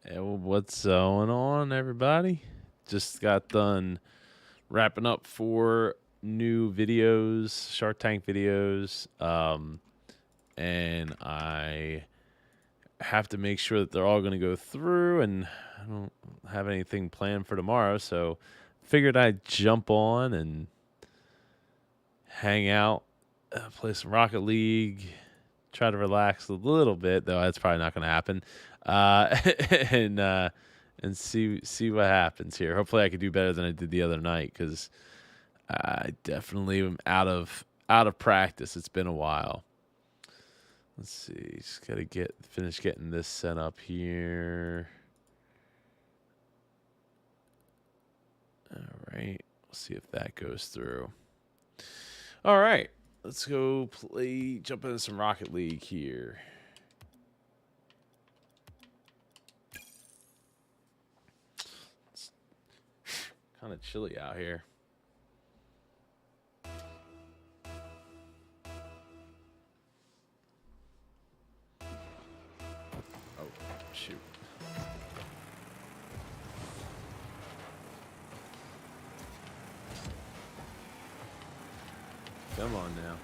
Hey, well, what's going on, everybody? Just got done wrapping up 4 new videos, Shark Tank videos, and I have to make sure that they're all going to go through, and I don't have anything planned for tomorrow, so figured I'd jump on and hang out, play some Rocket League, try to relax a little bit, though that's probably not going to happen, uh, and uh, and see what happens here. Hopefully, I could do better than I did the other night because I definitely am out of practice. It's been a while. Let's see. Just gotta finish getting this set up here. All right. We'll see if that goes through. All right. Let's go jump into some Rocket League here. It's kind of chilly out here. Oh, shoot. Come on now.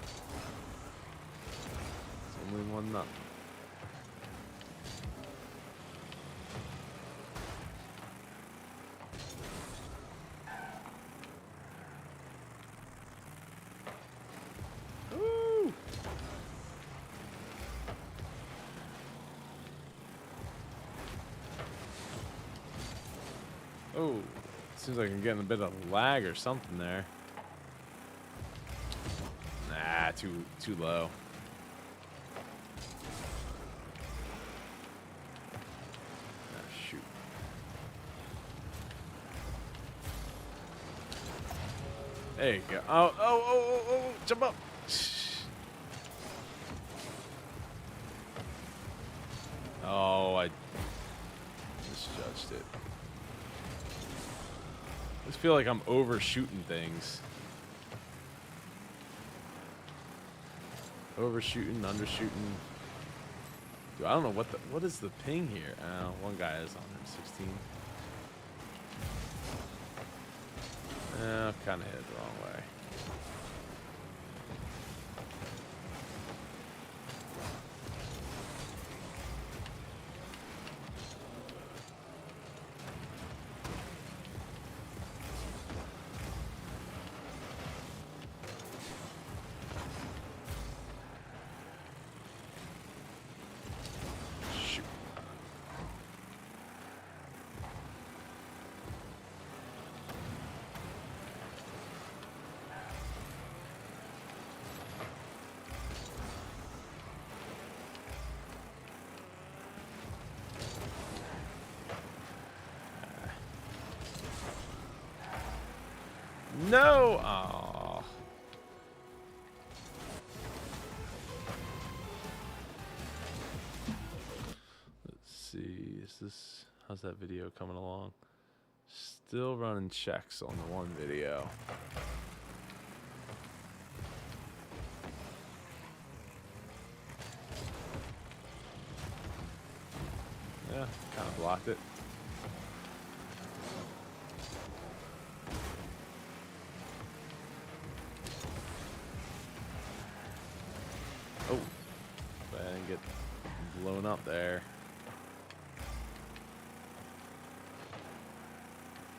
It's only 1-0. Woo! Oh, seems like I'm getting a bit of lag or something there. Nah, too low. Ah, shoot. There you go. Oh, jump up. Oh, I misjudged it. I just feel like I'm overshooting things. Overshooting, undershooting. Dude, I don't know what is the ping here. One guy is 116. Kind of hit it the wrong way. Shoot. No! Oh. Let's see. How's that video coming along? Still running checks on the one video. Yeah, kind of blocked it. Oh, but I didn't get blown up there.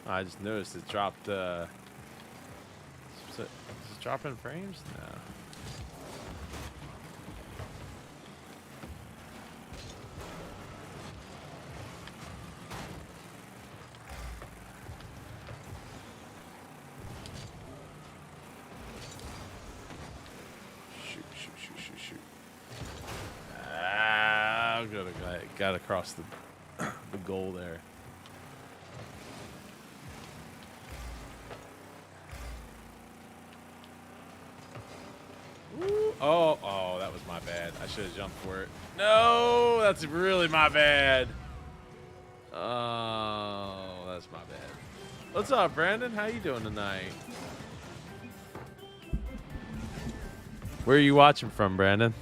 I just noticed it dropped. Does it drop in frames? No. Shoot. Ah, got across the goal there. Ooh. Oh, that was my bad. I should have jumped for it. No, that's really my bad. Oh, that's my bad. What's up, Brandon? How you doing tonight? Where are you watching from, Brandon?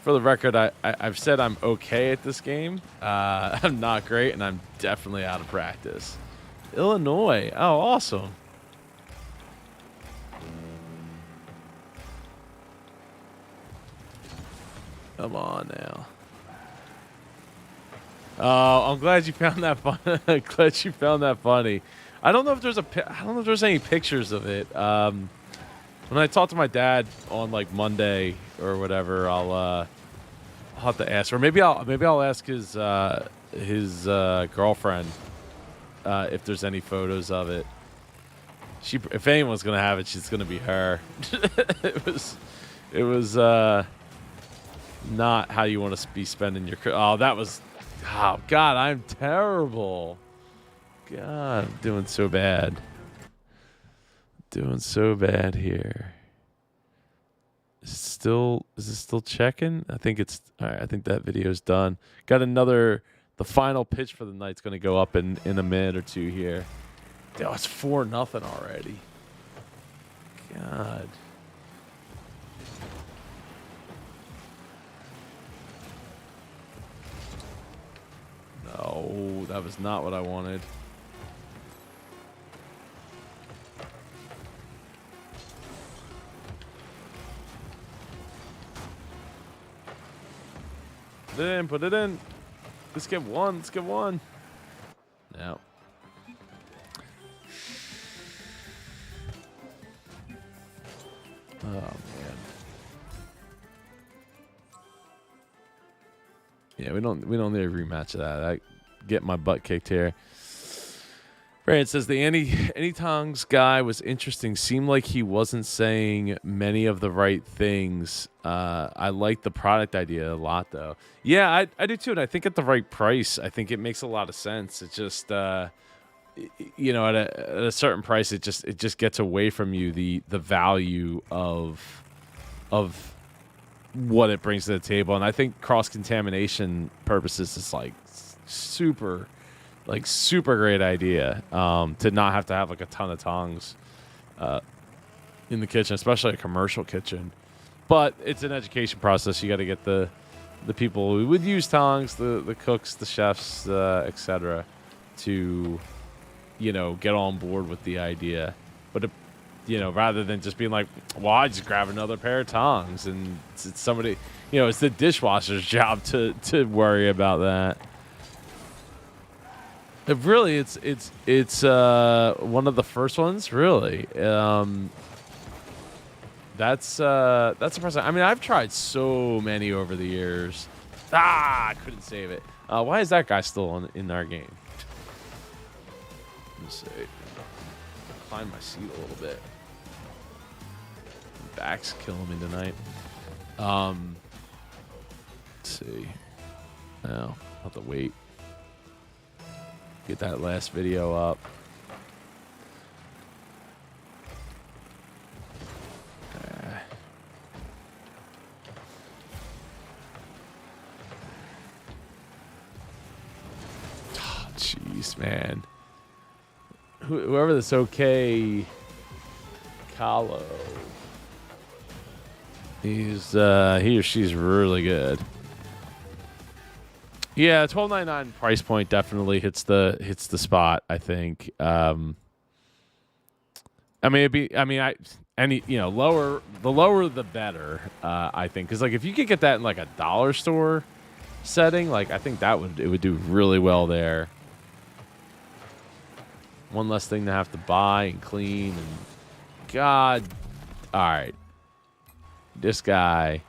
For the record, I've said I'm okay at this game. I'm not great, and I'm definitely out of practice. Illinois. Oh, awesome. Come on now. Oh, I'm glad you found that fun. Glad you found that funny. I don't know if there's any pictures of it. When I talk to my dad on like Monday or whatever, I'll have to ask, or maybe I'll ask his girlfriend if there's any photos of it. If anyone's gonna have it, she's gonna be her. It was not how you want to be spending your. Oh, that was. Oh God, I'm terrible. God, I'm doing so bad. Doing so bad here. Is it still checking? I think it's all right. I think that video's done. Got the final pitch for the night's going to go up in a minute or two here. Oh, it's 4-0 already. God. No, that was not what I wanted. Put it in. Let's get one. No. Oh man. Yeah, we don't need a rematch of that. I get my butt kicked here. Brad says the Andy Tongs guy was interesting. Seemed like he wasn't saying many of the right things. I like the product idea a lot, though. Yeah, I do too. And I think at the right price, I think it makes a lot of sense. It just, at a certain price, it just gets away from you the value of what it brings to the table. And I think cross contamination purposes is like super great idea to not have to have like a ton of tongs in the kitchen, especially a commercial kitchen. But it's an education process. You got to get the people who would use tongs, the cooks, the chefs, etc., to get on board with the idea. But rather than just being like, well, I just grab another pair of tongs, and it's somebody, it's the dishwasher's job to worry about that. Really, it's one of the first ones. Really, that's impressive. I mean, I've tried so many over the years. I couldn't save it. Why is that guy still in our game? Let me see. Climb my seat a little bit. Back's killing me tonight. Let's see. No, I'll have to wait. Get that last video up. Oh, jeez, man. Whoever this OK Kahlo. He or she's really good. Yeah, $12.99 price point definitely hits the spot, I think. Lower the better, I think, because like if you could get that in like a dollar store setting, like I think it would do really well there. One less thing to have to buy and clean, and God, all right, this guy.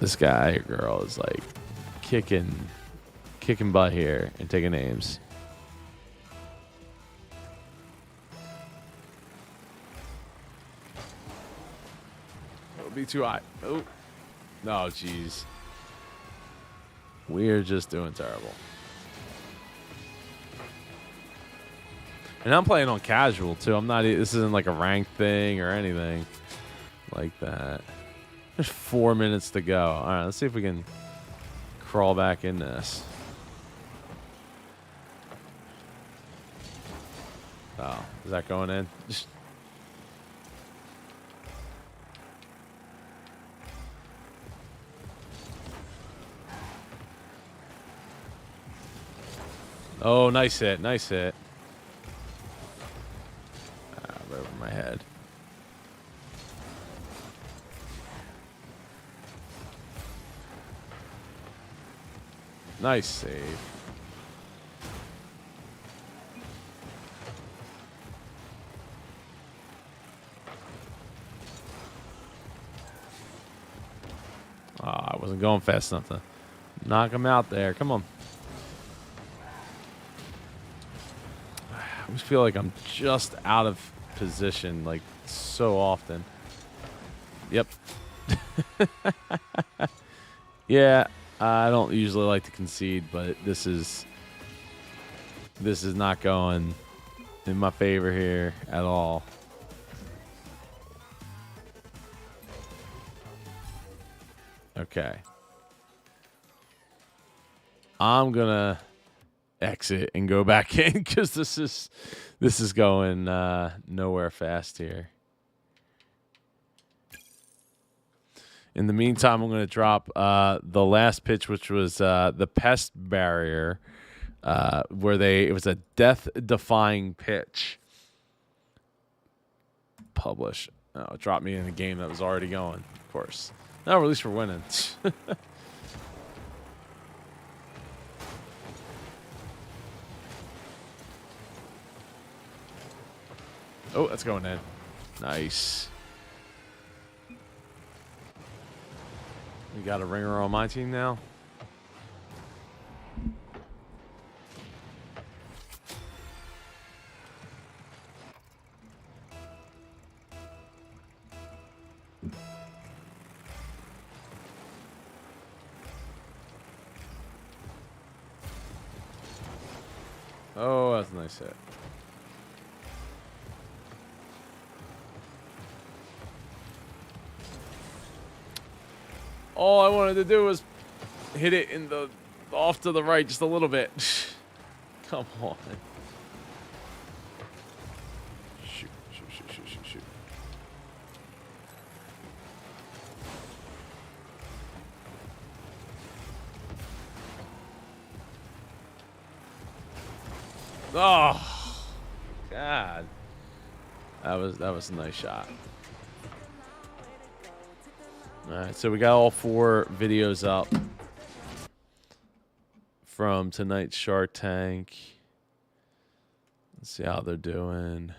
This guy or girl is like kicking butt here and taking names. It'll be too high. Oh, no, jeez. We're just doing terrible. And I'm playing on casual too. This isn't like a ranked thing or anything like that. There's 4 minutes to go. All right, let's see if we can crawl back in this. Oh, is that going in? Oh, nice hit. Nice hit. Right over my head. Nice save. Oh, I wasn't going fast enough to knock him out there. Come on. I always feel like I'm just out of position, like, so often. Yep. Yeah, I don't usually like to concede, but this is not going in my favor here at all. Okay. I'm gonna exit and go back in because this is going nowhere fast here. In the meantime, I'm going to drop the last pitch, which was the pest barrier, where it was a death-defying pitch. Publish. Oh, it dropped me in a game that was already going, of course. No, at least we're winning. Oh, that's going in. Nice. We got a ringer on my team now. Oh, that's a nice hit. All I wanted to do was hit it in the off to the right just a little bit. Come on. Shoot, shoot, shoot, shoot, shoot, shoot. Oh, God. That was a nice shot. All right, so we got all 4 videos up from tonight's Shark Tank. Let's see how they're doing.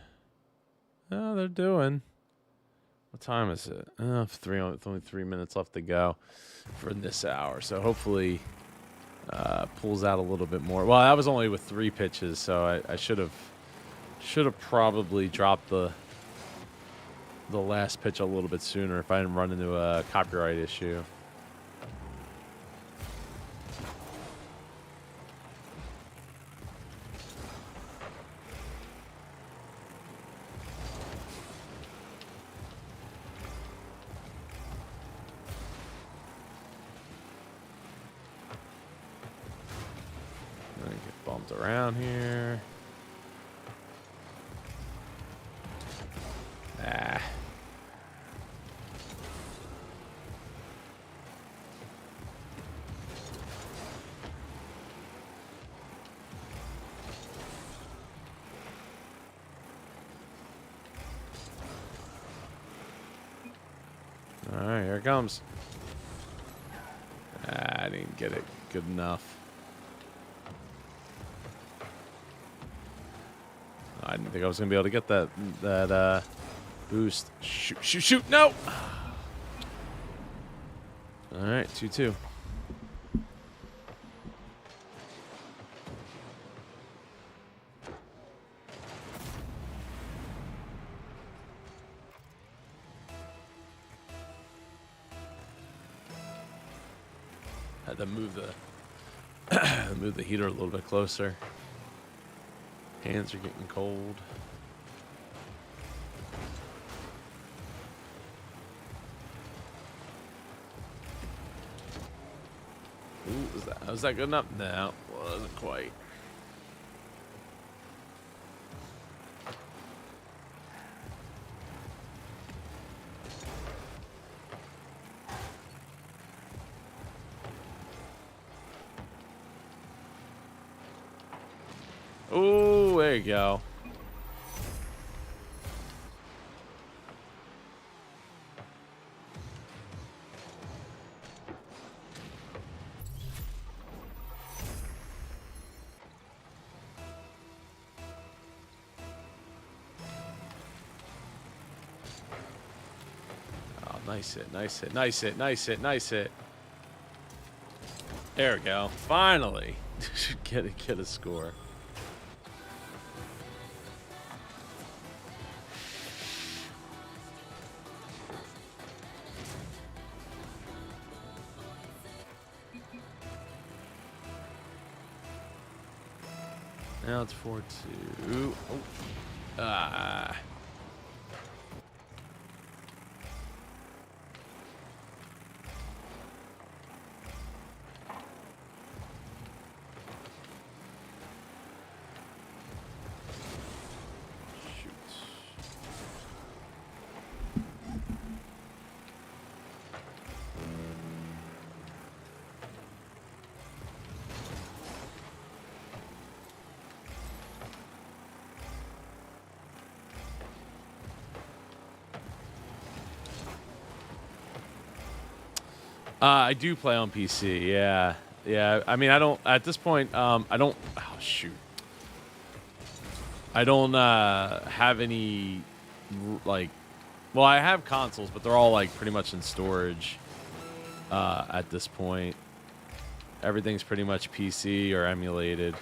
Oh, they're doing. What time is it? It's only 3 minutes left to go for this hour. So hopefully pulls out a little bit more. Well, that was only with 3 pitches, so I should have probably dropped the last pitch a little bit sooner if I didn't run into a copyright issue. Let me get bumped around here. Ah. All right, here it comes. I didn't get it good enough. I didn't think I was going to be able to get that boost. Shoot, shoot, shoot. No! All right, 2-2. Had to move the heater a little bit closer. Hands are getting cold. Ooh, was that good enough? No, wasn't quite. There you go. Oh, nice hit, nice hit, nice hit, nice hit, nice hit. There we go. Finally. get a score. Now it's 4-2. Oh. Ah. I do play on PC. Yeah, yeah. I mean, I don't at this point. I don't. Oh shoot. I don't have any like. Well, I have consoles, but they're all like pretty much in storage. At this point, everything's pretty much PC or emulated.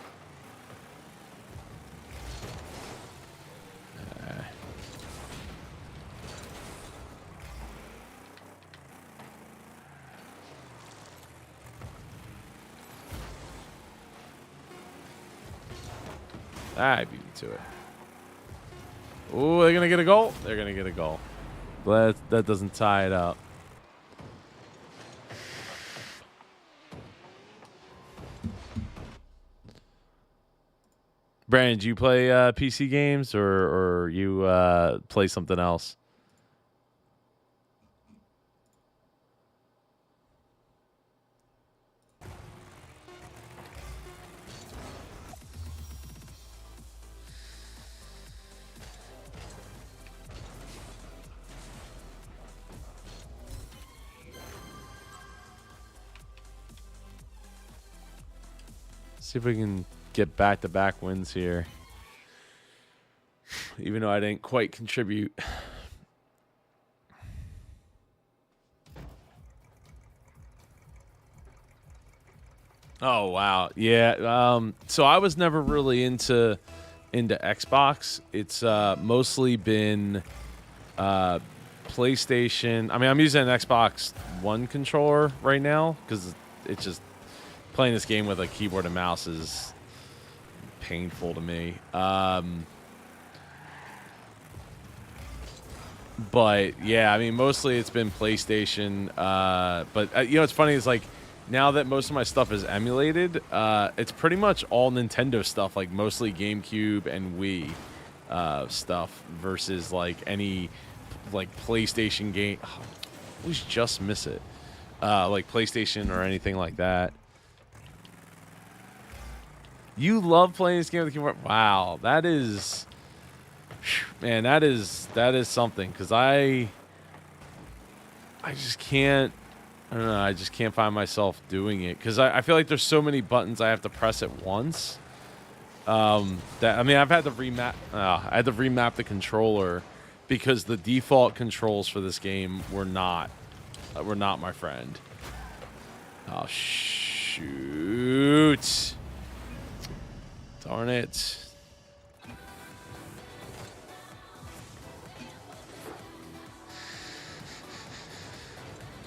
I beat me to it. Oh, they're gonna get a goal. They're gonna get a goal. But that doesn't tie it up. Brandon, do you play PC games or you play something else? See if we can get back-to-back wins here. Even though I didn't quite contribute. Oh wow. Yeah. So I was never really into Xbox. It's mostly been PlayStation. I mean, I'm using an Xbox One controller right now because it's just playing this game with a keyboard and mouse is painful to me. But yeah, I mean, mostly it's been PlayStation. But you know, what's funny is like now that most of my stuff is emulated, it's pretty much all Nintendo stuff, like mostly GameCube and Wii stuff versus like any like PlayStation game. Oh, I always just miss it. Like PlayStation or anything like that. You love playing this game with the keyboard? Wow, that is, man, that is something. Because I just can't. I don't know. I just can't find myself doing it because I feel like there's so many buttons I have to press at once. That I mean, I've had to remap. I had to remap the controller because the default controls for this game were not my friend. Oh shoot! Darn it!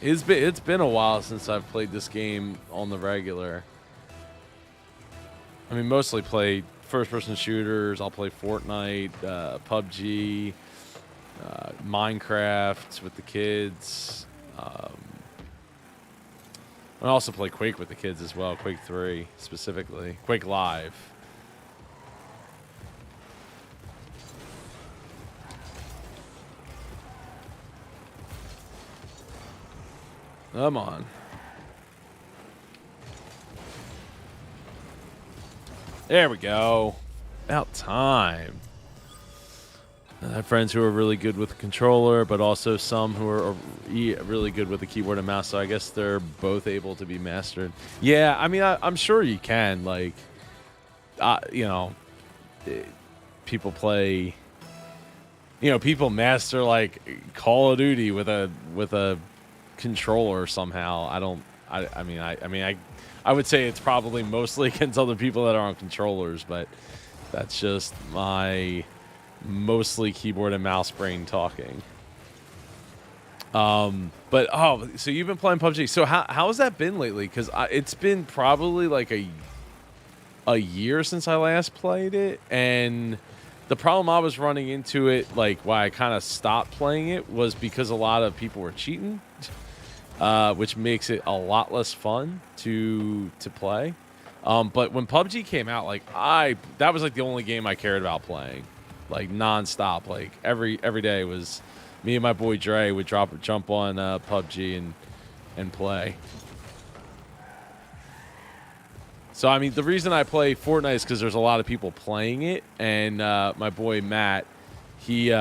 It's been a while since I've played this game on the regular. I mean, mostly played first-person shooters. I'll play Fortnite, PUBG, Minecraft with the kids. I also play Quake with the kids as well. Quake 3 specifically. Quake Live. Come on. There we go. About time. I have friends who are really good with the controller, but also some who are really good with the keyboard and mouse. So I guess they're both able to be mastered. Yeah, I mean, I'm sure you can. Like, you know, people play. You know, people master like Call of Duty with a controller somehow. I would say it's probably mostly against other people that are on controllers, but that's just my mostly keyboard and mouse brain talking. But so you've been playing PUBG. So how has that been lately? Because it's been probably like a year since I last played it, and the problem I was running into it, like why I kind of stopped playing it, was because a lot of people were cheating, which makes it a lot less fun to play. But when PUBG came out, like that was like the only game I cared about playing, like nonstop. Like every day was me and my boy Dre would jump on PUBG and play. So, I mean, the reason I play Fortnite is because there's a lot of people playing it, and my boy Matt, he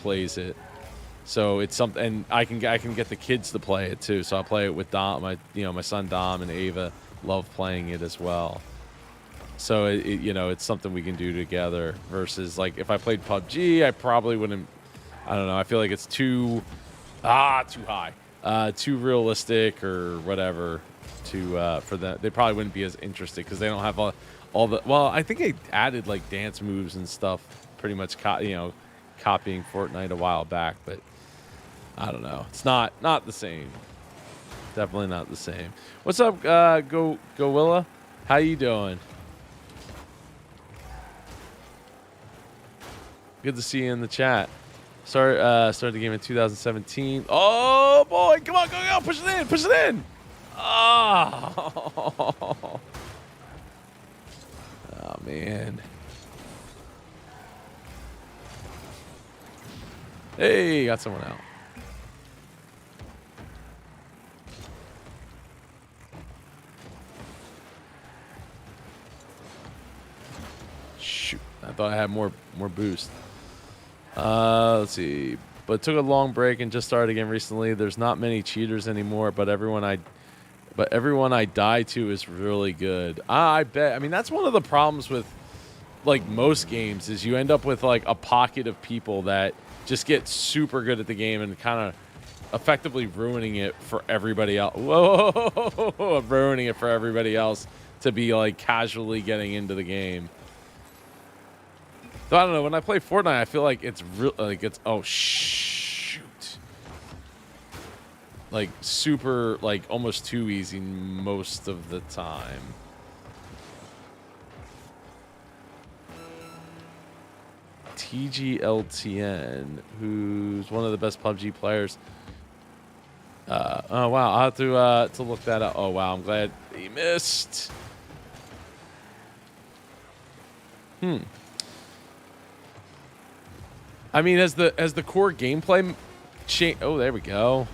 plays it. So it's something, and I can get the kids to play it too. So I play it with Dom, my son Dom and Ava love playing it as well. So it's something we can do together. Versus like if I played PUBG, I probably wouldn't. I don't know. I feel like it's too high, too realistic or whatever. For that, they probably wouldn't be as interested because they don't have all the. Well, I think they added like dance moves and stuff, pretty much copying Fortnite a while back, but I don't know. It's not the same. Definitely not the same. What's up, Willa? How you doing? Good to see you in the chat. Started the game in 2017. Oh boy, come on, go, push it in. Oh, man. Hey, got someone out. Shoot, I thought I had more boost. Let's see. But took a long break and just started again recently. There's not many cheaters anymore, but everyone I die to is really good. I bet. I mean, that's one of the problems with like most games is you end up with like a pocket of people that just get super good at the game and kind of effectively ruining it for everybody else. Whoa, ruining it for everybody else to be like casually getting into the game. So I don't know. When I play Fortnite, I feel like it's real. Like it's shoot, like super, like almost too easy most of the time. TGLTN, who's one of the best PUBG players. Oh wow, I'll have to look that up. Oh wow, I'm glad he missed. I mean, has the core gameplay change? Oh, there we go.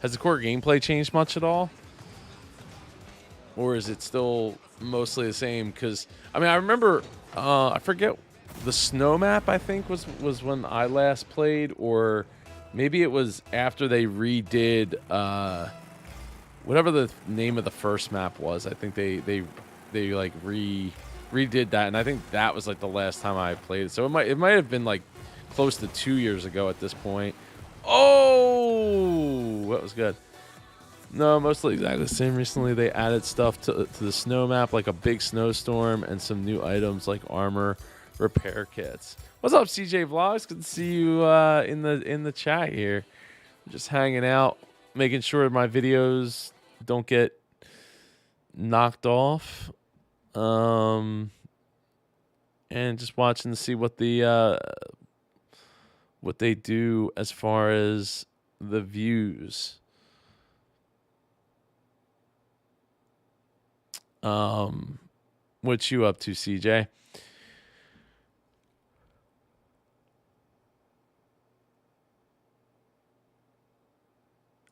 Has the core gameplay changed much at all, or is it still mostly the same? Because I mean, I remember I forget the snow map. I think was when I last played, or maybe it was after they redid whatever the name of the first map was. I think they like redid that, and I think that was like the last time I played it. So it might have been like close to 2 years ago at this point. Oh, that was good. No, mostly exactly the same. Recently, they added stuff to the snow map, like a big snowstorm, and some new items like armor repair kits. What's up, CJ Vlogs? Good to see you in the chat here. I'm just hanging out, making sure my videos don't get knocked off. And just watching to see what they do as far as the views. What you up to, CJ?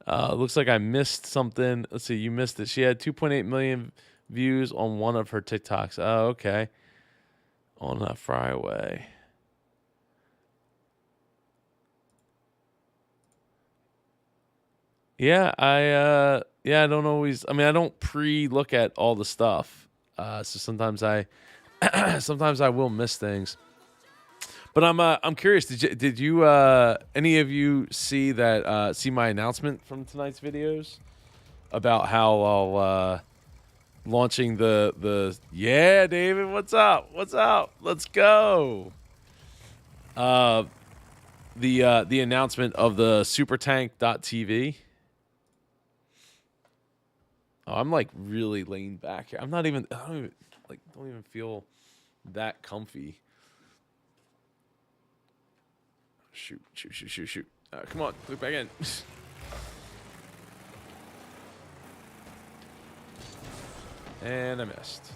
Looks like I missed something. Let's see, you missed it. She had 2.8 million views on one of her TikToks. Oh, okay. on a Friday. Yeah, I don't always. I mean, I don't pre-look at all the stuff, so sometimes I sometimes I will miss things. But I'm curious. Did you any of you see that see my announcement from tonight's videos about how I'll launching the yeah, David, what's up? What's up? Let's go. Uh the announcement of the supertank.tv. Oh, I'm like really leaned back here. I don't even feel that comfy. Shoot. Come on, click back in. And I missed.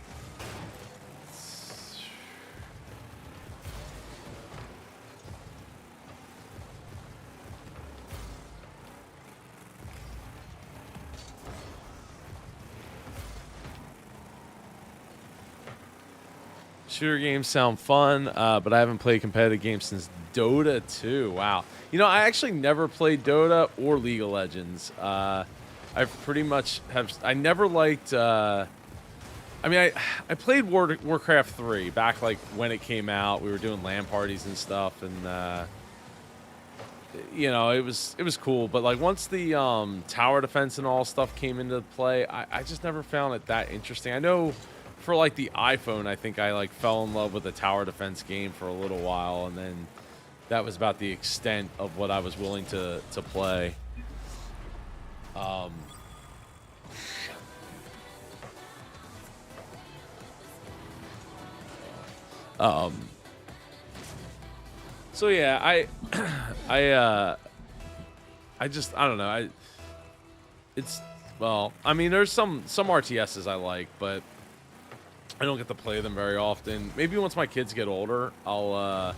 Shooter games sound fun, but I haven't played competitive games since Dota 2. Wow. You know, I actually never played Dota or League of Legends. I pretty much have. I never liked. I mean, I played Warcraft 3 back like when it came out. We were doing LAN parties and stuff, and you know, it was cool. But like once the tower defense and all stuff came into play, I just never found it that interesting. I know for like the iPhone, I think I like fell in love with the tower defense game for a little while, and then that was about the extent of what I was willing to play. So yeah, I just I don't know. It's well, I mean, there's some RTSs I like, but I don't get to play them very often. Maybe once my kids get older, I'll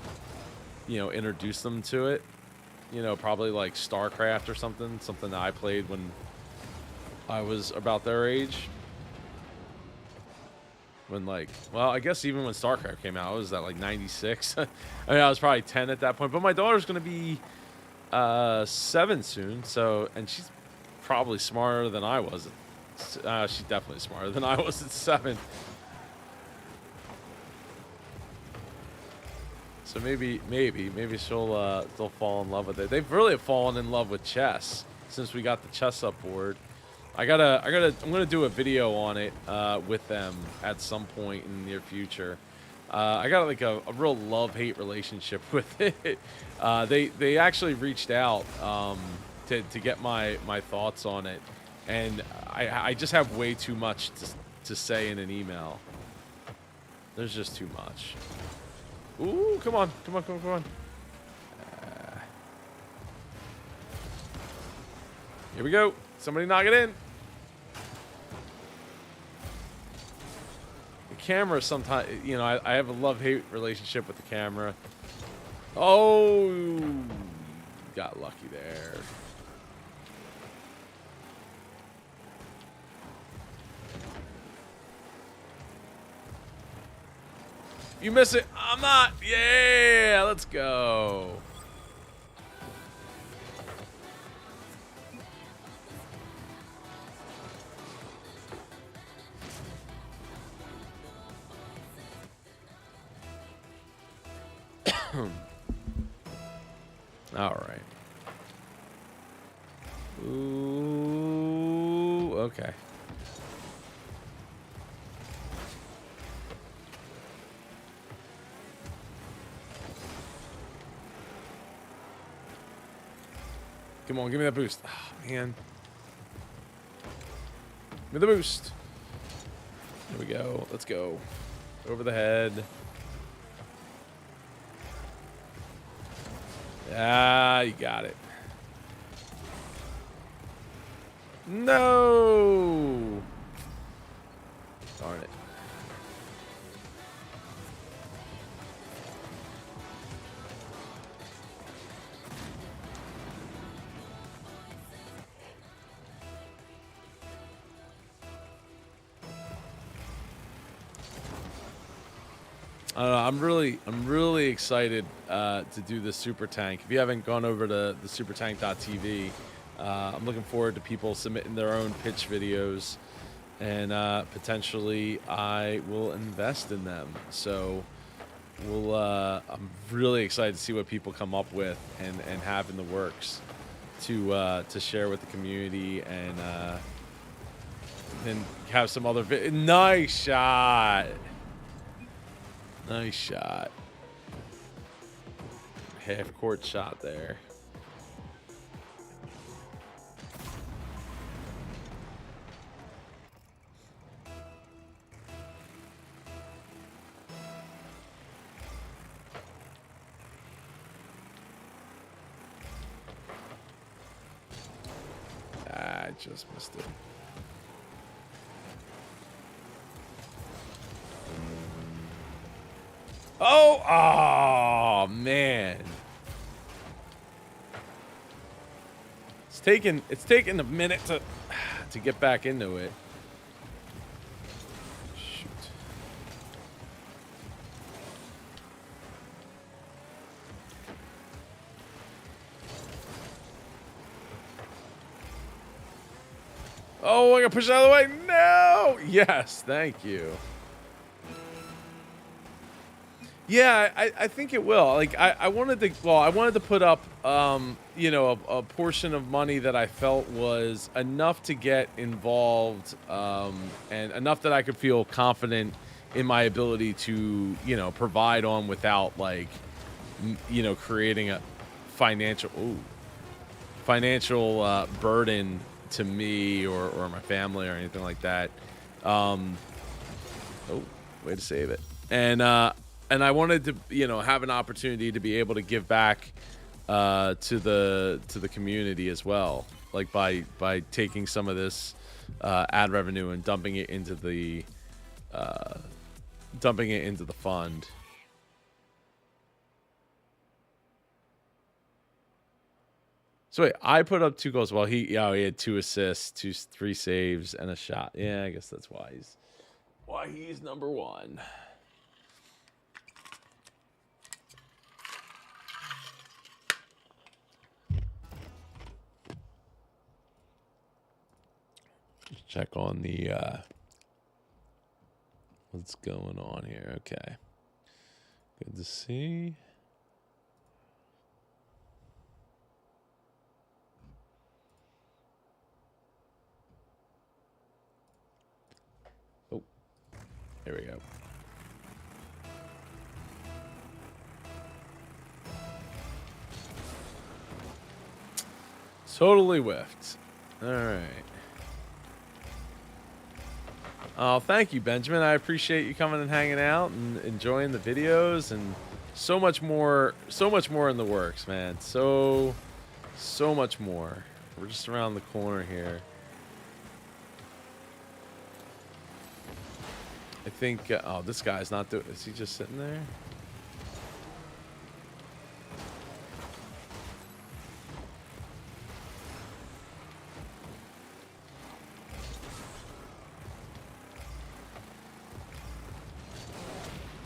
you know, introduce them to it. You know, probably like StarCraft or something that I played when I was about their age. When like, well, I guess even when StarCraft came out, I was at like 96. I mean, I was probably 10 at that point. But my daughter's gonna be 7 soon, so, and she's probably smarter than I was. She's definitely smarter than I was at 7. So maybe she'll fall in love with it. They've really fallen in love with chess since we got the chess up board. I'm gonna do a video on it with them at some point in the near future. I got like a real love-hate relationship with it. They actually reached out to get my thoughts on it, and I just have way too much to say in an email. There's just too much. Ooh, come on. Here we go. Somebody knock it in. The camera sometimes, you know, I have a love-hate relationship with the camera. Oh, got lucky there. You miss it. I'm not. Yeah, let's go. All right. Ooh, okay. Come on, give me that boost. Oh, man. Give me the boost. There we go. Let's go. Over the head. Ah, you got it. No. Darn it. don't know, I'm really excited to do the Super Tank. If you haven't gone over to the supertank.tv, I'm looking forward to people submitting their own pitch videos, and potentially I will invest in them. So we'll I'm really excited to see what people come up with and have in the works to share with the community, and then have some other nice shot. Nice shot. Half court shot there. I just missed it. Oh, man. It's taken a minute to get back into it. Shoot. Oh, I got pushed out of the way. No. Yes, thank you. Yeah, I think it will. Like I wanted to put up you know, a portion of money that I felt was enough to get involved, and enough that I could feel confident in my ability to, you know, provide on without, like, you know, creating a financial burden to me or my family or anything like that. Oh, way to save it. And I wanted to, you know, have an opportunity to be able to give back to the community as well, like by taking some of this ad revenue and dumping it into the fund. So wait, I put up 2 goals. Well, he had 2 assists, 3 saves, and a shot. Yeah, I guess that's why he's number 1. Check on the what's going on here. Okay, good to see. Oh, there we go. Totally whiffed. All right. Oh, thank you, Benjamin. I appreciate you coming and hanging out and enjoying the videos, and so much more in the works, man. So much more. We're just around the corner here. I think, oh, this guy's not doing, is he just sitting there?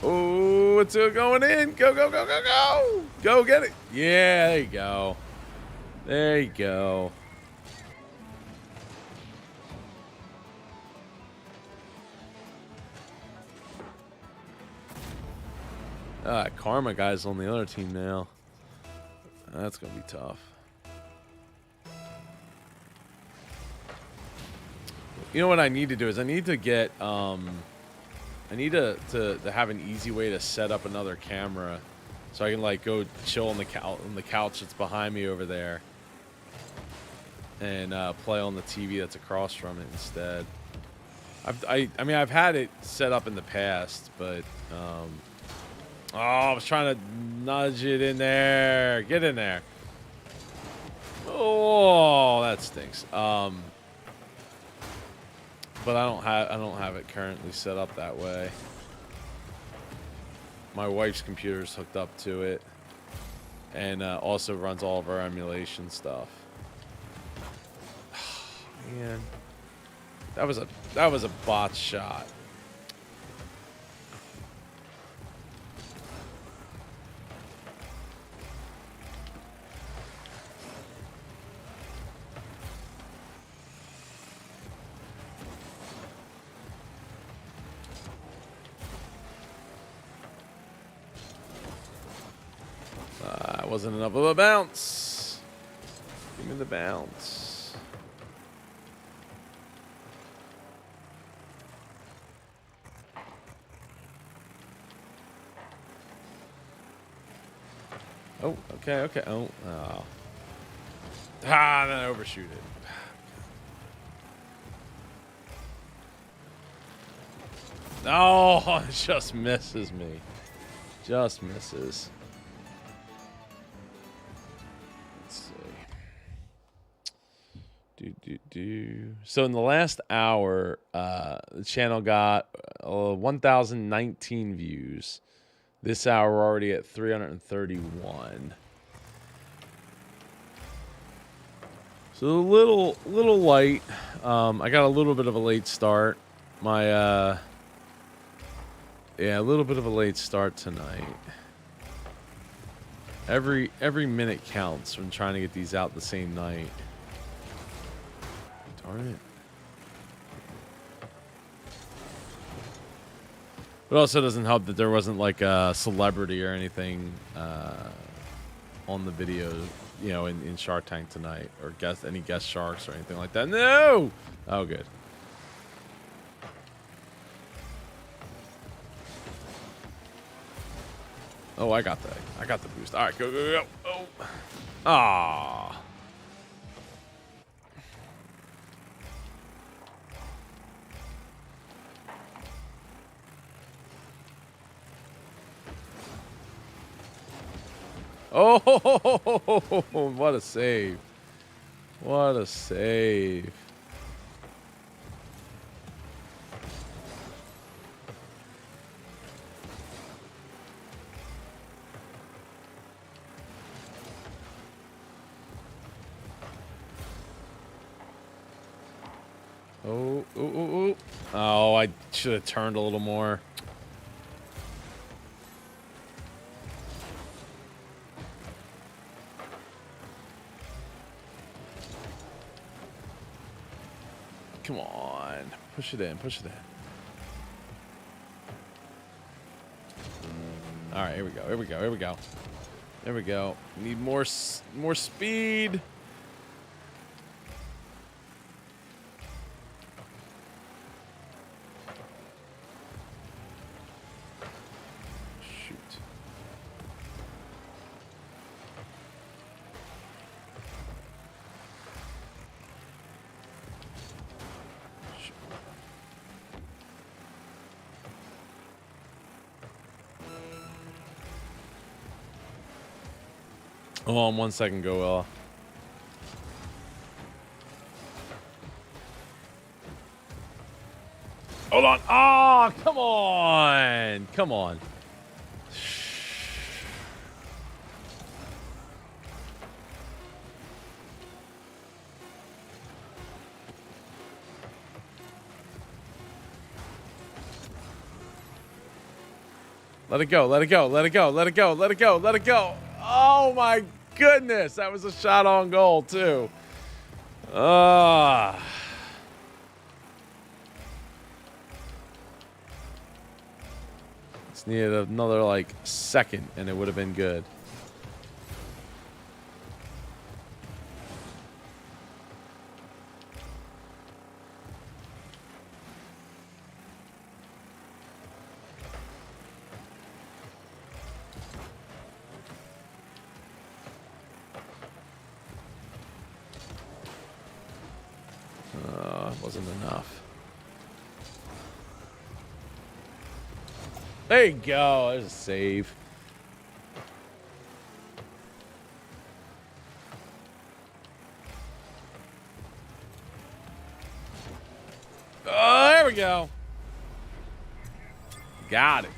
Oh, it's going in. Go, go, go, go, go. Go get it. Yeah, there you go. There you go. Karma guy's on the other team now. That's going to be tough. You know what I need to do is I need to get... I need to have an easy way to set up another camera so I can, like, go chill on the couch that's behind me over there and play on the TV that's across from it instead. I mean, I've had it set up in the past, but oh, I was trying to nudge it in there. Get in there. Oh, that stinks. But I don't have it currently set up that way. My wife's computer is hooked up to it, and also runs all of our emulation stuff. Man, that was a bot shot. wasn't enough of a bounce. Give me the bounce. Oh, okay, okay. Oh. Then I overshoot it. Oh, it just misses me. Just misses. Let's see. So in the last hour, the channel got 1,019 views. This hour, we're already at 331. So a little light. I got a little bit of a late start. Yeah, a little bit of a late start tonight. Every minute counts when trying to get these out the same night. Darn it. It also doesn't help that there wasn't like a celebrity or anything on the video, you know, in Shark Tank tonight, or any guest sharks or anything like that. No! Oh, good. Oh, I got the boost. All right, go. Oh. Ah. Oh, what a save. What a save. Oh. Oh, I should have turned a little more. Come on. Push it in. All right, here we go. Need more speed. Shoot. Hold on 1 second, Goella. Hold on. Oh, come on. Let it go. Oh my goodness. That was a shot on goal too. Just needed another like second and it would have been good. Wasn't enough. There you go. There's a save. Oh, there we go. Got it.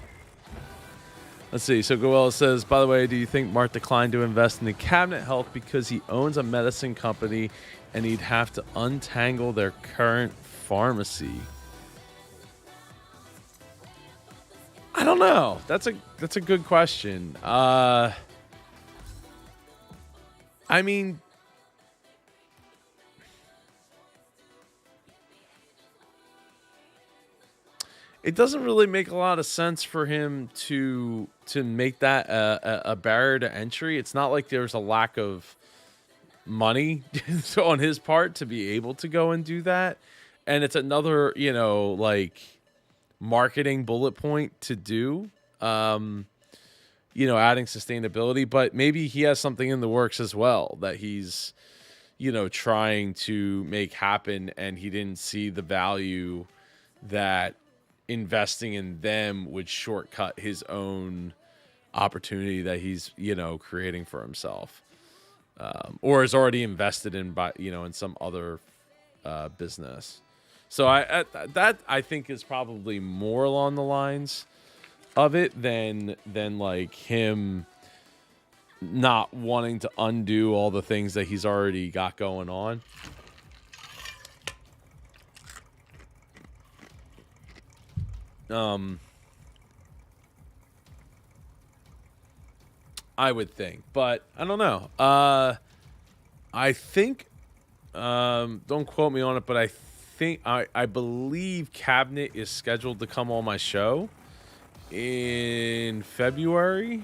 Let's see. So Goella says, by the way, do you think Mark declined to invest in the Cabinet Health because he owns a medicine company and he'd have to untangle their current pharmacy? I don't know. That's a good question. I mean, it doesn't really make a lot of sense for him to make that a barrier to entry. It's not like there's a lack of money on his part to be able to go and do that, and it's another, like, marketing bullet point to do. Adding sustainability, but maybe he has something in the works as well that he's, trying to make happen, and he didn't see the value that investing in them would shortcut his own opportunity that he's, creating for himself, or is already invested in by, in some other business. So that I think is probably more along the lines of it than like him not wanting to undo all the things that he's already got going on. I would think, but I don't know. I think, don't quote me on it, but I believe Cabinet is scheduled to come on my show in February.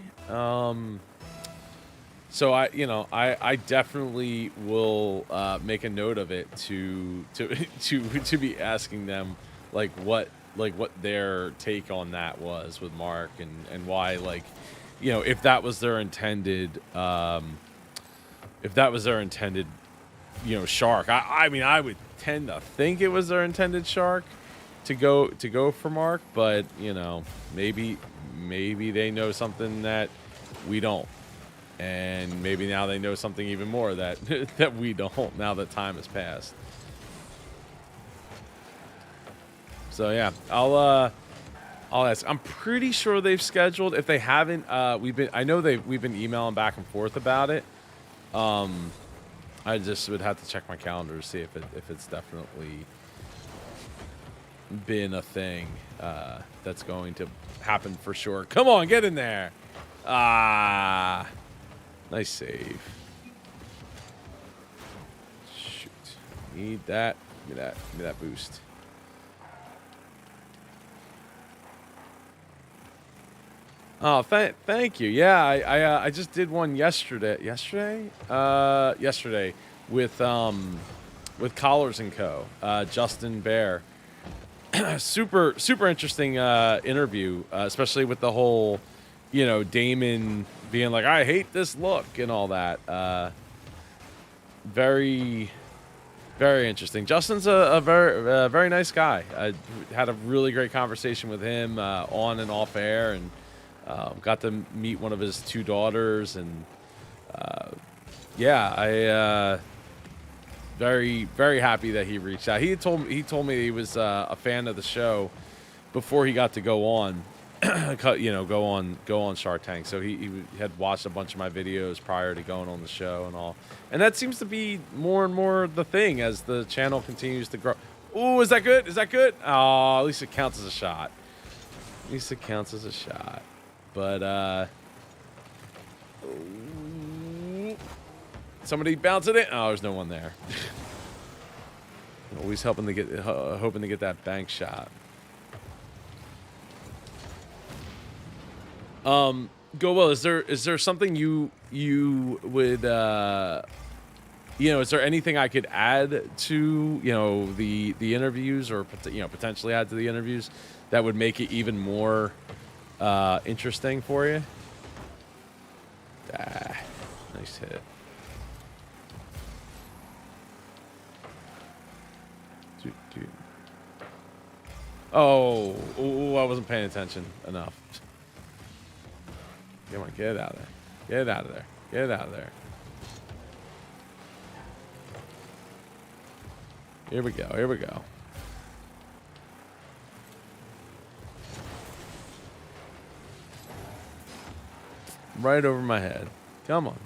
So I definitely will make a note of it to to be asking them what their take on that was with Mark, and why, if that was their intended shark. I mean, I would tend to think it was their intended shark to go for Mark, but maybe they know something that we don't, and maybe now they know something even more that that we don't, now that time has passed. So yeah, I'll ask. I'm pretty sure they've scheduled. If they haven't, we've been emailing back and forth about it. I just would have to check my calendar to see if it's definitely been a thing that's going to happen for sure. Come on, get in there. Ah, nice save. Shoot, need that. Give me that boost. Oh, thank you. Yeah, I just did one yesterday. Yesterday with Collars and Co. Justin Bear. super interesting interview, especially with the whole, Damon being like, I hate this look and all that. Very, very interesting. Justin's a very nice guy. I had a really great conversation with him on and off air, and got to meet one of his two daughters, and I very, very happy that he reached out. He told me he was a fan of the show before he got to go on, go on Shark Tank. So he had watched a bunch of my videos prior to going on the show and all. And that seems to be more and more the thing as the channel continues to grow. Ooh, is that good? Is that good? Oh, at least it counts as a shot. But somebody bounce it in. Oh, there's no one there. Always hoping to get that bank shot. Go well. Is there something you would is there anything I could add to the interviews, or potentially add to the interviews that would make it even more interesting for you? Nice hit. Oh, I wasn't paying attention enough. Come on, get it out of there. Get it out of there. Get it out of there. Here we go. Here we go. Right over my head. Come on.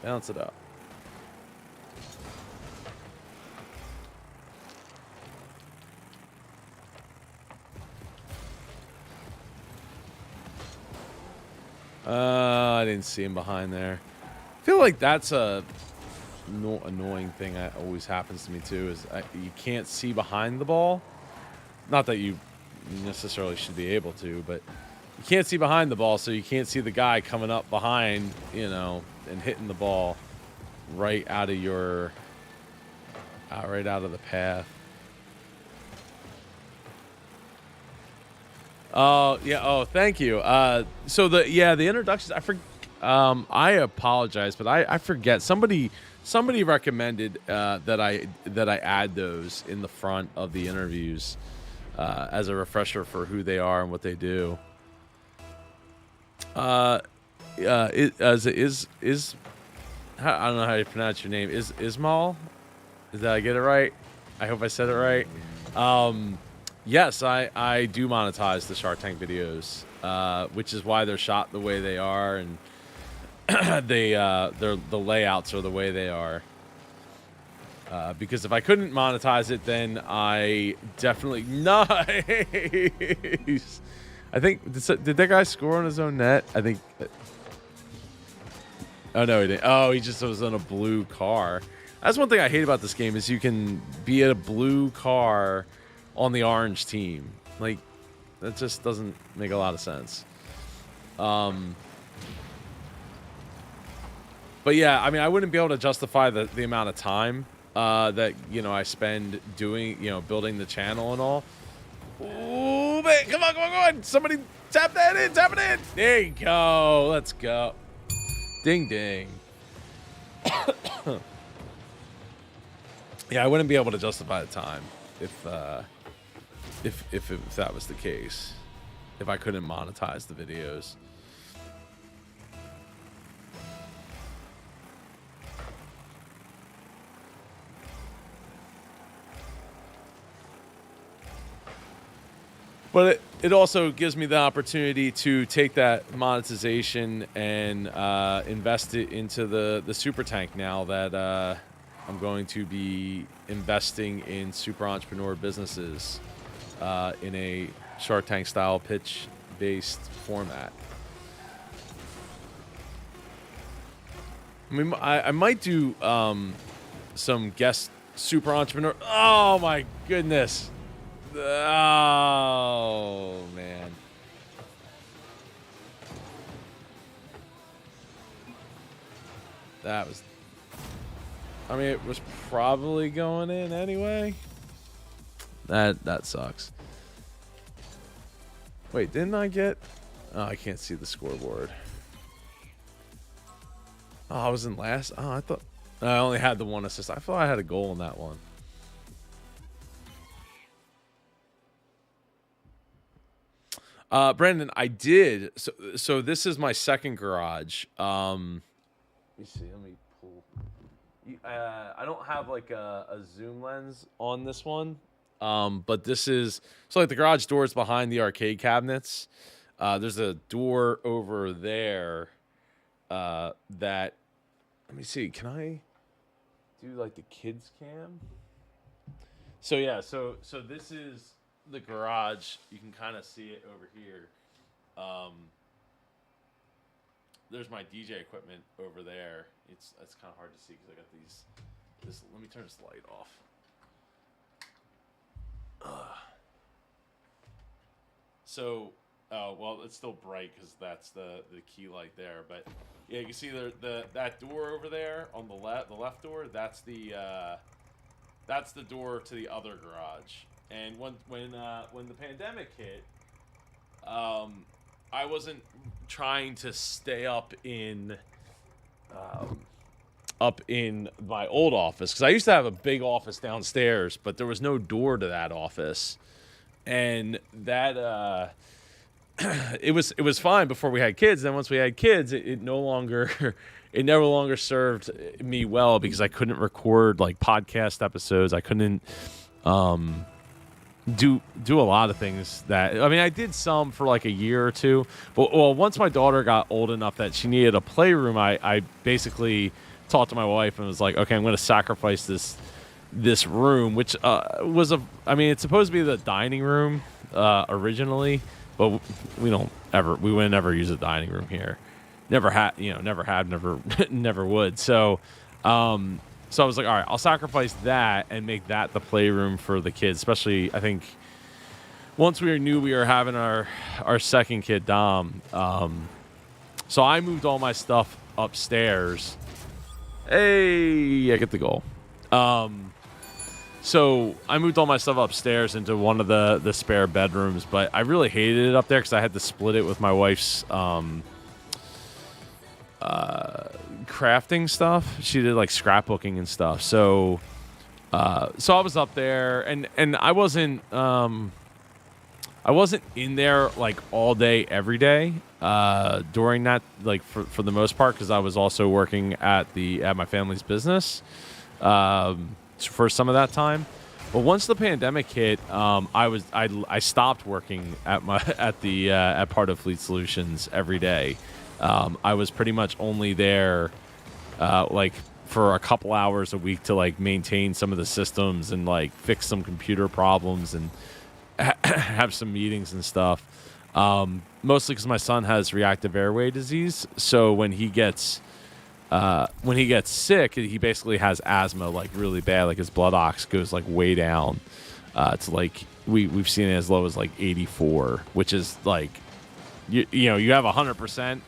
Bounce it up. I didn't see him behind there. I feel like that's a annoying thing that always happens to me too, is you can't see behind the ball. Not that you necessarily should be able to, but you can't see behind the ball, so you can't see the guy coming up behind, and hitting the ball right out of your, right out of the path. Oh yeah. Oh, thank you. So the introductions. I apologize, but I forget. Somebody recommended that I add those in the front of the interviews as a refresher for who they are and what they do. I don't know how you pronounce your name. Ismail? Did I get it right? I hope I said it right. Yes, I do monetize the Shark Tank videos, which is why they're shot the way they are, and the layouts are the way they are. Because if I couldn't monetize it, then I definitely nice. I think did that guy score on his own net? I think. Oh no, he didn't. Oh, he just was in a blue car. That's one thing I hate about this game is you can be at a blue car on the orange team. Like, that just doesn't make a lot of sense. But yeah, I mean, I wouldn't be able to justify the amount of time that I spend doing building the channel and all. Ooh, man, come on! Somebody tap that in, tap it in. There you go. Let's go. Ding ding. Yeah, I wouldn't be able to justify the time if that was the case. If I couldn't monetize the videos. But it also gives me the opportunity to take that monetization and invest it into the super tank now that I'm going to be investing in super entrepreneur businesses in a Shark Tank style pitch based format. I mean, I might do some guest super entrepreneur. Oh my goodness. Oh, man. That was... I mean, it was probably going in anyway. That sucks. Wait, didn't I get... Oh, I can't see the scoreboard. Oh, I was in last... Oh, I thought... I only had the one assist. I thought I had a goal in that one. Brandon, I did. So this is my second garage. Let me see. Let me pull. I don't have like a zoom lens on this one. But this is so like the garage door is behind the arcade cabinets. There's a door over there. That. Let me see. Can I do like the kids cam? So yeah. So this is the garage. You can kind of see it over here. There's my DJ equipment over there. It's kind of hard to see because I got this. Let me turn this light off. So, well, it's still bright because that's the key light there. But yeah, you can see that door over there on the left door. That's the door to the other garage. And when the pandemic hit, I wasn't trying to stay up in my old office because I used to have a big office downstairs, but there was no door to that office, and that it was fine before we had kids. Then once we had kids, it no longer served me well because I couldn't record like podcast episodes. I couldn't do a lot of things that, I mean, I did some for like a year or two, but once my daughter got old enough that she needed a playroom, I basically talked to my wife and was like, okay, I'm going to sacrifice this room, which was it's supposed to be the dining room originally, but we wouldn't ever use a dining room here. Never would. So I was like, all right, I'll sacrifice that and make that the playroom for the kids. Especially, I think once we knew we were having our second kid, Dom, so I moved all my stuff upstairs. Hey, I get the goal. So I moved all my stuff upstairs into one of the spare bedrooms, but I really hated it up there because I had to split it with my wife's crafting stuff. She did like scrapbooking and stuff. So I was up there, and I wasn't in there like all day every day during that, like for the most part, because I was also working at my family's business for some of that time. But once the pandemic hit, I stopped working at Part of Fleet Solutions every day. I was pretty much only there like for a couple hours a week to like maintain some of the systems and like fix some computer problems and have some meetings and stuff. Mostly because my son has reactive airway disease, so when he gets sick, he basically has asthma like really bad. Like his blood ox goes like way down. It's like we've seen it as low as like 84, which is like you have 100%.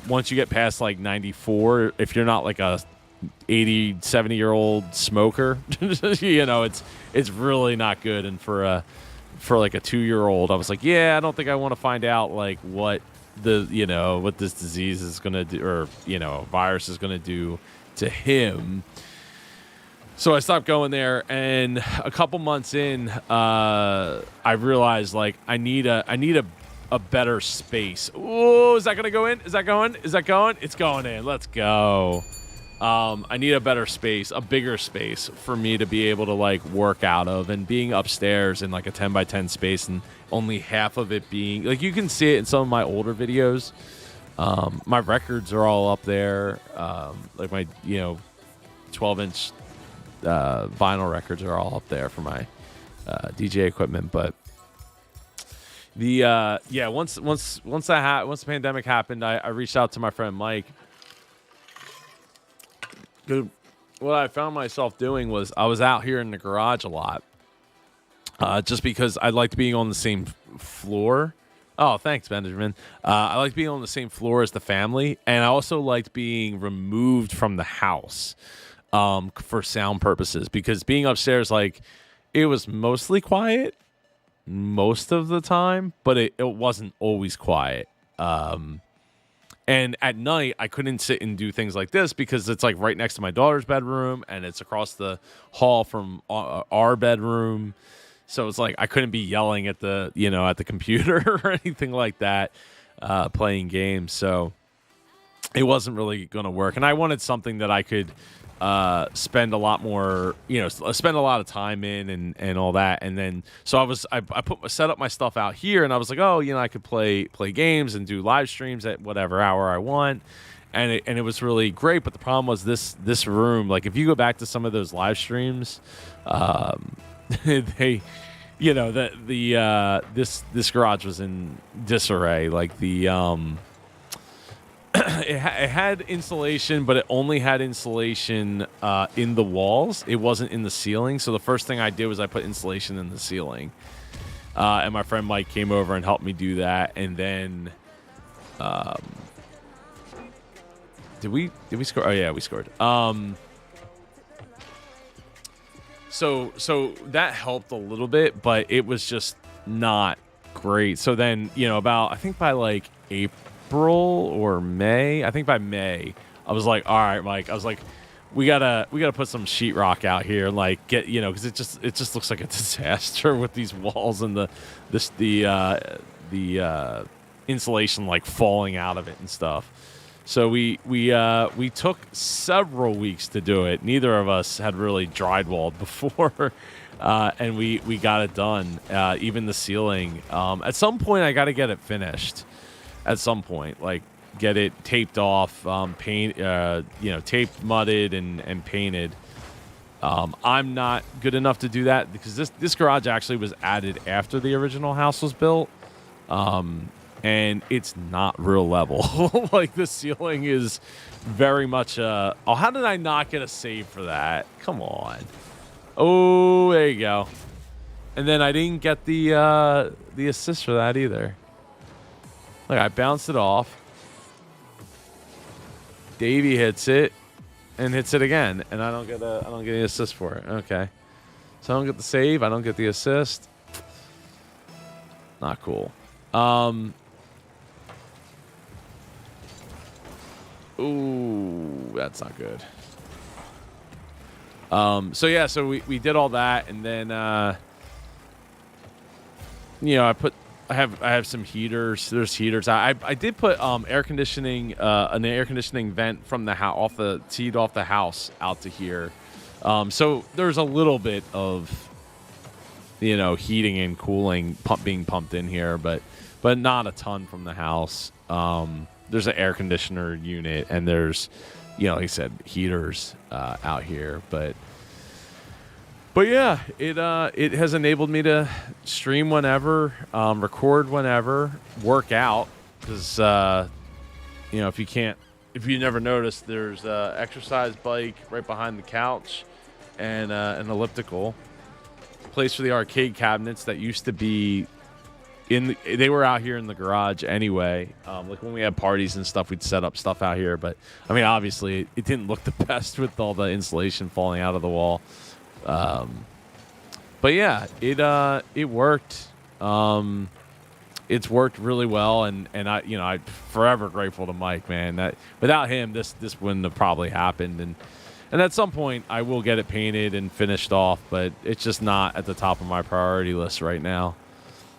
Once you get past like 94, if you're not like a 80, 70-year-old smoker, it's really not good. And for like a 2-year-old, I was like, yeah, I don't think I want to find out like what what this disease is going to do, or virus is going to do to him. So I stopped going there, and a couple months in, I realized like I need a better space. Oh, is that going to go in? Is that going? Is that going? It's going in. Let's go. I need a better space, a bigger space for me to be able to like work out of, and being upstairs in like a 10 by 10 space and only half of it being like, you can see it in some of my older videos. My records are all up there. Like my, 12-inch vinyl records are all up there for my DJ equipment. But once the pandemic happened, I reached out to my friend Mike. Good. What I found myself doing was I was out here in the garage a lot, just because I liked being on the same floor. Oh, thanks, Benjamin. I liked being on the same floor as the family, and I also liked being removed from the house for sound purposes, because being upstairs, like, it was mostly quiet most of the time, but it wasn't always quiet. And at night, I couldn't sit and do things like this because it's like right next to my daughter's bedroom, and it's across the hall from our bedroom. So it's like I couldn't be yelling at the computer or anything like that, playing games. So it wasn't really going to work. And I wanted something that I could spend a lot more, spend a lot of time in and all that. And then so I set up my stuff out here, and I was like, I could play games and do live streams at whatever hour I want. And it was really great. But the problem was this room, like if you go back to some of those live streams, they, this garage was in disarray. Like the it had insulation, but it only had insulation in the walls. It wasn't in the ceiling. So the first thing I did was I put insulation in the ceiling. And my friend Mike came over and helped me do that. And then, did we score? Oh yeah, we scored. So that helped a little bit, but it was just not great. So then, I think by like April or May, I think by May, I was like, all right, Mike, I was like, we gotta put some sheetrock out here, and like get, because it just looks like a disaster with these walls and the insulation like falling out of it and stuff. So we took several weeks to do it. Neither of us had really drywalled before, and we got it done. Even the ceiling. At some point, I got to get it finished. At some point, like get it taped off, taped, mudded, and painted. I'm not good enough to do that because this garage actually was added after the original house was built. And it's not real level. Like the ceiling is very much how did I not get a save for that? Come on. Oh, there you go. And then I didn't get the assist for that either. Like, I bounced it off. Davey hits it and hits it again, and I don't get any assist for it. Okay. So I don't get the save, I don't get the assist. Not cool. Ooh, that's not good. So yeah, so we did all that, and then you know, I have some heaters. There's heaters. I did put air conditioning, an air conditioning vent from the house off the house out to here. So there's a little bit of, you know, heating and cooling being pumped in here, but not a ton from the house. There's an air conditioner unit, and there's, you know, like I said, heaters out here, but yeah, it has enabled me to stream whenever, record whenever, work out, because you know, if you never noticed, there's a exercise bike right behind the couch, and an elliptical, place for the arcade cabinets that used to be they were out here in the garage anyway. Like when we had parties and stuff, we'd set up stuff out here, but I mean, obviously it didn't look the best with all the insulation falling out of the wall. But yeah, it worked. It's worked really well, and I'm forever grateful to Mike, man. That without him, this wouldn't have probably happened, and at some point I will get it painted and finished off, but it's just not at the top of my priority list right now.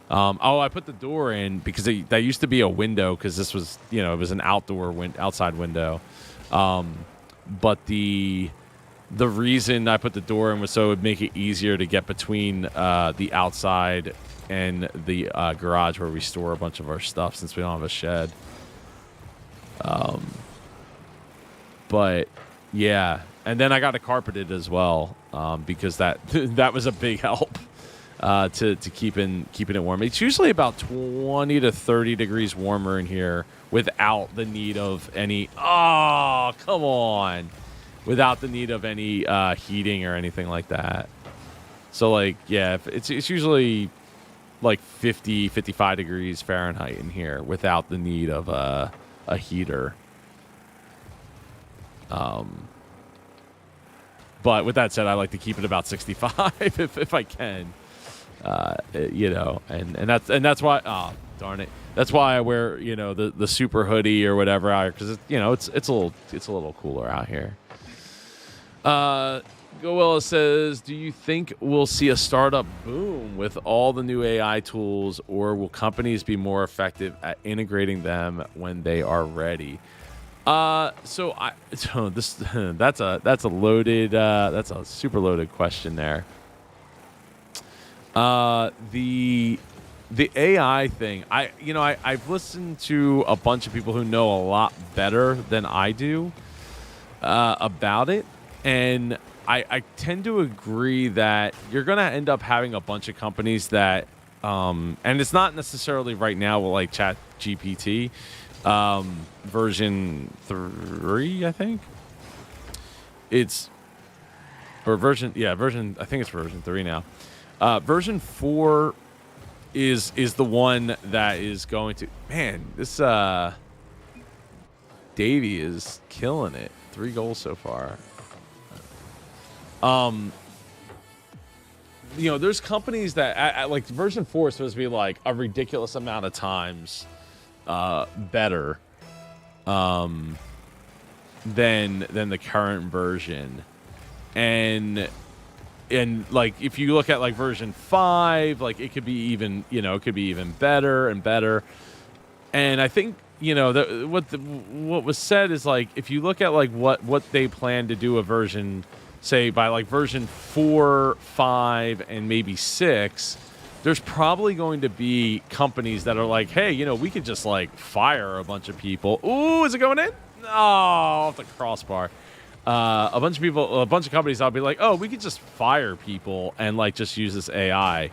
I put the door in because that used to be a window, because this was, you know, it was an outside window. But the reason I put the door in was so it would make it easier to get between the outside and the garage where we store a bunch of our stuff, since we don't have a shed. But yeah, and then I got it carpeted as well, because that was a big help. To keeping it warm. It's usually about 20 to 30 degrees warmer in here without the need of any. Oh, come on! Without the need of any heating or anything like that. So like, yeah, it's usually like 50, 55 degrees Fahrenheit in here without the need of a heater. But with that said, I like to keep it about 65 if I can. You know, and that's why. Oh, darn it! That's why I wear, you know, the super hoodie or whatever out here, because you know it's a little cooler out here. Goella says, "Do you think we'll see a startup boom with all the new AI tools, or will companies be more effective at integrating them when they are ready?" That's a loaded, that's a super loaded question there. The AI thing, I've listened to a bunch of people who know a lot better than I do about it, and I tend to agree that you're going to end up having a bunch of companies that, and it's not necessarily right now with like ChatGPT, version 3, I think. I think it's version 3 now. Version 4 is the one that is going to... Man, this Davey is killing it. 3 goals so far. You know, there's companies that like version 4 is supposed to be like a ridiculous amount of times better than the current version, and like if you look at like version 5, like it could be even, you know, it could be even better and better. And I think, you know, what was said is like, if you look at like what they plan to do a version, say by like version 4, 5, and maybe 6, there's probably going to be companies that are like, hey, you know, we could just like fire a bunch of people. Ooh, is it going in? Oh, off the crossbar. A bunch of companies, I'll be like, oh, we could just fire people and like just use this AI.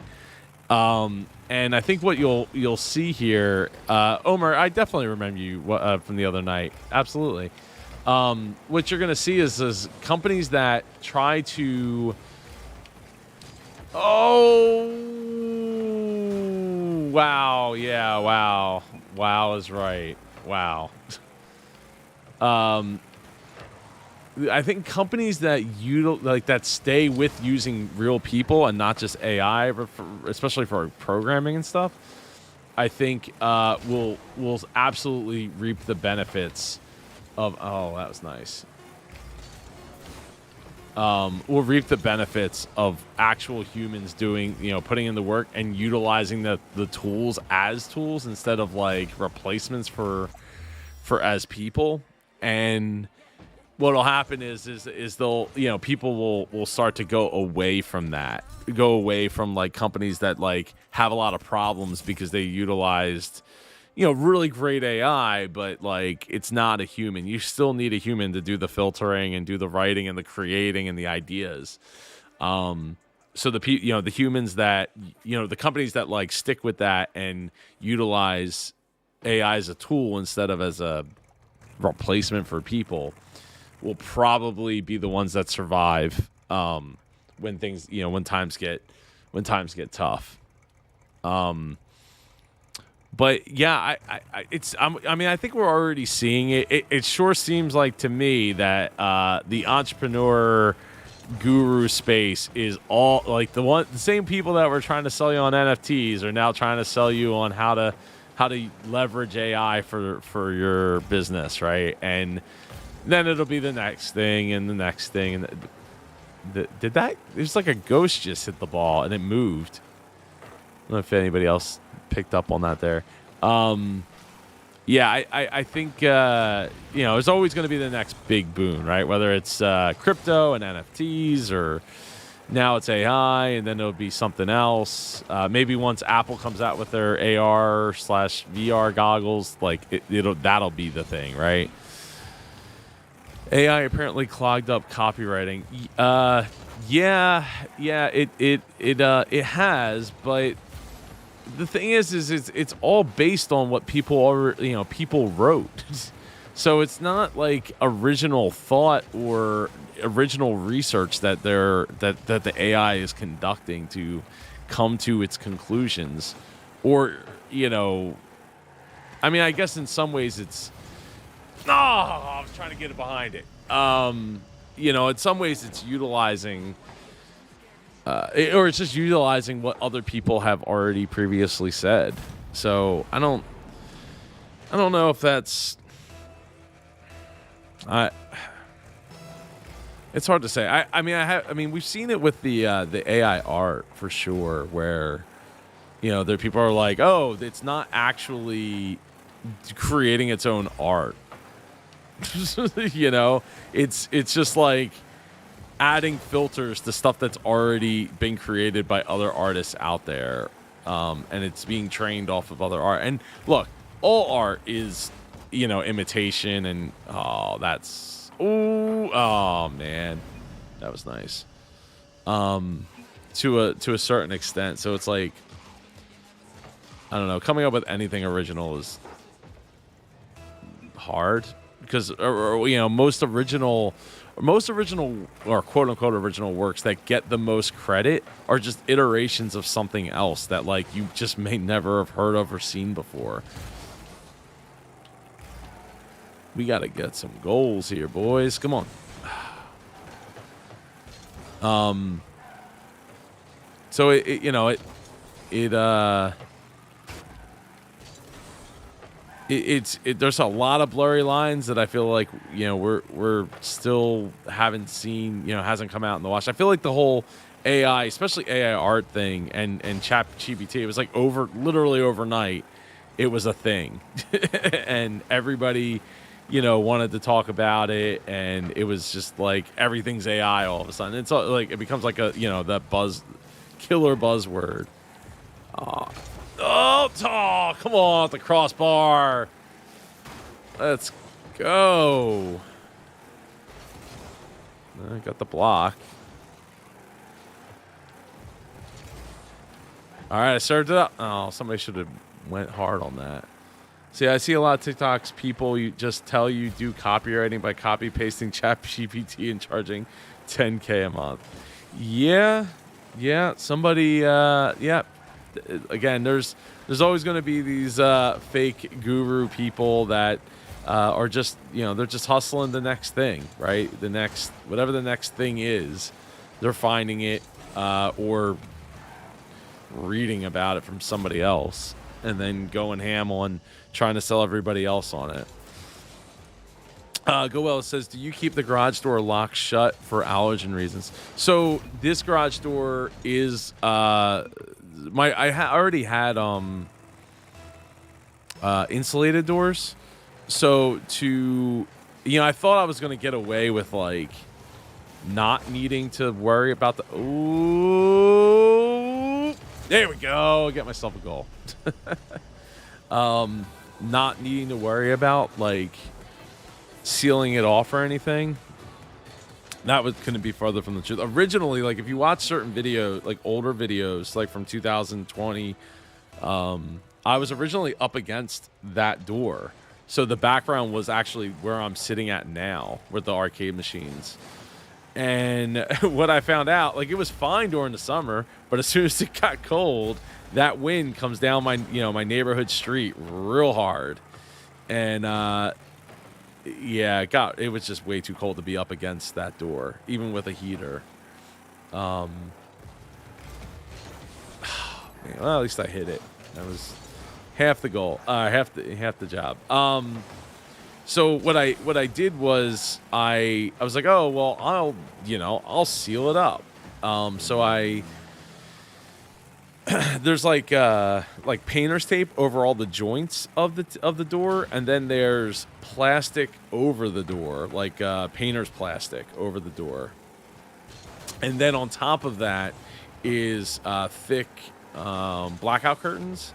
And I think what you'll see here, Omer, I definitely remember you from the other night. Absolutely. What you're going to see is companies that try to... Oh, Wow. Yeah. Wow. Wow is right. Wow. Um, I think companies that that stay with using real people and not just AI, especially for programming and stuff, I think will absolutely reap the benefits of. Oh, that was nice. Will reap the benefits of actual humans doing, putting in the work and utilizing the tools as tools instead of like replacements for as people. And what'll happen is they'll, people will start to go away from that, go away from like companies that like have a lot of problems because they utilized, really great AI, but like it's not a human. You still need a human to do the filtering and do the writing and the creating and the ideas. So the humans that, the companies that like stick with that and utilize AI as a tool instead of as a replacement for people will probably be the ones that survive when things, when times get tough. But yeah, I think we're already seeing it. It sure seems like to me that the entrepreneur guru space is all like the same people that were trying to sell you on NFTs are now trying to sell you on how to leverage AI for your business, right? And then it'll be the next thing and the next thing. And did that? It was like a ghost just hit the ball and it moved. I don't know if anybody else picked up on that there. Yeah, I think there's always going to be the next big boon, right? Whether it's crypto and NFTs, or now it's AI, and then it'll be something else. Maybe once Apple comes out with their AR/VR goggles, like that'll be the thing, right? AI apparently clogged up copywriting. Yeah, it has, but the thing is it's all based on what people wrote. So it's not like original thought or original research that the AI is conducting to come to its conclusions, or I guess in some ways it's. Oh, I was trying to get it behind it. In some ways it's utilizing. Or it's just utilizing what other people have already previously said. So I don't know if that's. It's hard to say. We've seen it with the AI art for sure, where there people are like, oh, it's not actually creating its own art. It's just like adding filters to stuff that's already been created by other artists out there, and it's being trained off of other art. And look, all art is imitation, and oh man, that was nice, to a certain extent. So it's like, I don't know, coming up with anything original is hard, because most original or quote unquote original works that get the most credit are just iterations of something else that like you just may never have heard of or seen before. We got to get some goals here, boys. Come on. So there's a lot of blurry lines that I feel like we're still haven't seen, hasn't come out in the wash. I feel like the whole AI, especially AI art thing and ChatGPT, it was like literally overnight it was a thing. And everybody wanted to talk about it, and it was just like everything's AI all of a sudden. It's like it becomes like a that killer buzzword. Oh, come on, the crossbar. Let's go. I got the block. All right, I served it up. Oh, somebody should have went hard on that. See, I see a lot of TikToks people just tell you do copywriting by copy pasting ChatGPT and charging $10K a month. Yeah, somebody, yeah. again, there's always going to be these fake guru people that are just, they're just hustling the next thing, right? The next, whatever the next thing is, they're finding it or reading about it from somebody else and then going ham on trying to sell everybody else on it. Goel says, do you keep the garage door locked shut for allergen reasons? So this garage door is I already had insulated doors. So I thought I was going to get away with like not needing to worry about the there we go, get myself a goal. Not needing to worry about like sealing it off or anything. That was going to be farther from the truth. Originally, like if you watch certain videos, like older videos, like from 2020, I was originally up against that door. So the background was actually where I'm sitting at now with the arcade machines. And what I found out, like it was fine during the summer, but as soon as it got cold, that wind comes down my neighborhood street real hard. And yeah, it was just way too cold to be up against that door, even with a heater. Man, well, at least I hit it. That was half the goal, half the job. So what I did was I was like, oh well, I'll seal it up. So there's like painter's tape over all the joints of the door, and then there's plastic over the door, like painter's plastic over the door, and then on top of that is thick blackout curtains.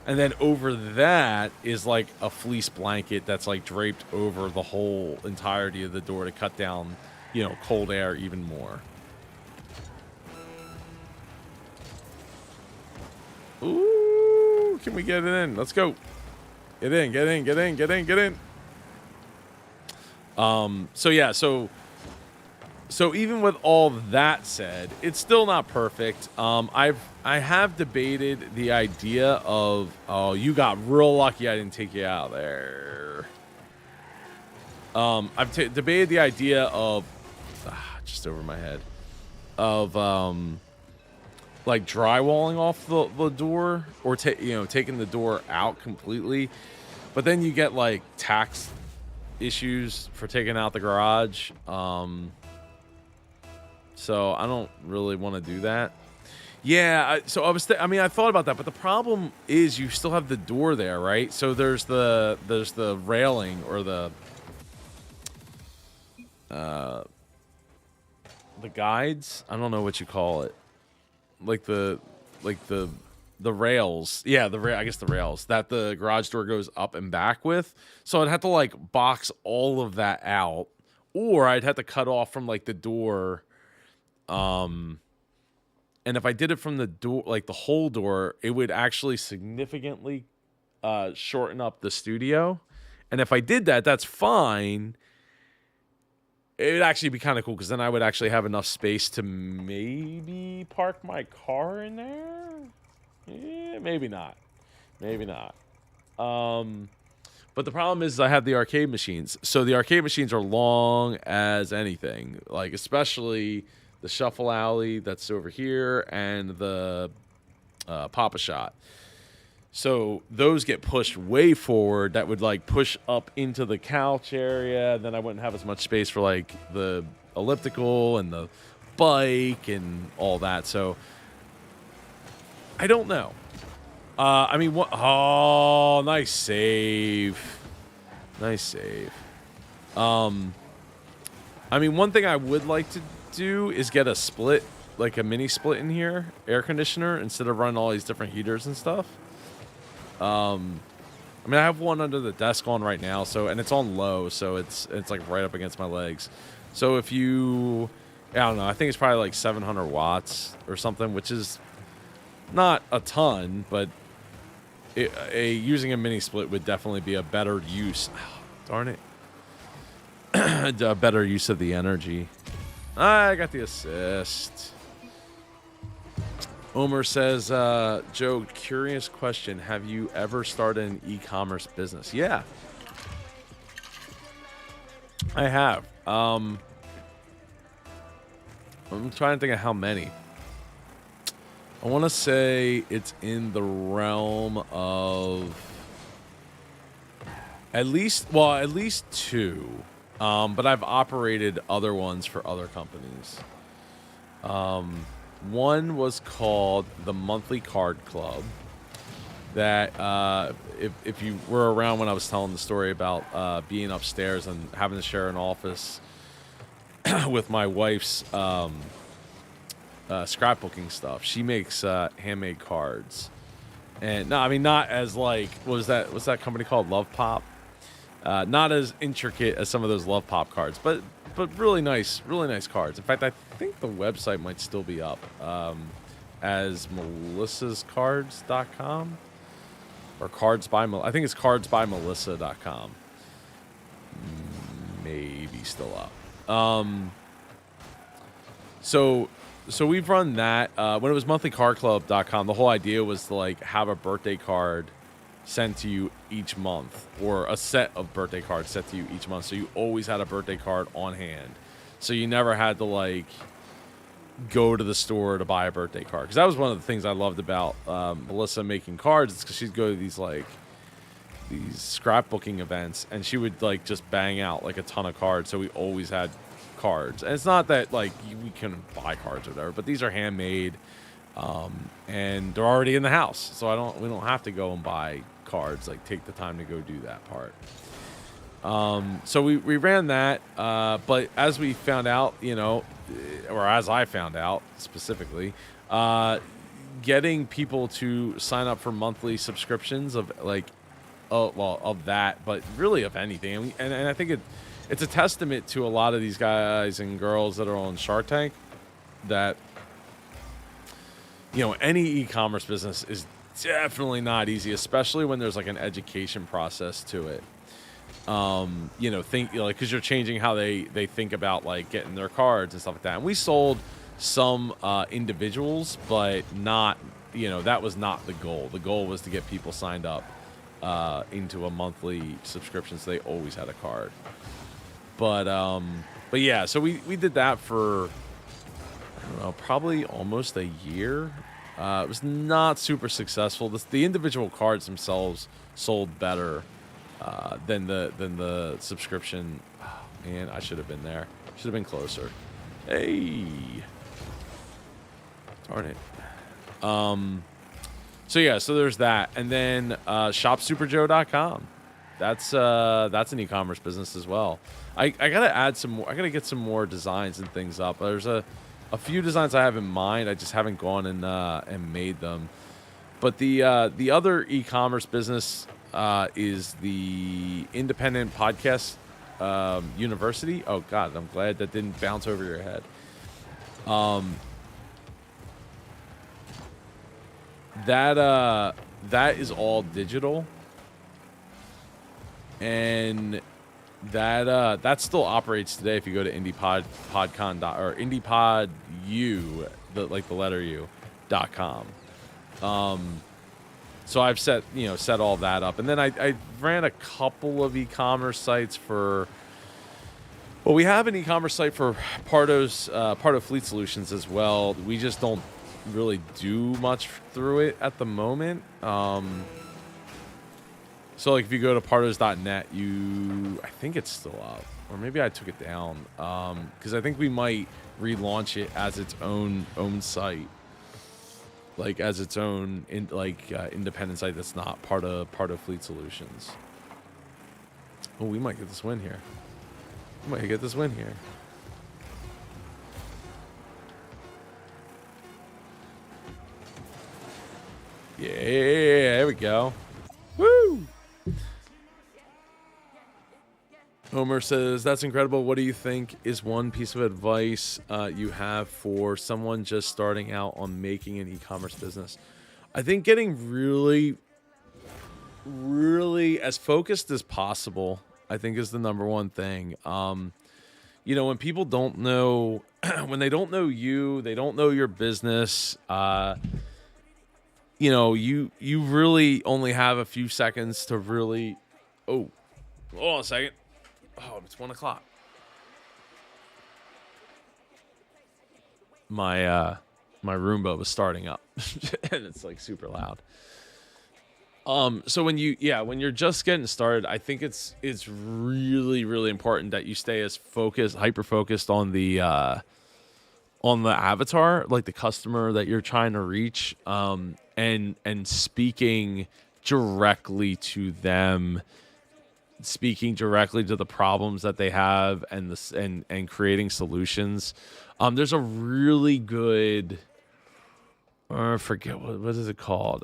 And then over that is like a fleece blanket that's like draped over the whole entirety of the door to cut down, cold air even more. Ooh, can we get it in? Let's go. Get in. So yeah, so even with all that said, it's still not perfect. I have debated the idea of, oh, you got real lucky I didn't take you out of there. I've debated the idea of, just over my head, of like drywalling off the door or taking the door out completely, but then you get like tax issues for taking out the garage. So I don't really want to do that. Yeah, I thought about that, but the problem is you still have the door there, right? So there's the railing or the guides. I don't know what you call it. Like the rails. Yeah, I guess the rails that the garage door goes up and back with. So I'd have to like box all of that out, or I'd have to cut off from like the door. And if I did it from the door, like the whole door, it would actually significantly shorten up the studio. And if I did that, that's fine. It would actually be kind of cool because then I would actually have enough space to maybe park my car in there. Yeah, maybe not. But the problem is I have the arcade machines. So the arcade machines are long as anything, like especially the Shuffle Alley that's over here and the Pop-A-Shot. So those get pushed way forward. That would like push up into the couch area. Then I wouldn't have as much space for like the elliptical and the bike and all that. So I don't know. I mean, what? Oh, nice save. I mean, one thing I would like to do is get a split, like a mini split in here, air conditioner, instead of running all these different heaters and stuff. I mean, I have one under the desk on right now, and it's on low, so it's like right up against my legs. So if you, I don't know, I think it's probably like 700 watts or something, which is not a ton, but using a mini split would definitely be a better use. Oh, darn it. A better use of the energy. I got the assist. Omer says, Joe, curious question. Have you ever started an e-commerce business? Yeah, I have. I'm trying to think of how many. I want to say it's in the realm of at least two. But I've operated other ones for other companies. One was called the Monthly Card Club. That if you were around when I was telling the story about being upstairs and having to share an office with my wife's scrapbooking stuff, she makes handmade cards. And no, I mean not as like what's that company called? Love Pop. Not as intricate as some of those Love Pop cards, but really nice cards. In fact, I think the website might still be up as melissascards.com or cards by I think it's cardsbymelissa.com. Maybe still up. So we've run that. When it was monthlycardclub.com, the whole idea was to like have a birthday card sent to you each month, or a set of birthday cards sent to you each month, so you always had a birthday card on hand, so you never had to like go to the store to buy a birthday card. Because that was one of the things I loved about Melissa making cards. It's because she'd go to these scrapbooking events, and she would like just bang out like a ton of cards, so we always had cards. And it's not that like we couldn't buy cards or whatever, but these are handmade, and they're already in the house, so we don't have to go and buy cards, like take the time to go do that part. So we ran that, but as we found out, or as I found out specifically, getting people to sign up for monthly subscriptions of like, of that, but really of anything. And I think it's a testament to a lot of these guys and girls that are on Shark Tank that, any e-commerce business is definitely not easy, especially when there's like an education process to it. Because you're changing how they think about like getting their cards and stuff like that. And we sold some individuals, but not, that was not the goal. The goal was to get people signed up into a monthly subscription, so they always had a card. But yeah, so we did that for, I don't know, probably almost a year. It was not super successful. The individual cards themselves sold better than the subscription. Oh, man, I should have been there. Should have been closer. Hey, darn it. So yeah, so there's that, and then shopsuperjoe.com. That's an e-commerce business as well. I gotta add some more. I gotta get some more designs and things up. There's a few designs I have in mind. I just haven't gone and made them. But the other e-commerce business is the Independent Podcast University. Oh God, I'm glad that didn't bounce over your head. That is all digital, and that still operates today. If you go to IndiePodCon or IndiePodU, the letter U.com. So I've set all that up, and then I ran a couple of e-commerce sites for. Well, we have an e-commerce site for Pardo Fleet Solutions as well. We just don't really do much through it at the moment. So like if you go to pardos.net, I think it's still up, or maybe I took it down, because I think we might relaunch it as its own site, like as its own independent site that's not part of Fleet Solutions. Oh, we might get this win here. Yeah, there we go. Woo! Homer says, that's incredible. What do you think is one piece of advice you have for someone just starting out on making an e-commerce business? I think getting really, really as focused as possible, I think, is the number one thing. When people don't know, when they don't know you, they don't know your business, you know, you really only have a few seconds to really. Oh, hold on a second. Oh, it's 1 o'clock. My Roomba was starting up, and it's like super loud. So when you're just getting started, I think it's really, really important that you stay as focused, hyper focused on the avatar, like the customer that you're trying to reach, and speaking directly to them, speaking directly to the problems that they have, and and creating solutions. There's a really good, I forget what is it called.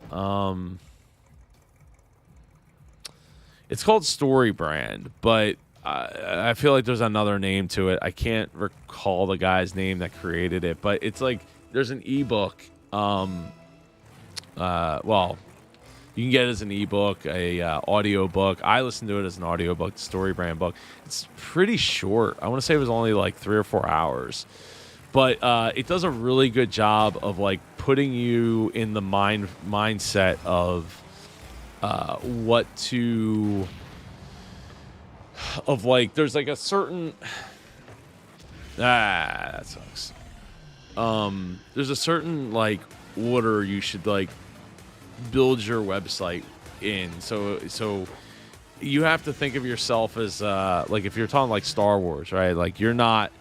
It's called Story Brand, but I feel like there's another name to it. I can't recall the guy's name that created it, but it's like there's an ebook. Well, you can get it as an ebook, a audio book. I listened to it as an audio book, the Story Brand book. It's pretty short. I want to say it was only like 3 or 4 hours, but it does a really good job of like putting you in the mindset of what to, of like, there's like a certain, that sucks. There's a certain like order you should like build your website in. So you have to think of yourself as like, if you're talking like Star Wars, right? Like you're not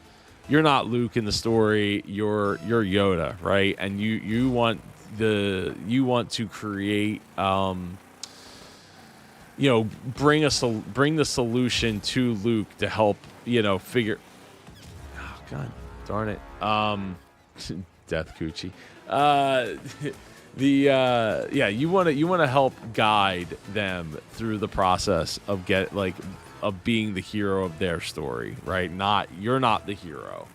Luke in the story, you're Yoda, right? And you want to create bring the solution to Luke to help, figure. Oh god darn it. Death Coochie. You want to help guide them through the process of being the hero of their story, right? You're not the hero.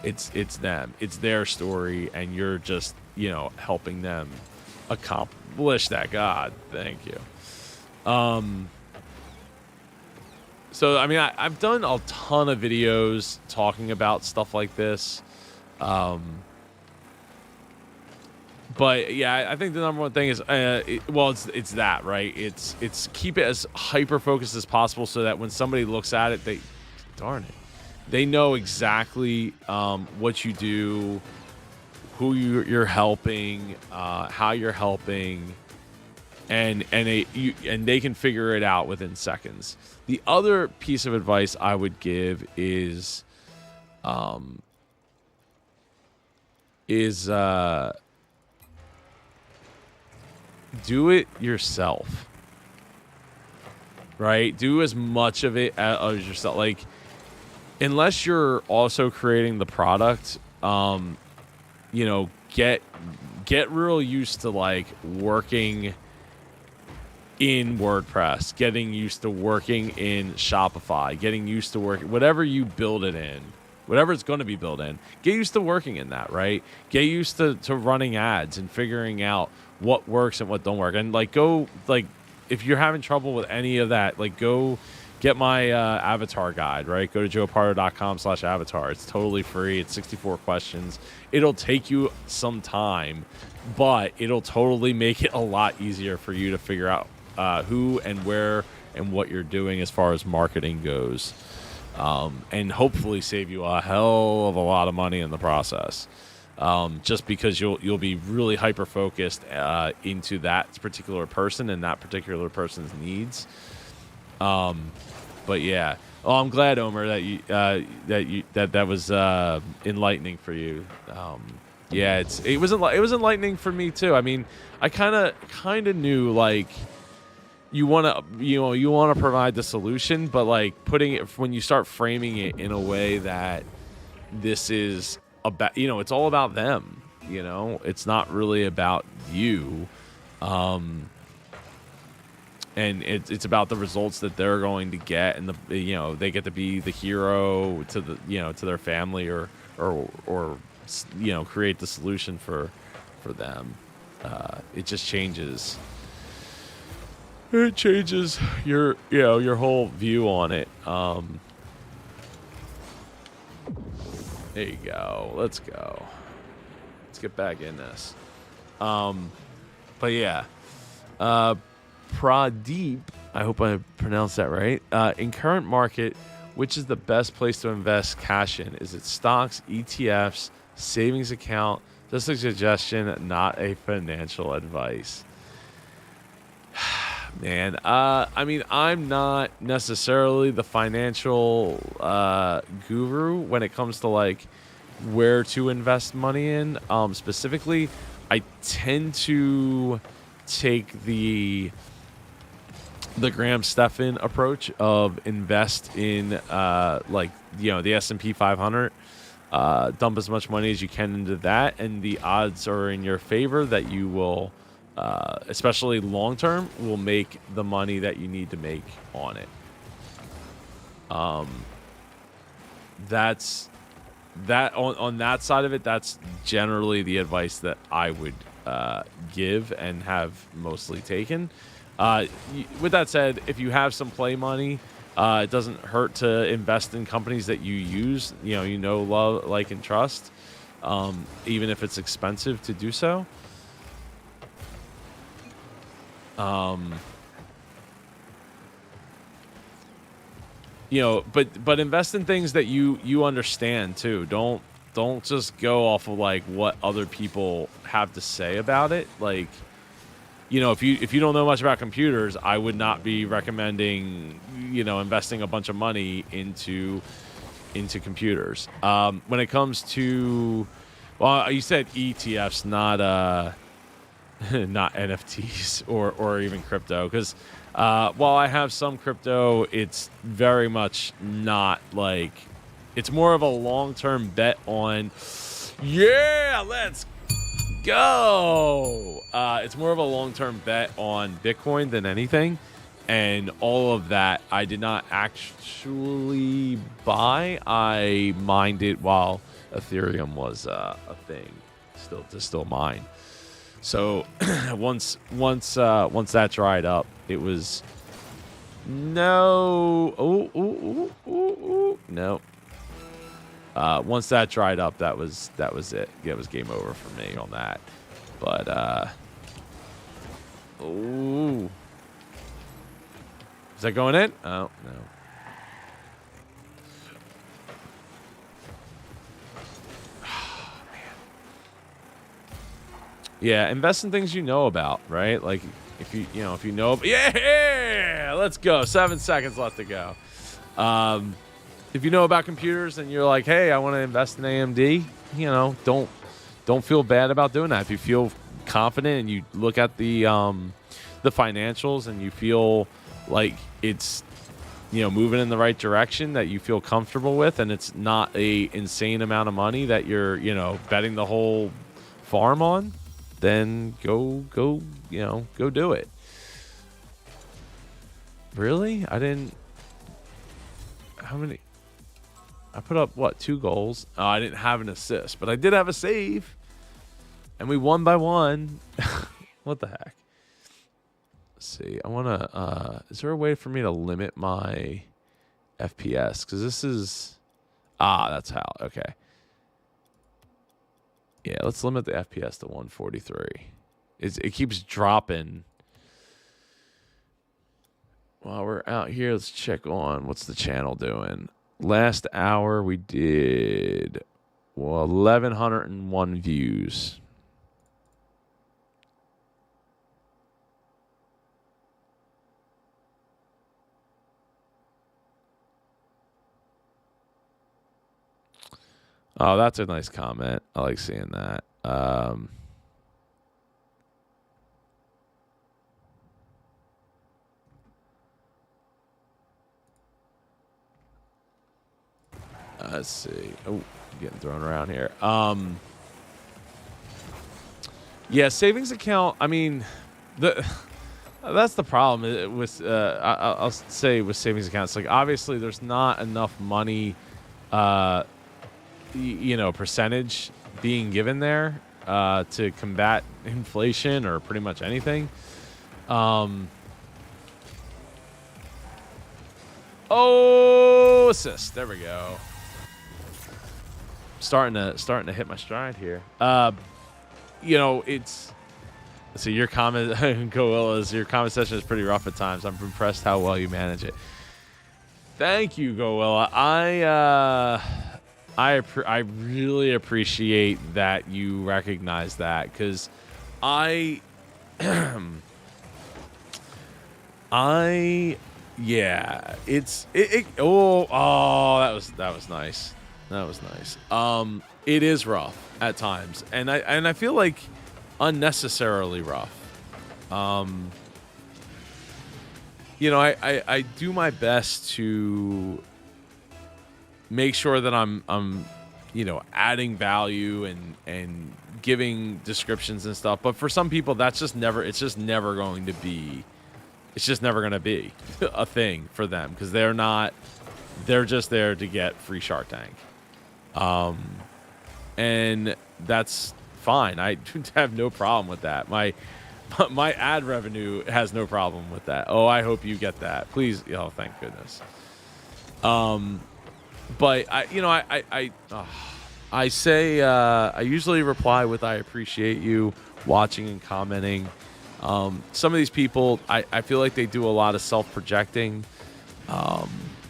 It's them. It's their story, and you're just, helping them accomplish that. God, thank you. So I mean, I've done a ton of videos talking about stuff like this. But yeah, I think the number one thing is, it's that, right? It's keep it as hyper focused as possible, so that when somebody looks at it, they know exactly what you do, who you're helping, how you're helping, and they can figure it out within seconds. The other piece of advice I would give is do it yourself, right? Do as much of it as yourself. Like, unless you're also creating the product, get real used to like working in WordPress, getting used to working in Shopify, getting used to working whatever you build it in, whatever it's going to be built in. Get used to working in that, right? Get used to running ads and figuring out what works and what don't work. And if you're having trouble with any of that, like go get my avatar guide, right? Go to joepardo.com/avatar. It's totally free. It's 64 questions. It'll take you some time, but it'll totally make it a lot easier for you to figure out who and where and what you're doing as far as marketing goes, and hopefully save you a hell of a lot of money in the process. Just because you'll be really hyper focused into that particular person and that particular person's needs. But yeah, I'm glad, Omer, that was enlightening for you. Yeah, it was enlightening for me too. I mean, I kind of knew, like, you want to provide the solution, but like putting it, when you start framing it in a way that this is about, it's all about them. It's not really about you. And it's about the results that they're going to get, and they get to be the hero to to their family, or create the solution for them. It just changes. It changes your whole view on it. There you go. Let's go. Let's get back in this. But yeah, Pradeep, I hope I pronounced that right. In current market, which is the best place to invest cash in? Is it stocks, ETFs, savings account? Just a suggestion, not a financial advice. Man, I mean, I'm not necessarily the financial guru when it comes to like where to invest money in. Specifically, I tend to take the Graham Stephan approach of invest in like the S&P 500. Dump as much money as you can into that, and the odds are in your favor that you will, especially long term, will make the money that you need to make on it. That's that on that side of it. That's generally the advice that I would give and have mostly taken. With that said, if you have some play money, it doesn't hurt to invest in companies that you use, love, like, and trust, even if it's expensive to do so. But invest in things that you understand too. Don't just go off of like what other people have to say about it. Like, if you don't know much about computers, I would not be recommending, investing a bunch of money into computers. When it comes to, well, you said ETFs, not not NFTs or even crypto, because while I have some crypto, it's very much not like, it's more of a long-term bet on, let's go. It's more of a long-term bet on Bitcoin than anything, and all of that I did not actually buy. I mined it while Ethereum was a thing, still mine. So once that dried up, it was no. No. Once that dried up, that was it. Yeah, it was game over for me on that. But is that going in? Oh no. Yeah, invest in things you know about, right? Like if you know, let's go. 7 seconds left to go. If you know about computers and you're like, hey, I want to invest in AMD, don't feel bad about doing that. If you feel confident and you look at the financials and you feel like it's moving in the right direction, that you feel comfortable with, and it's not a insane amount of money that you're betting the whole farm on, then go do it. Really? How many? I put up, 2 goals? Oh, I didn't have an assist, but I did have a save. And we won by 1. What the heck? Let's see. I want to... is there a way for me to limit my FPS? Because this is... that's how. Okay. Yeah, let's limit the FPS to 143. It keeps dropping. While we're out here, let's check on what's the channel doing. Last hour we did 1,101 views. Oh, that's a nice comment. I like seeing that. Let's see. Oh, getting thrown around here. Yeah, savings account. I mean, that's the problem with. I'll say with savings accounts. Like, obviously, there's not enough money. Percentage being given there to combat inflation or pretty much anything. Assist. There we go. Starting to hit my stride here. It's So your comment, Goilla, your comment session is pretty rough at times. I'm impressed how well you manage it. Thank you, Goilla. I really appreciate that you recognize that, because I yeah, that was nice. That was nice. It is rough at times, and I feel like unnecessarily rough. You know, I do my best to make sure that I'm you know, adding value and giving descriptions and stuff. But for some people, it's just never going to be a thing for them, because they're just there to get free Shark Tank. And that's fine. I have no problem with that. My ad revenue has no problem with that. Oh, I hope you get that. Please. Oh, thank goodness. But I say, I usually reply with, I appreciate you watching and commenting. Some of these people, I feel like they do a lot of self-projecting,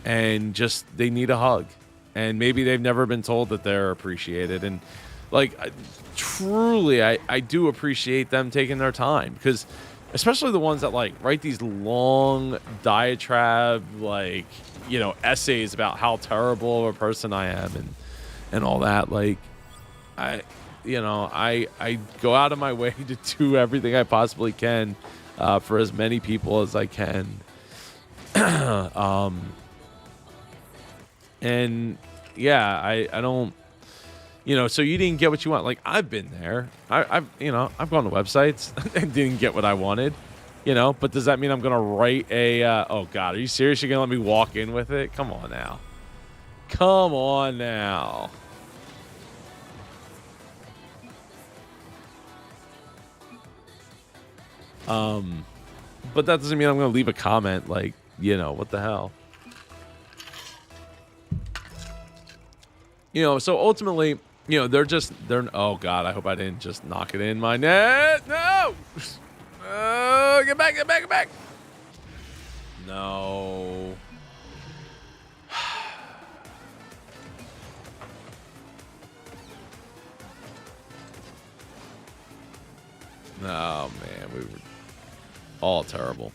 and just, they need a hug, and maybe they've never been told that they're appreciated. And like, truly, I do appreciate them taking their time, because especially the ones that like write these long diatribe, like, you know, essays about how terrible of a person I am and all that. Like, I go out of my way to do everything I possibly can for as many people as I can. And yeah, I don't, you know, so you didn't get what you want. Like, I've been there. I've gone to websites and didn't get what I wanted, you know, but does that mean I'm going to write oh God, are you serious? You're going to let me walk in with it? Come on now. Come on now. But that doesn't mean I'm going to leave a comment. Like, you know, what the hell? You know, so ultimately, you know, they're, oh God, I hope I didn't just knock it in my net. No! Get back, get back, get back. No. Oh man, we were all terrible.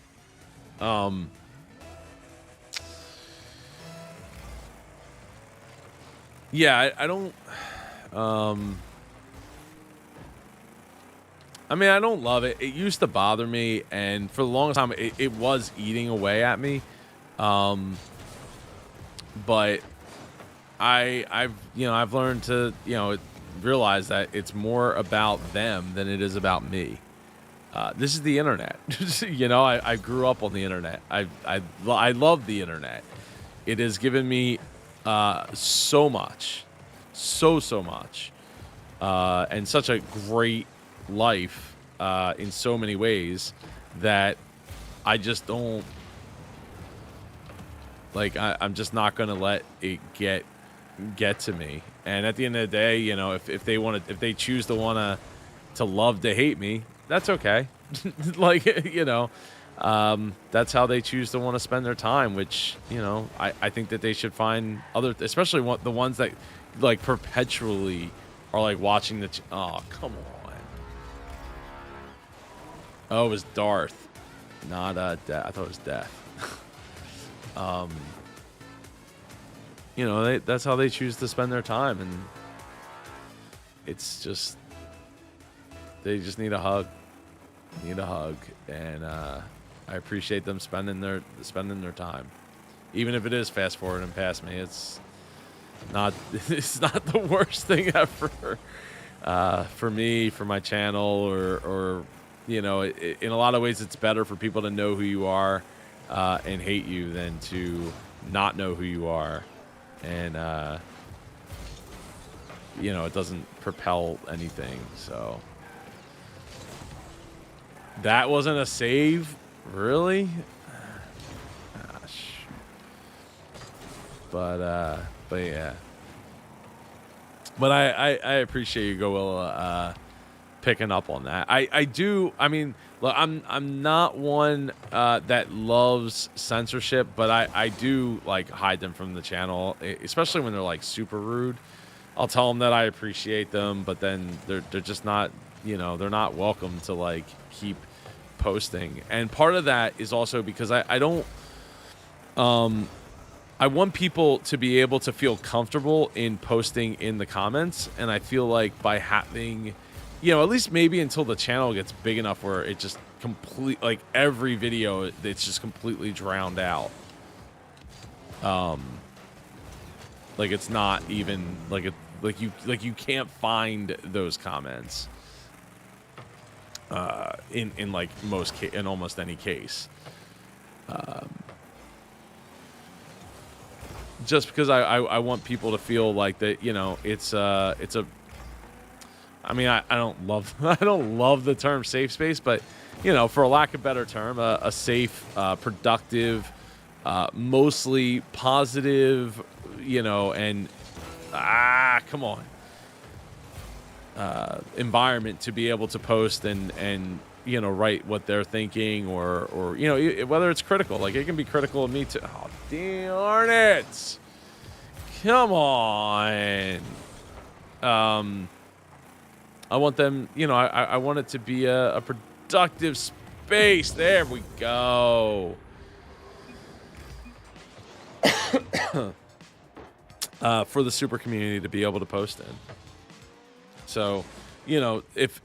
Yeah, I don't, I mean, I don't love it. It used to bother me, and for the longest time, it was eating away at me. But I've learned to, you know, realize that it's more about them than it is about me. This is the internet. You know, I grew up on the internet. I love the internet. It has given me so much, so much, and such a great life in so many ways that I just don't, like, I'm just not gonna let it get to me. And at the end of the day, you know, if they choose to wanna to love to hate me, that's okay. Like, you know, that's how they choose to want to spend their time, which, you know, I think that they should find other, especially the ones that like perpetually are like watching oh, come on. Oh, it was Darth, not I thought it was Death. You know, that's how they choose to spend their time, and it's just, they just need a hug. And I appreciate them spending their time, even if it is fast forward and past me. It's not the worst thing ever for me, for my channel, or you know, in a lot of ways, it's better for people to know who you are and hate you than to not know who you are, and you know, it doesn't propel anything. So that wasn't a save, really? Gosh. But yeah. But I appreciate you, Goilla, picking up on that. I do. I mean, look, I'm not one that loves censorship, but I do like hide them from the channel, especially when they're like super rude. I'll tell them that I appreciate them, but then they're just not, they're not welcome to like keep posting. And part of that is also because I don't I want people to be able to feel comfortable in posting in the comments, and I feel like by having, at least maybe until the channel gets big enough where it just like every video it's just completely drowned out. Like it's not even like you can't find those comments in like in almost any case. Just because I want people to feel like that, it's a. I mean, I don't love the term safe space, but for a lack of a better term, a safe, productive, mostly positive, and come on, environment to be able to post and write what they're thinking or whether it's critical. Like it can be critical of me too. Oh, darn it. Come on. I want them, I want it to be a productive space. There we go. For the super community to be able to post in. So, if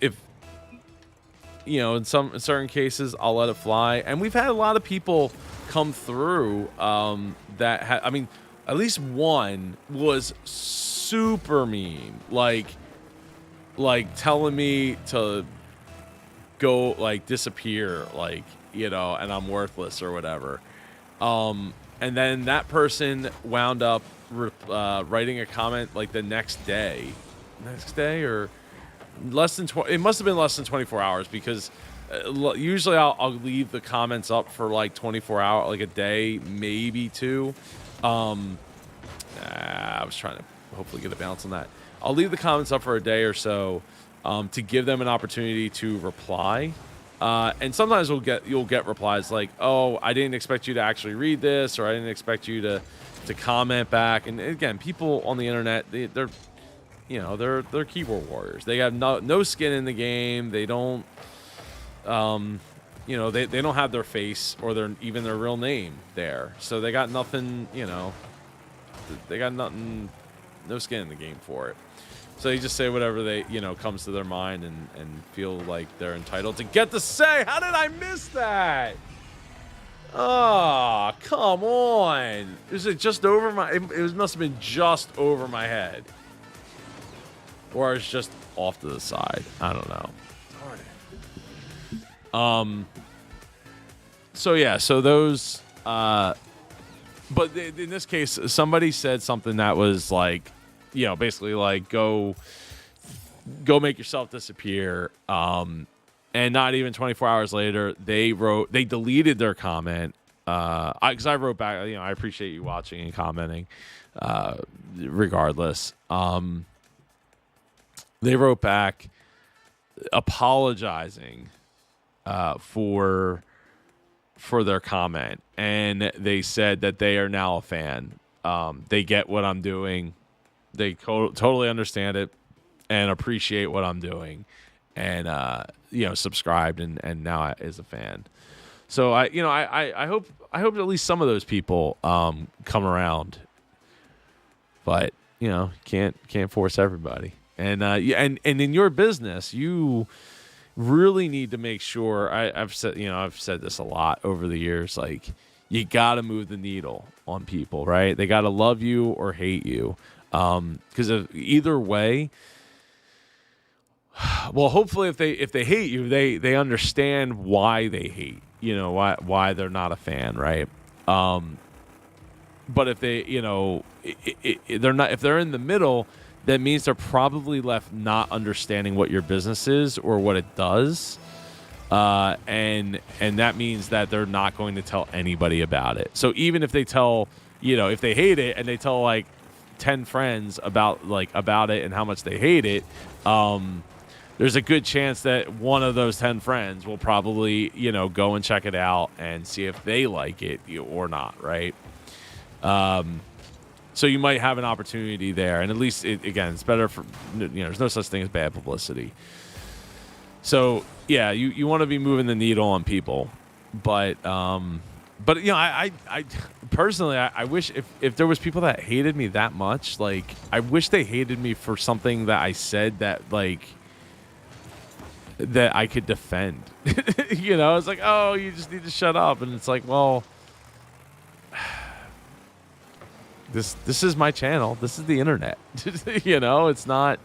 in certain cases, I'll let it fly. And we've had a lot of people come through that I mean, at least one was super mean, like telling me to go, like disappear, like and I'm worthless or whatever. And then that person wound up writing a comment like the next day or less than it must have been less than 24 hours because usually I'll leave the comments up for like 24 hours, like a day, maybe two. I was trying to hopefully get a bounce on that. I'll leave the comments up for a day or so to give them an opportunity to reply. And sometimes you'll get replies like, "Oh, I didn't expect you to actually read this," or "I didn't expect you to comment back." And again, people on the internet, they're keyboard warriors. They have no skin in the game. They don't, they don't have their face or even their real name there. So they got nothing, they got nothing, no skin in the game for it. So you just say whatever they, comes to their mind and feel like they're entitled to get to say. How did I miss that? Oh, come on. Is it just over it must have been just over my head. Or it's just off to the side. I don't know. Darn it. So yeah, so those but in this case somebody said something that was like, basically like go make yourself disappear. And not even 24 hours later, they deleted their comment. Because I wrote back, I appreciate you watching and commenting, regardless. They wrote back apologizing for their comment, and they said that they are now a fan. They get what I'm doing. They totally understand it and appreciate what I'm doing, and subscribed and now is a fan. So I hope at least some of those people come around, but can't force everybody. And and in your business, you really need to make sure. I've said this a lot over the years. Like, you got to move the needle on people, right? They got to love you or hate you, because either way. Well, hopefully, if they hate you, they understand why they hate. Why they're not a fan, right? But if they, they're not. If they're in the middle, that means they're probably left not understanding what your business is or what it does, and that means that they're not going to tell anybody about it. So even if they tell, if they hate it and they tell like 10 friends about it and how much they hate it, there's a good chance that one of those 10 friends will probably, go and check it out and see if they like it or not, right? So you might have an opportunity there, and at least again, it's better for there's no such thing as bad publicity. So yeah, you want to be moving the needle on people, but I personally I wish if there was people that hated me that much, like I wish they hated me for something that I said that that I could defend. It's like, oh, you just need to shut up, and it's like, well. This is my channel. This is the internet. It's not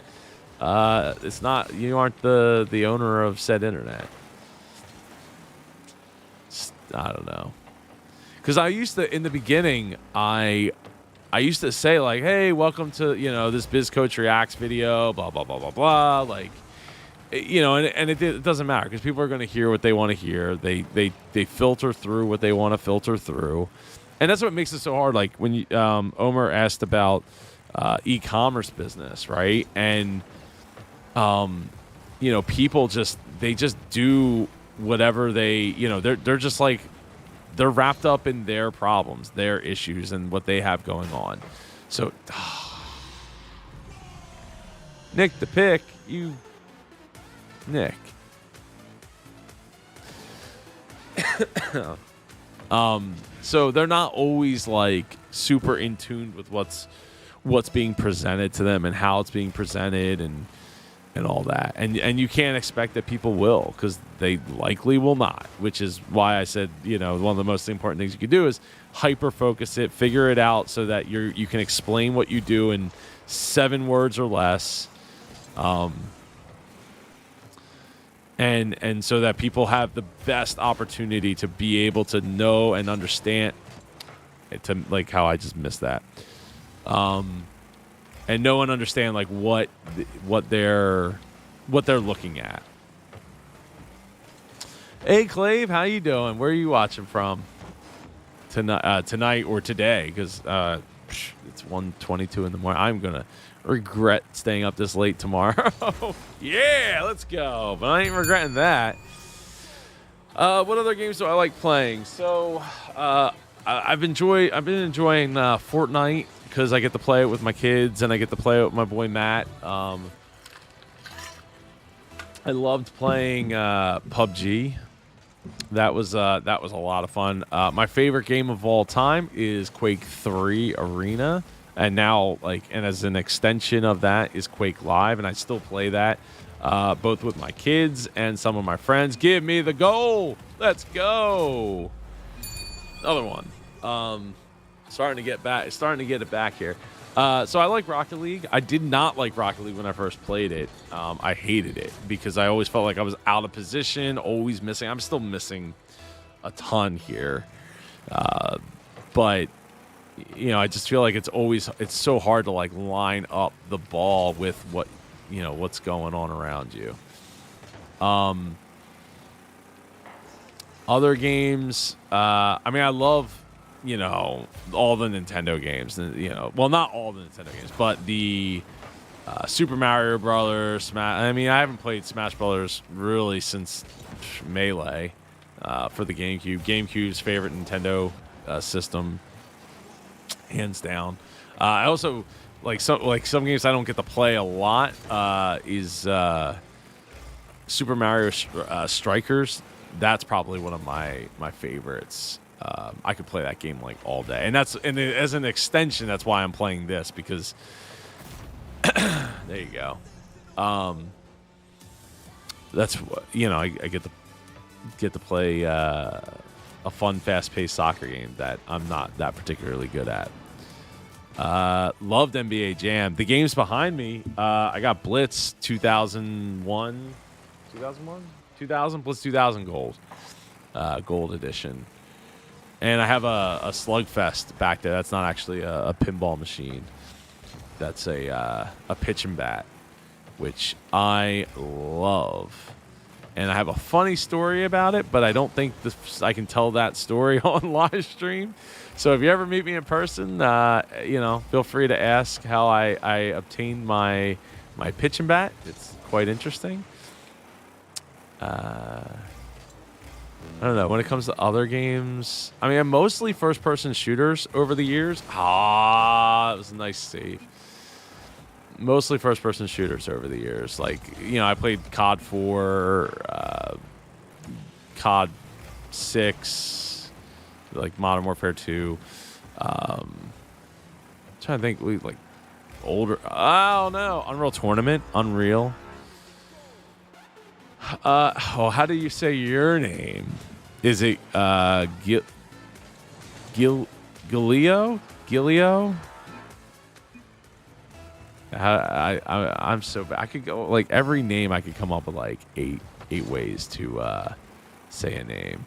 you aren't the owner of said internet. I don't know. Cuz I used to in the beginning I used to say like, "Hey, welcome to, this Biz Coach Reacts video, blah blah blah blah blah." Like and it doesn't matter cuz people are going to hear what they want to hear. They filter through what they want to filter through. And that's what makes it so hard. Like when Omer asked about e-commerce business, right? And people just do whatever they're just like they're wrapped up in their problems, their issues, and what they have going on. So, Nick the Pick, Nick. So they're not always like super in tune with what's being presented to them and how it's being presented and all that. And you can't expect that people will, because they likely will not, which is why I said, one of the most important things you can do is hyper focus it, figure it out so that you can explain what you do in 7 words or less. And so that people have the best opportunity to be able to know and understand, to like how I just missed that, and know and understand like what they're looking at. Hey Clave, how you doing? Where are you watching from tonight or today? Because it's 1:22 in the morning. I'm gonna regret staying up this late tomorrow. Yeah, let's go. But I ain't regretting that. What other games do I like playing? So I've been enjoying Fortnite because I get to play it with my kids and I get to play it with my boy Matt. I loved playing PUBG. That was a lot of fun. My favorite game of all time is Quake 3 Arena. And now, and as an extension of that is Quake Live, and I still play that, both with my kids and some of my friends. Give me the goal! Let's go! Another one. Starting to get it back here. So I like Rocket League. I did not like Rocket League when I first played it. I hated it because I always felt like I was out of position, always missing. I'm still missing a ton here, but. I just feel like it's so hard to like line up the ball with what's going on around you. Other games, I love, all the Nintendo games, well, not all the Nintendo games, but the Super Mario Brothers, Smash. I haven't played Smash Brothers really since Melee for the GameCube. GameCube's favorite Nintendo system. Hands down. I also some games I don't get to play a lot is Super Mario Strikers. That's probably one of my favorites. I could play that game like all day, and as an extension, that's why I'm playing this because there you go. That's what I get to play a fun, fast-paced soccer game that I'm not that particularly good at. Loved NBA Jam. The games behind me, I got Blitz 2001, 2000 Blitz 2000 gold edition, and I have a Slugfest back there. That's not actually a pinball machine. That's a pitch and bat, which I love. And I have a funny story about it, but I don't think I can tell that story on live stream. So if you ever meet me in person, feel free to ask how I obtained my pitch and bat. It's quite interesting. Uh, I don't know. When it comes to other games, I mean, I'm mostly first-person shooters over the years. It was a nice save. Mostly first-person shooters over the years. Like, I played COD 4, COD 6, like Modern Warfare 2. Trying to think, like older. Oh no, Unreal Tournament, Unreal. How do you say your name? Is it Gilio? I'm so bad. I could go like every name. I could come up with like eight ways to say a name.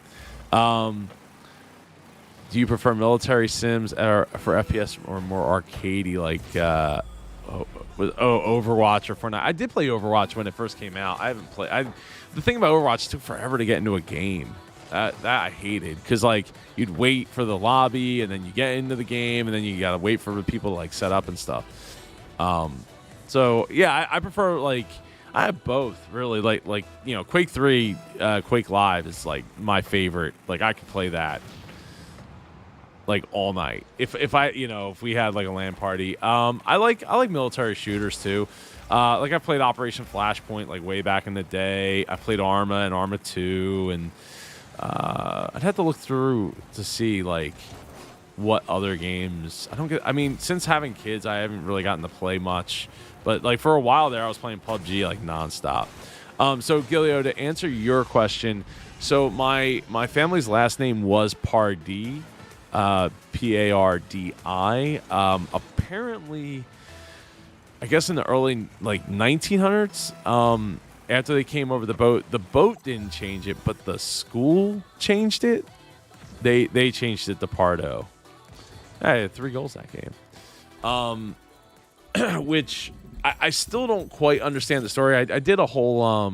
Do you prefer military sims or for FPS or more arcadey like Overwatch or Fortnite? I did play Overwatch when it first came out. I haven't played. The thing about Overwatch, it took forever to get into a game. That I hated because like you'd wait for the lobby and then you get into the game and then you gotta wait for the people to like set up and stuff. So yeah, I prefer like I have both really like Quake 3, Quake Live is like my favorite. Like I could play that like all night if we had like a LAN party. I like military shooters too. Like I played Operation Flashpoint like way back in the day. I played Arma and Arma 2 and I'd have to look through to see like what other games. I mean, since having kids, I haven't really gotten to play much. But like for a while there, I was playing PUBG like nonstop. So Gilio, to answer your question, so my family's last name was Pardee, Pardi. Apparently, I guess in the early like 1900s, after they came over the boat didn't change it, but the school changed it. They changed it to Pardo. I had 3 goals that game. Which I still don't quite understand the story. I did a whole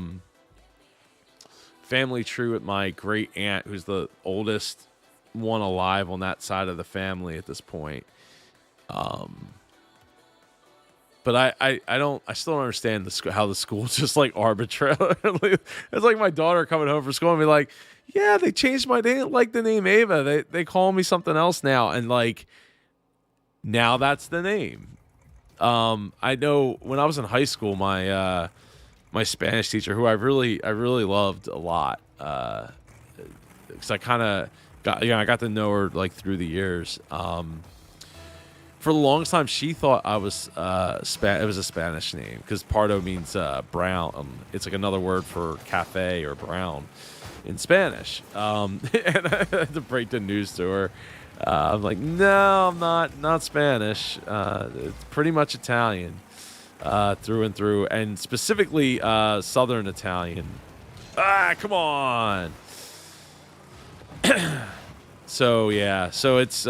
family tree with my great aunt, who's the oldest one alive on that side of the family at this point. But I still don't understand how the school just like arbitrarily. It's like my daughter coming home from school and be like, yeah, they changed my name, like the name Ava. They call me something else now, and like now that's the name. I know when I was in high school, my my Spanish teacher, who I really loved a lot, because I kind of got I got to know her like through the years. For the longest time, she thought I was it was a Spanish name because Pardo means brown. It's like another word for cafe or brown in Spanish. And I had to break the news to her. I'm like, no, I'm not Spanish. It's pretty much Italian through and through, and specifically Southern Italian. Come on. So yeah, so it's.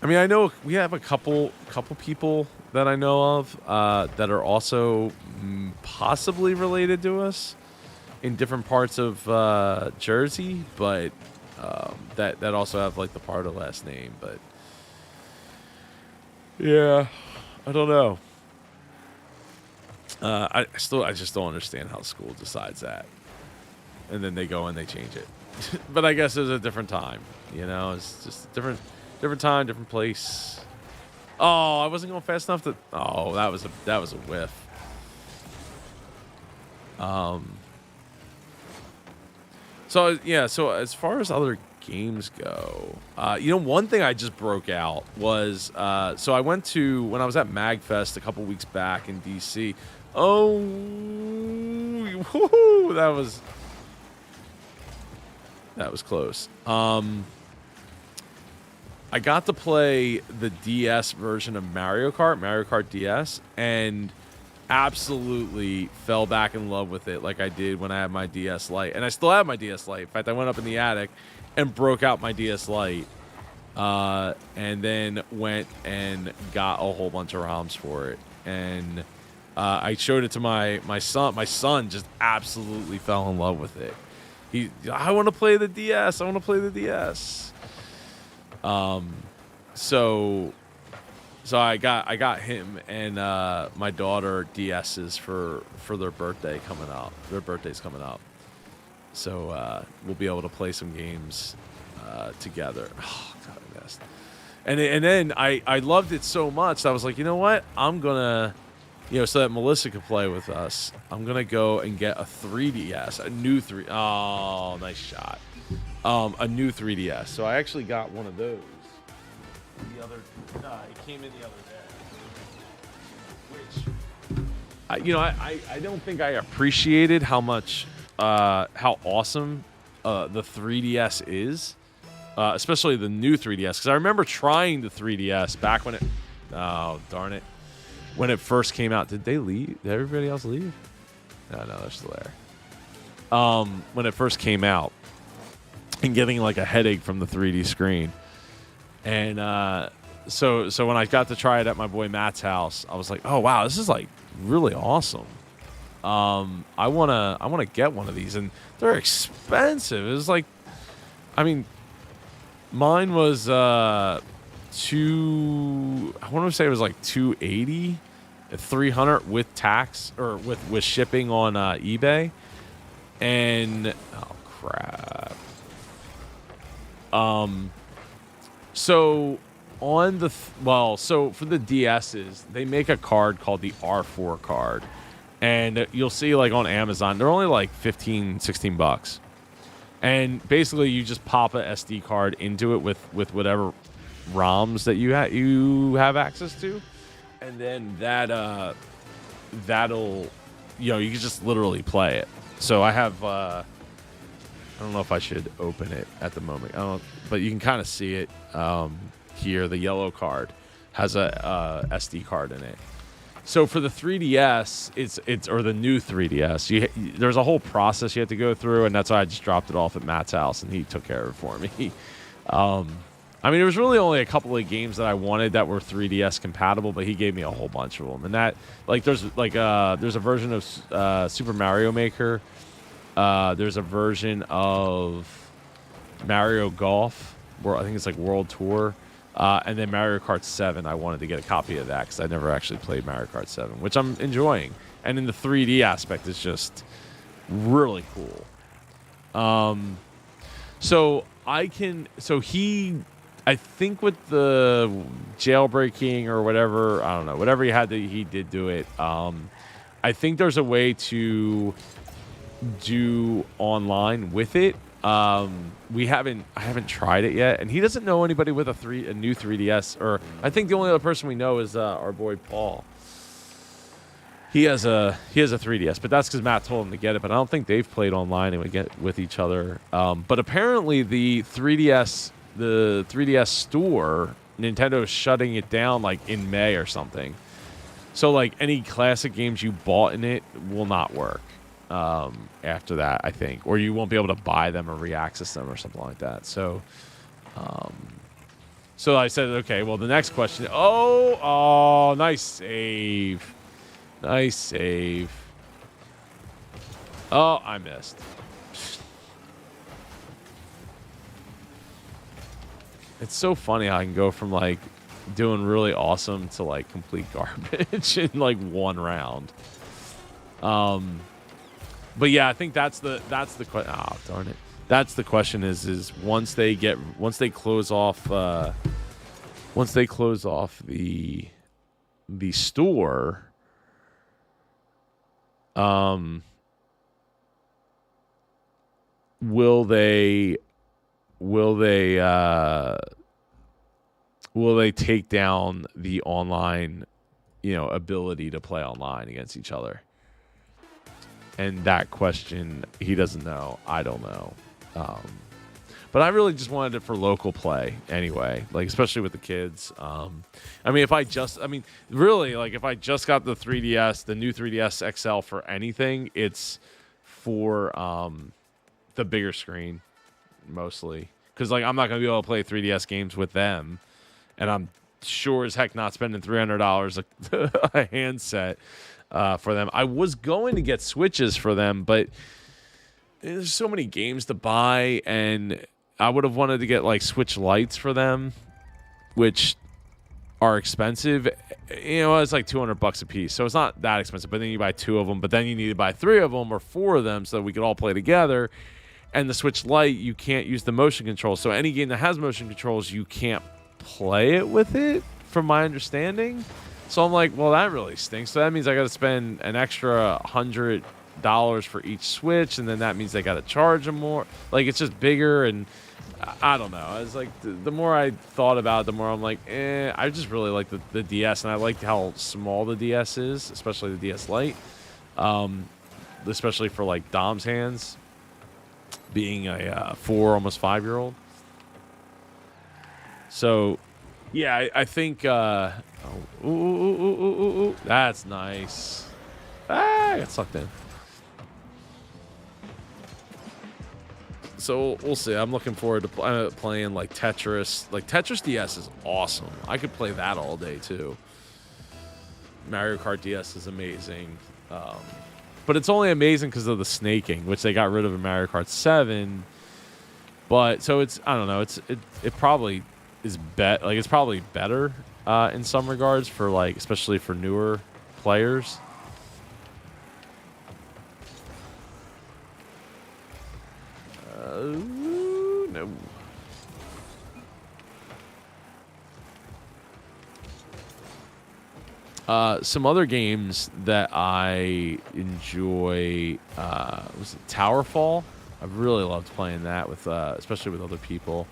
I mean, I know we have a couple people that I know of that are also possibly related to us in different parts of Jersey, but that also have like the Pardo last name. But yeah, I don't know. I just don't understand how school decides that, and then they go and they change it. But I guess it was a different time, It's just different time, different place. Oh, I wasn't going fast enough to. Oh, that was a whiff. So yeah, so as far as other games go, one thing I just broke out was so I went to when I was at MagFest a couple weeks back in DC. Oh, woo-hoo, that was close. I got to play the DS version of Mario Kart DS, and absolutely fell back in love with it like I did when I had my DS Lite. And I still have my DS Lite. In fact, I went up in the attic and broke out my DS Lite, and then went and got a whole bunch of ROMs for it. And I showed it to my son. My son just absolutely fell in love with it. I want to play the DS. I want to play the DS. So So I got him and my daughter DS's for their birthday coming up. Their birthday's coming up, so we'll be able to play some games together. Oh God, I missed. And then I loved it so much that I was like, you know what? I'm gonna, so that Melissa could play with us. I'm gonna go and get a 3DS, a new Oh, nice shot. A new 3DS. So I actually got one of those. It came in the other day. Which, I don't think I appreciated how much, how awesome the 3DS is. Especially the new 3DS, because I remember trying the 3DS back when oh, darn it. When it first came out. Did they leave? Did everybody else leave? No, they're still there. When it first came out, and getting like a headache from the 3D screen. And so when I got to try it at my boy Matt's house, I was like, oh wow, this is like really awesome. I wanna get one of these, and they're expensive. It was like, mine was I want to say it was like $280, $300 with tax or with shipping on eBay. And oh crap. So on the so for the DS's, they make a card called the R4 card, and you'll see like on Amazon, they're only like $15-$16. And basically, you just pop a SD card into it with whatever ROMs that you have access to, and then that'll you can just literally play it. So I have I don't know if I should open it at the moment. But you can kind of see it here. The yellow card has a SD card in it. So for the 3DS, it's or the new 3DS, there's a whole process you have to go through, and that's why I just dropped it off at Matt's house, and he took care of it for me. There was really only a couple of games that I wanted that were 3DS compatible, but he gave me a whole bunch of them. And that, like, there's a version of Super Mario Maker. There's a version of Mario Golf, where I think it's like World Tour. And then Mario Kart 7, I wanted to get a copy of that because I never actually played Mario Kart 7, which I'm enjoying. And in the 3D aspect, it's just really cool. I think with the jailbreaking or whatever, I don't know, whatever he did do it. I think there's a way to do online with it. I haven't tried it yet, and he doesn't know anybody with a new 3DS. Or I think the only other person we know is our boy Paul. He has a 3DS, but that's because Matt told him to get it. But I don't think they've played online and would get with each other. But apparently the 3DS store, Nintendo is shutting it down like in May or something. So like any classic games you bought in it will not work. After that, I think, or you won't be able to buy them or re-access them or something like that. So I said, okay, well, the next question. Oh, nice save. Nice save. Oh, I missed. It's so funny how I can go from like doing really awesome to like complete garbage in like one round. But yeah, I think that's the question. Oh, darn it. That's the question is once they close off the store, will they take down the online, ability to play online against each other? And that question, he doesn't know. I don't know. But I really just wanted it for local play anyway, like especially with the kids. If I just got the 3DS, the new 3DS XL for anything, it's for the bigger screen mostly. Because like I'm not gonna be able to play 3DS games with them, and I'm sure as heck not spending $300 a handset. For them. I was going to get Switches for them, but there's so many games to buy, and I would have wanted to get like Switch Lites for them, which are expensive. You know, it's like $200 a piece, so it's not that expensive. But then you buy 2 of them, but then you need to buy 3 of them or 4 of them so that we could all play together. And the Switch Lite, you can't use the motion controls. So any game that has motion controls, you can't play it with it, from my understanding. So I'm like, well, that really stinks. So that means I got to spend an extra $100 for each Switch, and then that means they got to charge them more. Like, it's just bigger, and I don't know. I was like, the more I thought about it, the more I'm like, I just really like the DS, and I like how small the DS is, especially the DS Lite, especially for like Dom's hands, being a 4, almost 5-year-old. So, yeah, I think. Ooh, that's nice. I got sucked in. So we'll see. I'm looking forward to playing like Tetris. Like Tetris DS is awesome. I could play that all day too. Mario Kart DS is amazing. But it's only amazing because of the snaking, which they got rid of in Mario Kart 7. But so it's, I don't know, it probably is it's probably better in some regards for like, especially for newer players. No. Some other games that I enjoy, was it Towerfall? I really loved playing that with, especially with other people.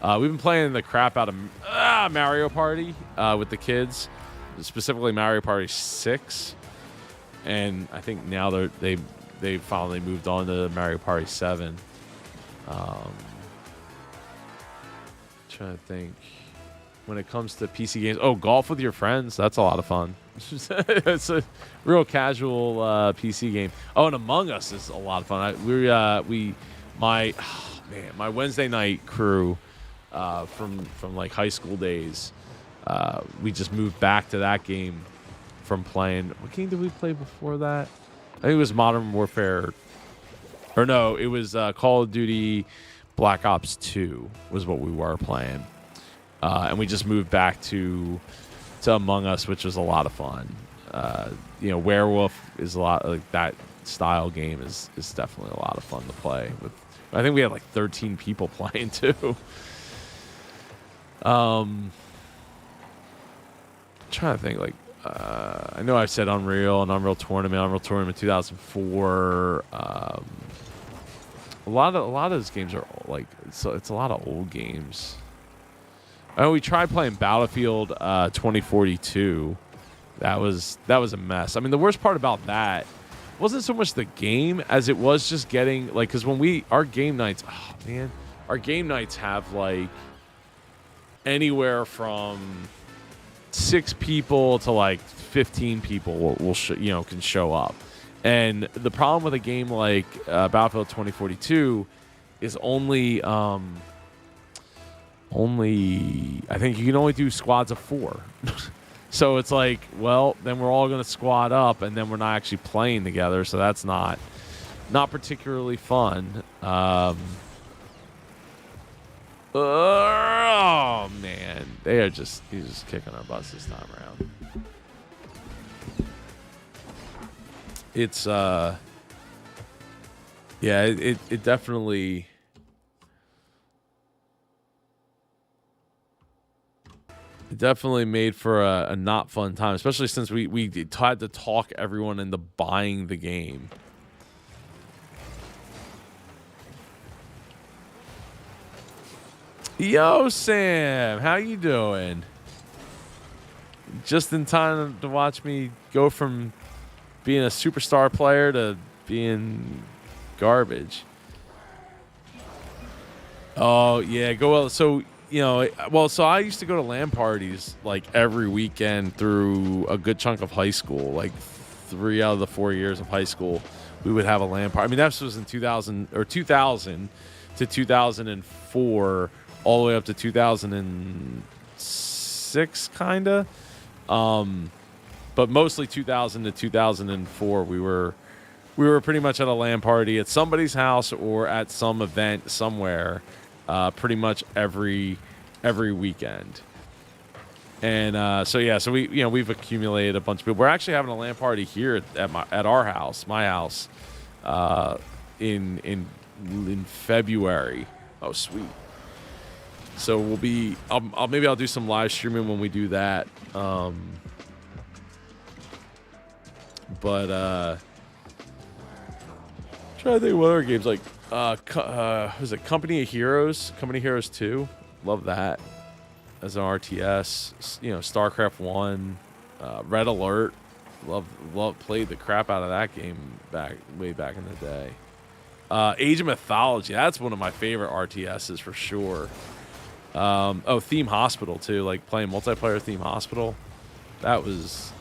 We've been playing the crap out of Mario Party with the kids, specifically Mario Party 6, and I think now they finally moved on to Mario Party 7. Trying to think. When it comes to PC games, golf with your friends, that's a lot of fun. It's a real casual PC game. And Among Us is a lot of fun. My Wednesday night crew from like high school days, we just moved back to that game from playing. What game did we play before that? I think it was Modern Warfare, or no, it was Call of Duty Black Ops 2 was what we were playing. And we just moved back to Among Us, which was a lot of fun. Werewolf is a lot, like that style game is definitely a lot of fun to play with. I think we had like 13 people playing too. Trying to think, like, I know I've said Unreal and Unreal Tournament 2004. A lot of those games are like, it's a lot of old games. We tried playing Battlefield 2042. That was a mess. I mean, the worst part about that wasn't so much the game as it was just getting, like, because when our game nights, our game nights have like anywhere from 6 people to like 15 people can show up. And the problem with a game like Battlefield 2042 is only I think you can only do squads of 4. So it's like, well, then we're all going to squad up, and then we're not actually playing together. So that's not particularly fun. Oh man, he's just kicking our butts this time around. It's it definitely. It definitely made for a not fun time, especially since we had to talk everyone into buying the game. Yo, Sam, how you doing? Just in time to watch me go from being a superstar player to being garbage. Oh, yeah, go well. So, so I used to go to LAN parties like every weekend through a good chunk of high school. Like 3 out of the 4 years of high school, we would have a LAN party. I mean, that was in 2000 to 2004, all the way up to 2006, kind of. But mostly 2000 to 2004, we were pretty much at a LAN party at somebody's house or at some event somewhere. Pretty much every weekend. And so we've accumulated a bunch of people. We're actually having a LAN party here at our house, my house, in February. Oh, sweet. So we'll be. Maybe I'll do some live streaming when we do that. But trying to think of what other games like was it Company of Heroes? Company of Heroes 2. Love that as an RTS. StarCraft 1, Red Alert. Love played the crap out of that game way back in the day. Age of Mythology. That's one of my favorite RTSs for sure. Theme Hospital too. Like playing multiplayer Theme Hospital. That was.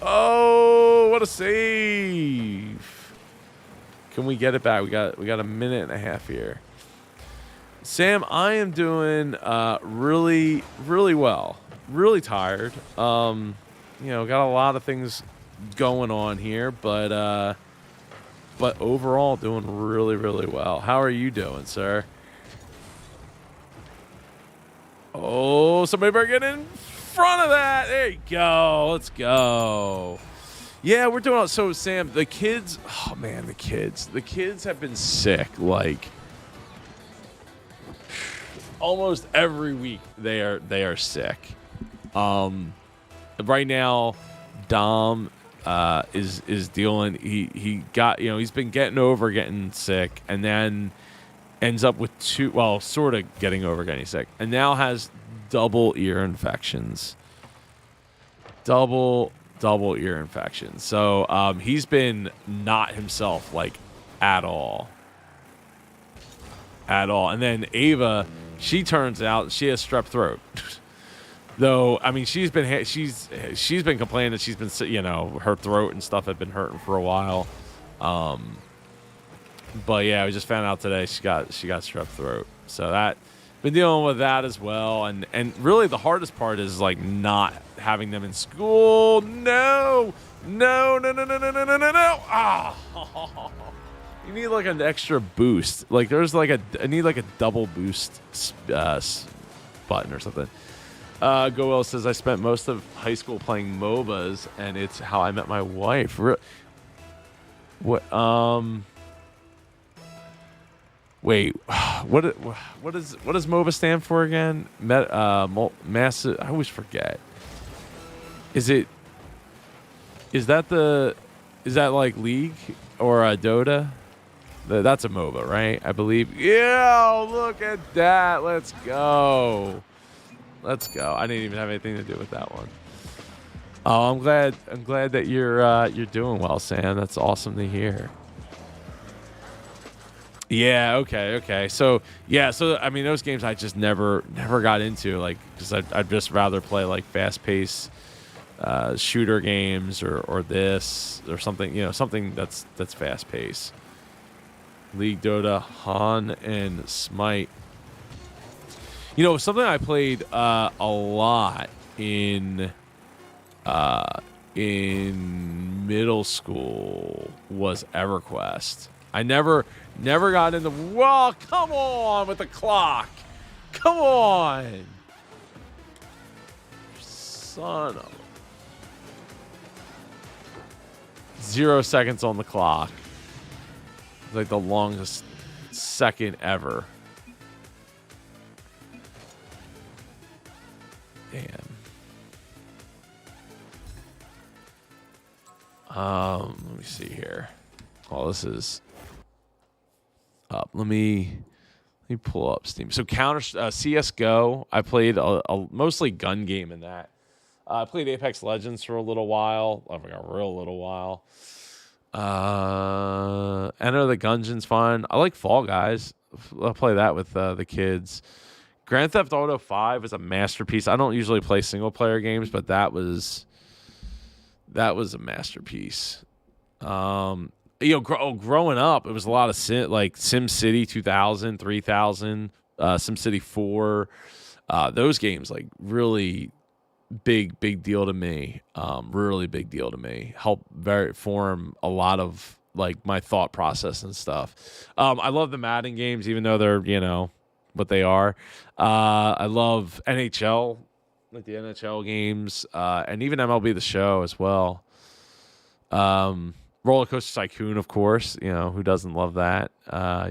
Oh, what a save! Can we get it back? We got a minute and a half here. Sam, I am doing really, really well. Really tired. Got a lot of things going on here, but overall doing really, really well. How are you doing, sir? Oh, somebody better get in front of that. There you go. Let's go. Yeah, we're doing. So, Sam, the kids. Oh man, the kids have been sick. Like almost every week, they are sick. Right now, Dom is dealing. He got he's been getting sick, and then ends up with sort of getting over getting sick, and now has double ear infections. Double ear infections. So he's been not himself like at all. And then Ava, she turns out she has strep throat. Though I mean she's been complaining that she's been her throat and stuff had been hurting for a while. But yeah, we just found out today she got strep throat. So that been dealing with that as well. And really the hardest part is like not having them in school. No. Ah. You need like an extra boost. Like there's like I need like a double boost button or something. Goel says I spent most of high school playing MOBAs, and it's how I met my wife. What? Wait, what does MOBA stand for again? Massive. I always forget. Is that like League or Dota? That's a MOBA, right? I believe. Yeah, look at that. Let's go. I didn't even have anything to do with that one. Oh, I'm glad that you're doing well, Sam. That's awesome to hear. Yeah. Okay. So I mean, those games I just never got into, like, because I'd just rather play like fast-paced shooter games or this or something, something that's fast-paced. League, Dota, Han, and Smite. Something I played a lot in middle school was EverQuest. I never got into. Well, come on with the clock. Come on, son of. 0 seconds on the clock. It's like the longest second ever. Damn. Let me see here. Oh, this is up. Let me pull up Steam. So CS:GO. I played a mostly gun game in that. I played Apex Legends for a little while. Like a real little while. Enter the Gungeon's fun. I like Fall Guys. I'll play that with the kids. Grand Theft Auto 5 is a masterpiece. I don't usually play single player games, but that was a masterpiece. Growing up, it was a lot of SimCity 2000, 3000, SimCity 4. Those games like really big deal to me. Really big deal to me. Help form a lot of like my thought process and stuff. I love the Madden games, even though they're what they are. I love NHL like the NHL games, and even MLB The Show as well. Roller Coaster Tycoon, of course. You know, who doesn't love that?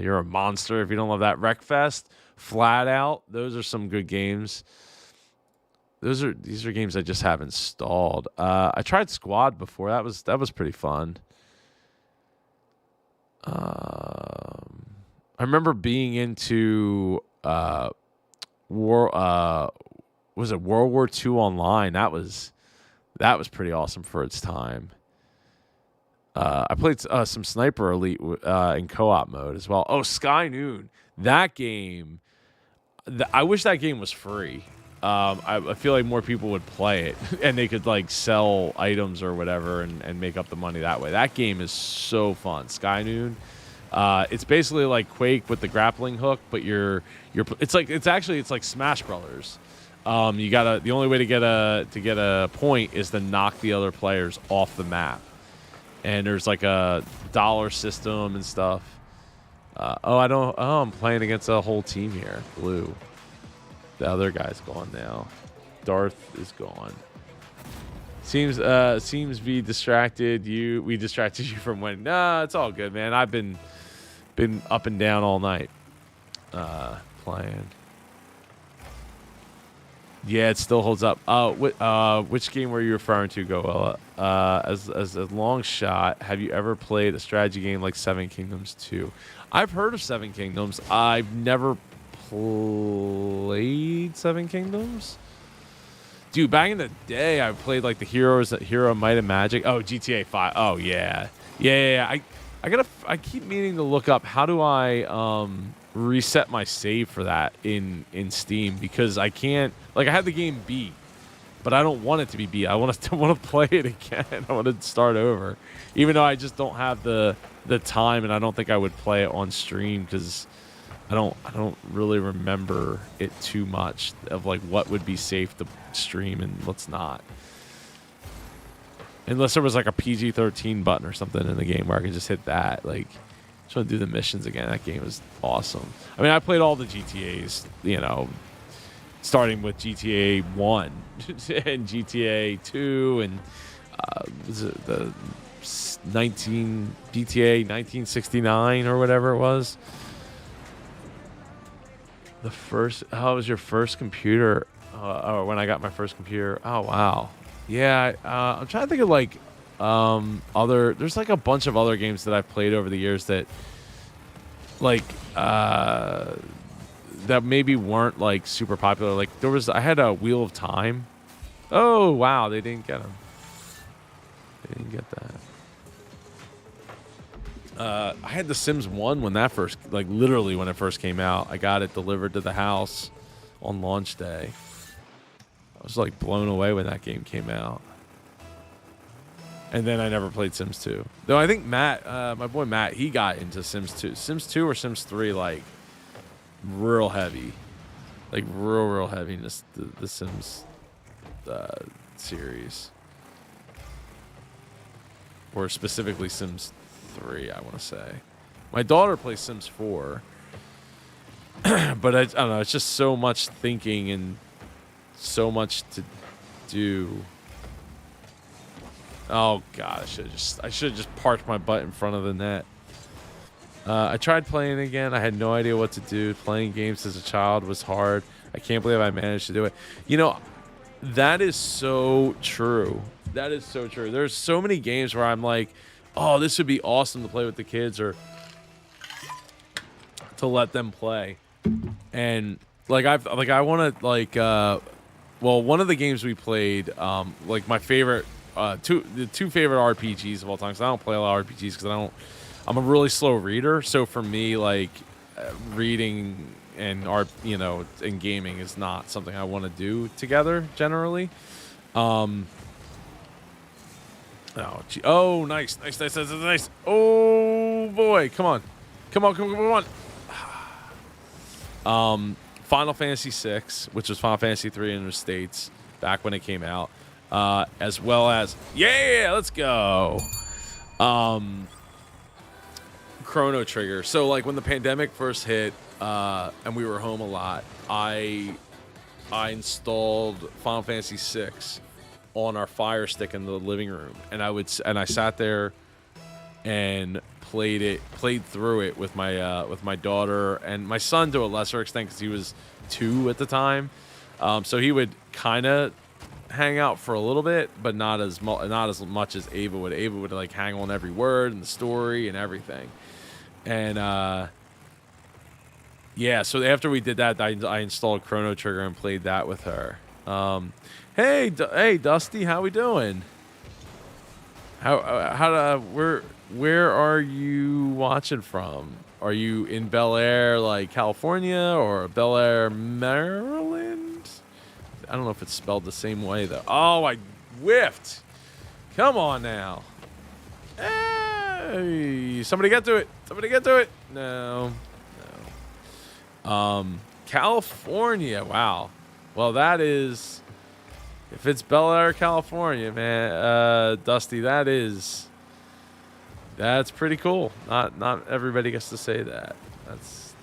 You're a monster if you don't love that. Wreckfest, Flat Out. Those are some good games. These are games I just have installed. I tried Squad before. That was pretty fun. I remember being into was it World War II Online? That was pretty awesome for its time. I played some Sniper Elite in co-op mode as well. Oh, Sky Noon. That game. I wish that game was free. I feel like more people would play it, and they could like sell items or whatever and make up the money that way. That game is so fun. Sky Noon. It's basically like Quake with the grappling hook, but it's like Smash Brothers. The only way to get a point is to knock the other players off the map. And there's like a dollar system and stuff. I'm playing against a whole team here. Blue. The other guy's gone now. Darth is gone. Seems we distracted you. We distracted you from winning. Nah, it's all good, man. I've been up and down all night. Playing. Yeah, it still holds up. Which game were you referring to, Goella? As a long shot, have you ever played a strategy game like Seven Kingdoms 2? I've heard of Seven Kingdoms. I've never played Seven Kingdoms. Dude, back in the day, I played like the Hero Might and Magic. Oh, GTA 5. Oh yeah. I keep meaning to look up how do I reset my save for that in Steam, because I can't, like, I had the game beat, but I don't want it to be beat. I want to play it again. I want to start over, even though I just don't have the time, and I don't think I would play it on stream because I don't really remember it too much of like what would be safe to stream and what's not. Unless there was like a PG-13 button or something in the game where I could just hit that. Like, just want to do the missions again. That game was awesome. I mean, I played all the GTAs, you know, starting with GTA 1 and GTA 2 and was it the GTA 1969 or whatever it was. How was your first computer? When I got my first computer. Oh, wow. Yeah, I'm trying to think of like there's like a bunch of other games that I've played over the years that like that maybe weren't like super popular. Like I had a Wheel of Time. Oh wow, they didn't get them. They didn't get that. I had The Sims 1 when that first, like literally when it first came out. I got it delivered to the house on launch day. I was like blown away when that game came out. And then I never played Sims 2. Though I think Matt, my boy Matt, he got into Sims 2. Sims 2 or Sims 3, like, real heavy. Like, real heavy in the Sims series. Or specifically Sims 3, I want to say. My daughter plays Sims 4. But I don't know, it's just so much thinking and so much to do. Oh god, I should have just parked my butt in front of the net. I tried playing again. I had no idea what to do. Playing games as a child was hard. I can't believe I managed to do it. You know, that is so true. That is so true. There's so many games where I'm like, oh, this would be awesome to play with the kids or to let them play. And like I want to like well, one of the games we played, like my favorite, the two favorite RPGs of all time. Because I don't play a lot of RPGs because I'm a really slow reader. So for me, like reading and and gaming is not something I want to do together generally. Oh, nice. Oh boy, come on. Final Fantasy VI, which was Final Fantasy 3 in the States back when it came out, as well as let's go, Chrono Trigger. So like when the pandemic first hit, and we were home a lot, I I installed Final Fantasy VI on our Fire Stick in the living room, and I sat there and played through it with my daughter and my son to a lesser extent because he was 2 at the time. So he would kind of hang out for a little bit, but not as much as Ava would. Ava would like hang on every word and the story and everything. And yeah, so after we did that, I installed Chrono Trigger and played that with her. Hey, Dusty, how we doing? Where are you watching from? Are you in Bel Air, like California, or Bel Air, Maryland? I don't know if it's spelled the same way though. Oh, I whiffed. Come on now. Hey, somebody get to it. Somebody get to it. No. California. Wow. Well, that is, if it's Bel Air, California, man, Dusty, that's pretty cool. Not everybody gets to say that. That's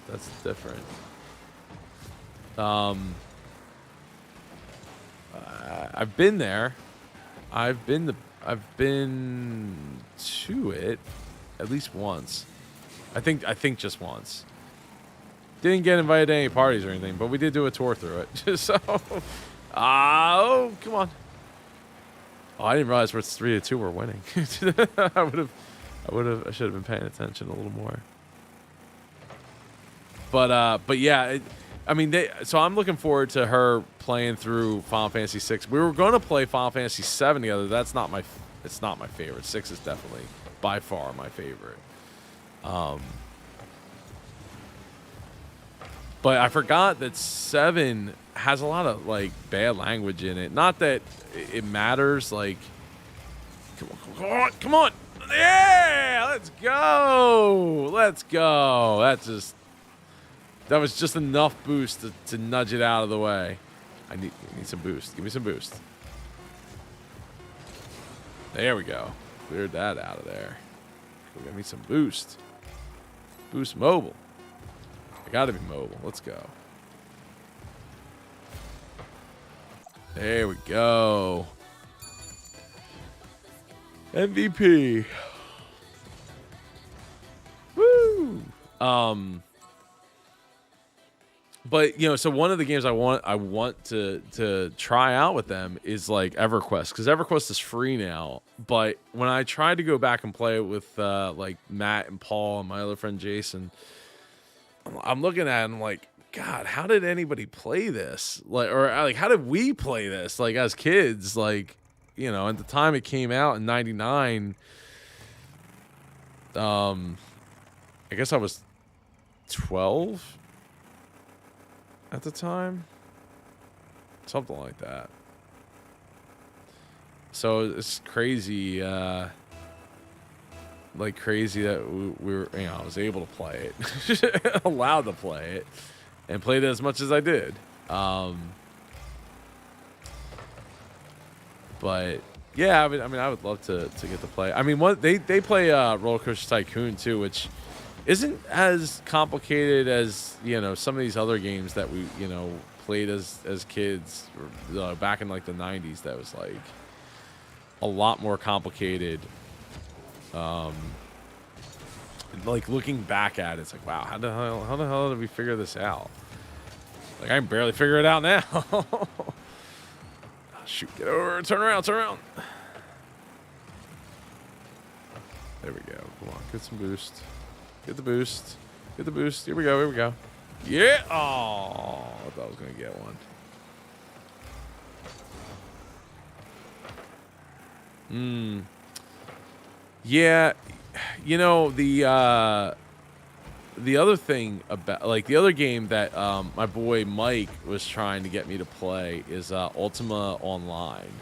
different. I've been there. I've been to it at least once. I think just once. Didn't get invited to any parties or anything, but we did do a tour through it. So, oh, come on. Oh, I didn't realize we're 3-2. We're winning. I should have been paying attention a little more. But yeah, so I'm looking forward to her playing through Final Fantasy VI. We were going to play Final Fantasy VII together. It's not my favorite. 6 is definitely by far my favorite. But I forgot that 7 has a lot of like bad language in it. Not that it matters. Like, come on. Yeah, let's go. That was just enough boost to nudge it out of the way. I need some boost. Give me some boost. There we go. Cleared that out of there. Give me some boost. Boost mobile. I gotta be mobile. Let's go. There we go. MVP. Woo! But so one of the games I want to try out with them is like EverQuest, because EverQuest is free now. But when I tried to go back and play it with like Matt and Paul and my other friend Jason, I'm looking at it and I'm like, God, how did anybody play this? Like, how did we play this? Like as kids, like, at the time it came out in '99. I guess I was 12 at the time, something like that. So it's crazy, crazy that we were, I was able to play it, allowed to play it, and played it as much as I did. But yeah, I would love to get to play. They play Roller Coaster Tycoon too, which isn't as complicated as some of these other games that we played as kids back in like the 90s. That was like a lot more complicated. Like looking back at it, it's like, wow, how the hell did we figure this out? Like I can barely figure it out now. Oh, shoot, get over, turn around. There we go. Come on, get some boost. Get the boost. Here we go. Yeah. Oh, I thought I was gonna get one. Yeah, the other thing about, like, the other game that my boy Mike was trying to get me to play is Ultima Online,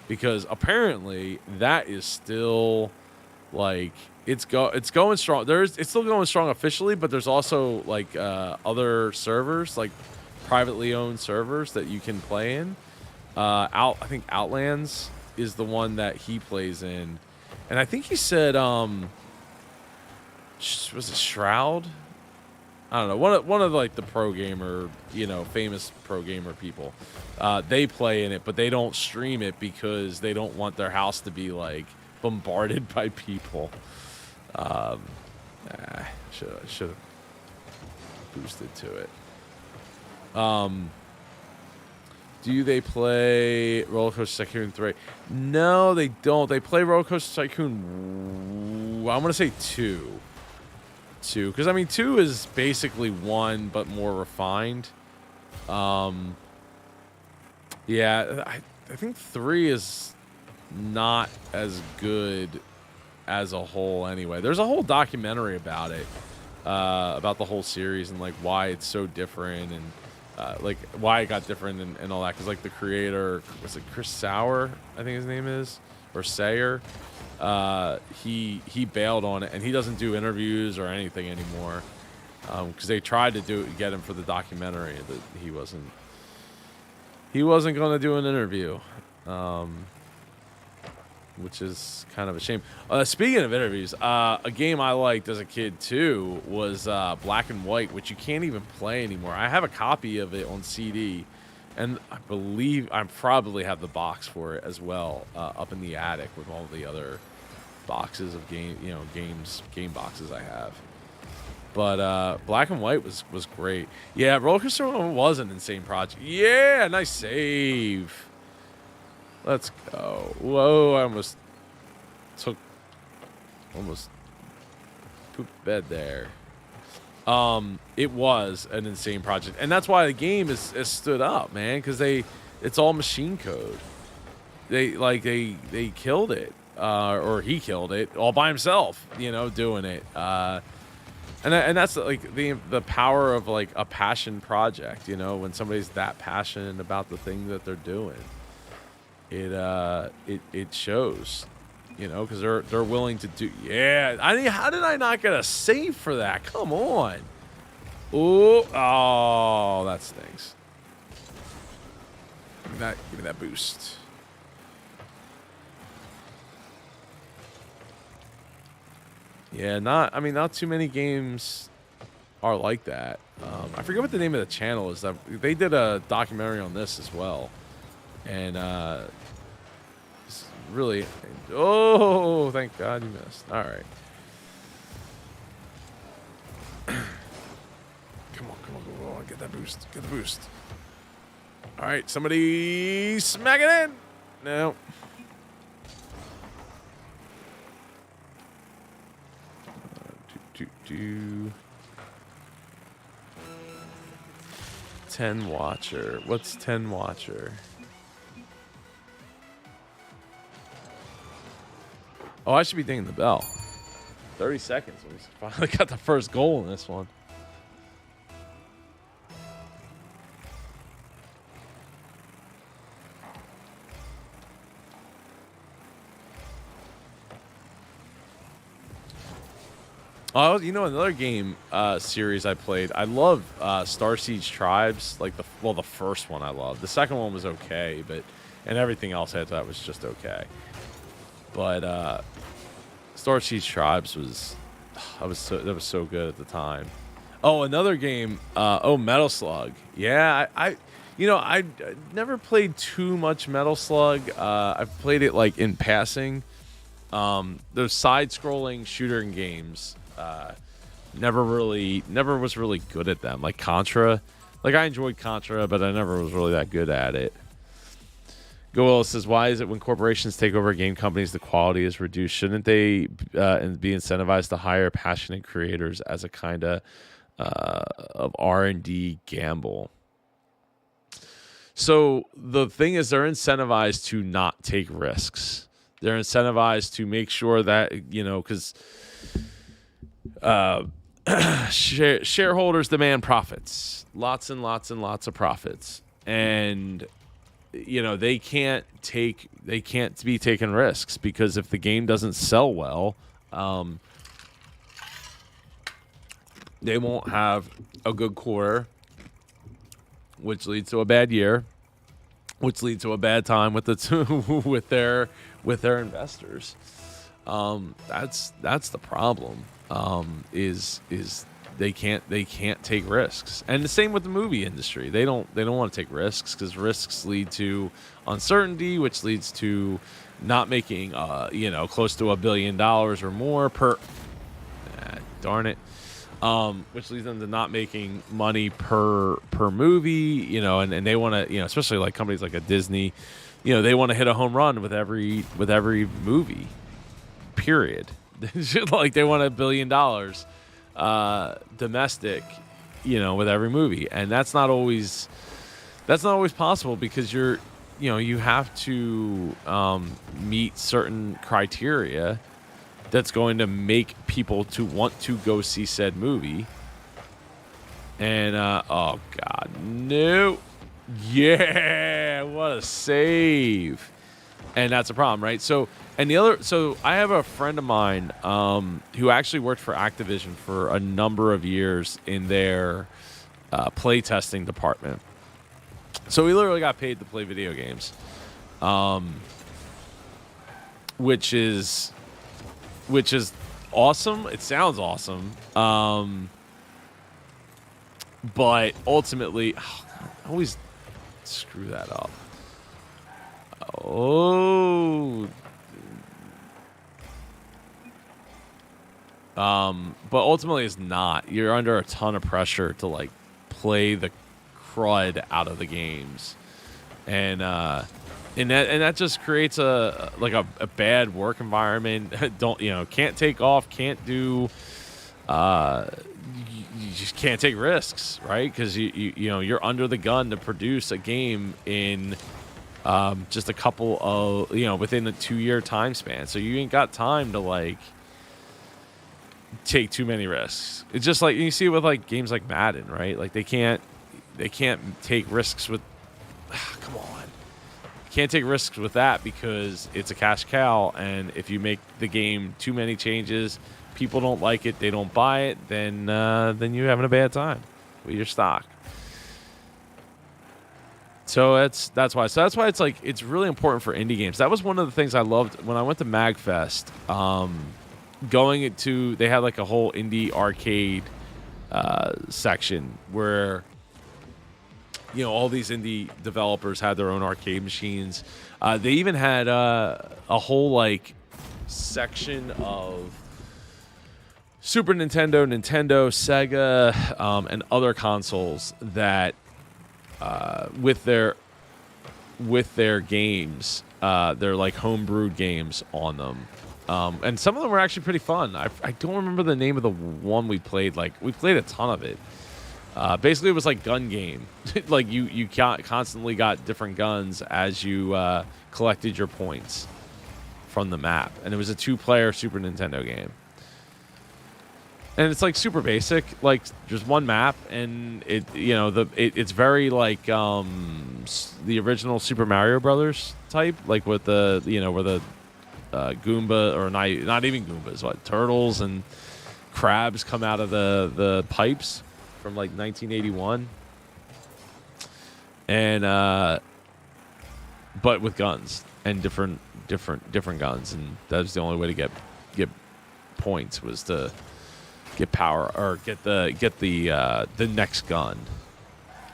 because apparently that is still like it's going strong. It's still going strong officially, but there's also like other servers, like privately owned servers that you can play in. I think Outlands is the one that he plays in, and I think he said was it Shroud? I don't know, one of like the pro gamer, famous pro gamer people. They play in it, but they don't stream it because they don't want their house to be like bombarded by people. Should have boosted to it. Do they play Roller Coaster Tycoon 3? No, they don't. They play Roller Coaster Tycoon, I'm going to say 2. 2, because, I mean, 2 is basically 1, but more refined. Yeah, I think 3 is not as good as a whole anyway. There's a whole documentary about it, about the whole series and, like, why it's so different and like why it got different and all that, because like the creator, was it Chris Sauer, I think his name is, or Sayer, he bailed on it and he doesn't do interviews or anything anymore, because they tried to get him for the documentary, that he wasn't going to do an interview, which is kind of a shame. Speaking of interviews, a game I liked as a kid too was Black and White, which you can't even play anymore. I have a copy of it on CD, and I believe I probably have the box for it as well, up in the attic with all the other boxes of game boxes I have. But Black and White was great. Yeah, Roller Coaster was an insane project. Yeah, nice save. Let's go. Whoa, I almost pooped bed there. It was an insane project. And that's why the game is stood up, man, because it's all machine code. They killed it. Or he killed it all by himself, doing it. And that's like the power of like a passion project, when somebody's that passionate about the thing that they're doing. It shows, because they're willing to do. Yeah, I mean, how did I not get a save for that? Come on. Oh, that stinks. Give me that boost. Yeah, not too many games are like that. I forget what the name of the channel is. They did a documentary on this as well. And it's really, oh, thank God you missed. All right. Come on, get that boost. Get the boost. All right, somebody smack it in. No. Do 10 watcher. What's 10 watcher? Oh, I should be dinging the bell. 30 seconds. We finally got the first goal in this one. Oh, another game series I played. I love Star Siege Tribes. Like the first one I loved. The second one was okay, and everything else after that was just okay. But Star Siege Tribes was so good at the time. Oh, another game. Metal Slug. Yeah, I never played too much Metal Slug. I've played it like in passing. Those side-scrolling shooter games. Never was really good at them. Like Contra. Like I enjoyed Contra, but I never was really that good at it. Goel says, why is it when corporations take over game companies, the quality is reduced? Shouldn't they be incentivized to hire passionate creators as a kind of R&D gamble? So the thing is, they're incentivized to not take risks. They're incentivized to make sure that, because shareholders demand profits, lots and lots and lots of profits, and they can't be taking risks, because if the game doesn't sell well, they won't have a good quarter, which leads to a bad year, which leads to a bad time with with their investors. That's the problem. Is they can't take risks. And the same with the movie industry. They don't want to take risks because risks lead to uncertainty, which leads to not making close to $1 billion or more per darn it. Which leads them to not making money per movie, and they want to, especially like companies like a Disney, they want to hit a home run with every movie, period. Like they want $1 billion domestic, with every movie, and that's not always possible because you have to meet certain criteria that's going to make people to want to go see said movie. And oh god, no. Yeah, what a save. And that's a problem, right? So I have a friend of mine who actually worked for Activision for a number of years in their playtesting department. So he literally got paid to play video games, which is awesome. It sounds awesome, but ultimately, I always screw that up. But ultimately it's not. You're under a ton of pressure to like play the crud out of the games. And that just creates a bad work environment. Can't take off, can't do you just can't take risks, right? Because you're under the gun to produce a game in just a couple of within a 2-year time span. So you ain't got time to like take too many risks. It's just like you see with like games like Madden, right? Like they can't take risks with come on. Can't take risks with that because it's a cash cow, and if you make the game too many changes, people don't like it, they don't buy it, then you're having a bad time with your stock. So that's why it's like it's really important for indie games. That was one of the things I loved when I went to MagFest. They had like a whole indie arcade section where all these indie developers had their own arcade machines. They even had a whole like section of Super Nintendo, Sega, and other consoles that with their games, they're like homebrewed games on them. And some of them were actually pretty fun. I don't remember the name of the one we played. Like we played a ton of it. Basically, it was like gun game. Like you constantly got different guns as you collected your points from the map, and it was a 2-player Super Nintendo game. And it's like super basic, like just one map, and it's very like the original Super Mario Brothers type, like with the where the Goomba, or not even Goombas, what turtles and crabs come out of the pipes from like 1981, and but with guns and different guns, and that was the only way to get points, was to get power or get the next gun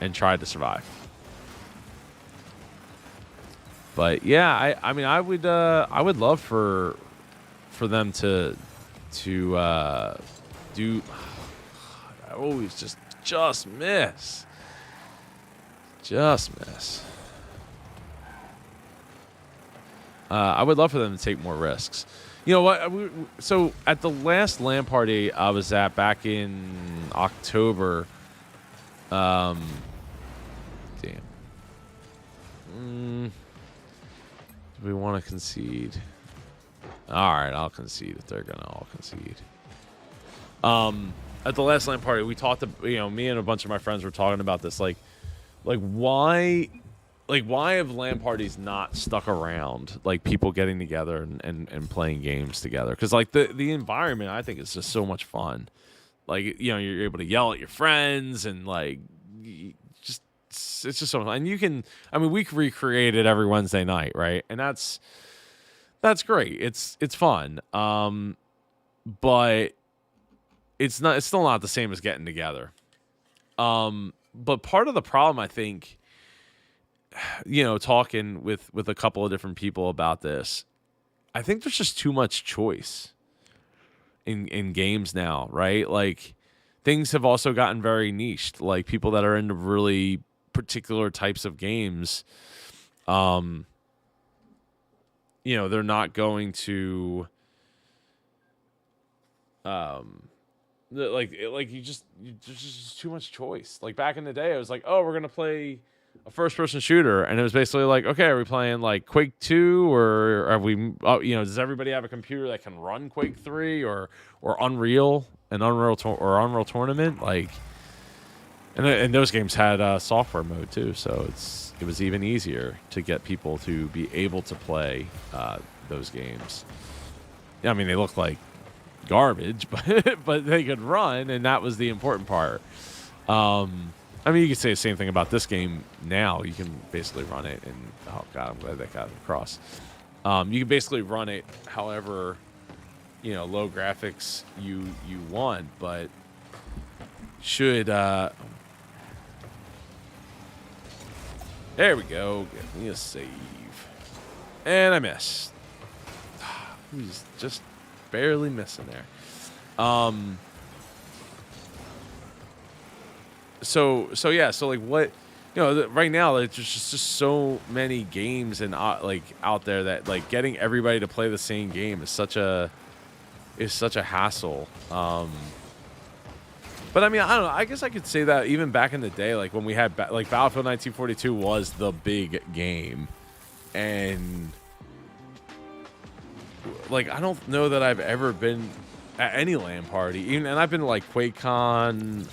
and try to survive. But yeah, I mean I would love for them to do. I always just miss. I would love for them to take more risks. You know what? So at the last LAN party I was at back in October, damn. Do we want to concede? All right, I'll concede if they're gonna all concede. At the last LAN party, we talked to, me and a bunch of my friends were talking about this, like why have LAN parties not stuck around, like people getting together and playing games together? Because like the environment, I think, is just so much fun. Like you're able to yell at your friends, and like it's just so fun. And we recreate it every Wednesday night, right? And that's great. It's fun. But it's still not the same as getting together. But part of the problem, I think, talking with a couple of different people about this, I think there's just too much choice in games now, right? Like, things have also gotten very niched. Like, people that are into really particular types of games, they're not going to, there's just too much choice. Like, back in the day, I was like, oh, we're gonna play a first-person shooter, and it was basically like, okay, are we playing like Quake 2, or are we, does everybody have a computer that can run Quake 3 or Unreal Unreal Tournament? Like, and those games had software mode too, so it was even easier to get people to be able to play those games. I mean, they look like garbage, but they could run, and that was the important part. I mean, you could say the same thing about this game now. You can basically run it, and oh god, I'm glad that got across. You can basically run it however, low graphics you want, but should there we go. Give me a save, and I missed. He's just barely missing there. So like what, right now there's just so many games and out there that like getting everybody to play the same game is such a hassle. But I mean, I don't know. I guess I could say that even back in the day, like when we had like Battlefield 1942 was the big game, and like I don't know that I've ever been at any LAN party, and I've been to like QuakeCon,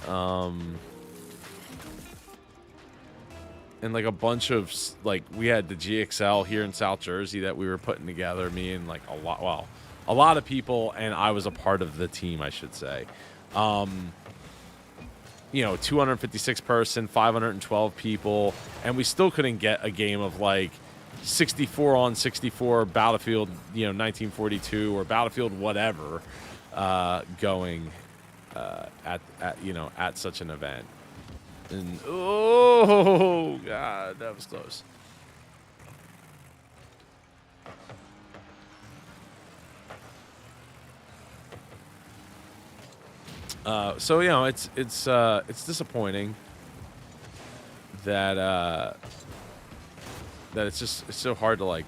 and like a bunch of like we had the GXL here in South Jersey that we were putting together. Me and like a lot of people, and I was a part of the team, I should say. 256 person, 512 people, and we still couldn't get a game of like 64 on 64 Battlefield, 1942 or Battlefield whatever, going at such an event. And oh god, that was close. So it's disappointing that it's so hard to like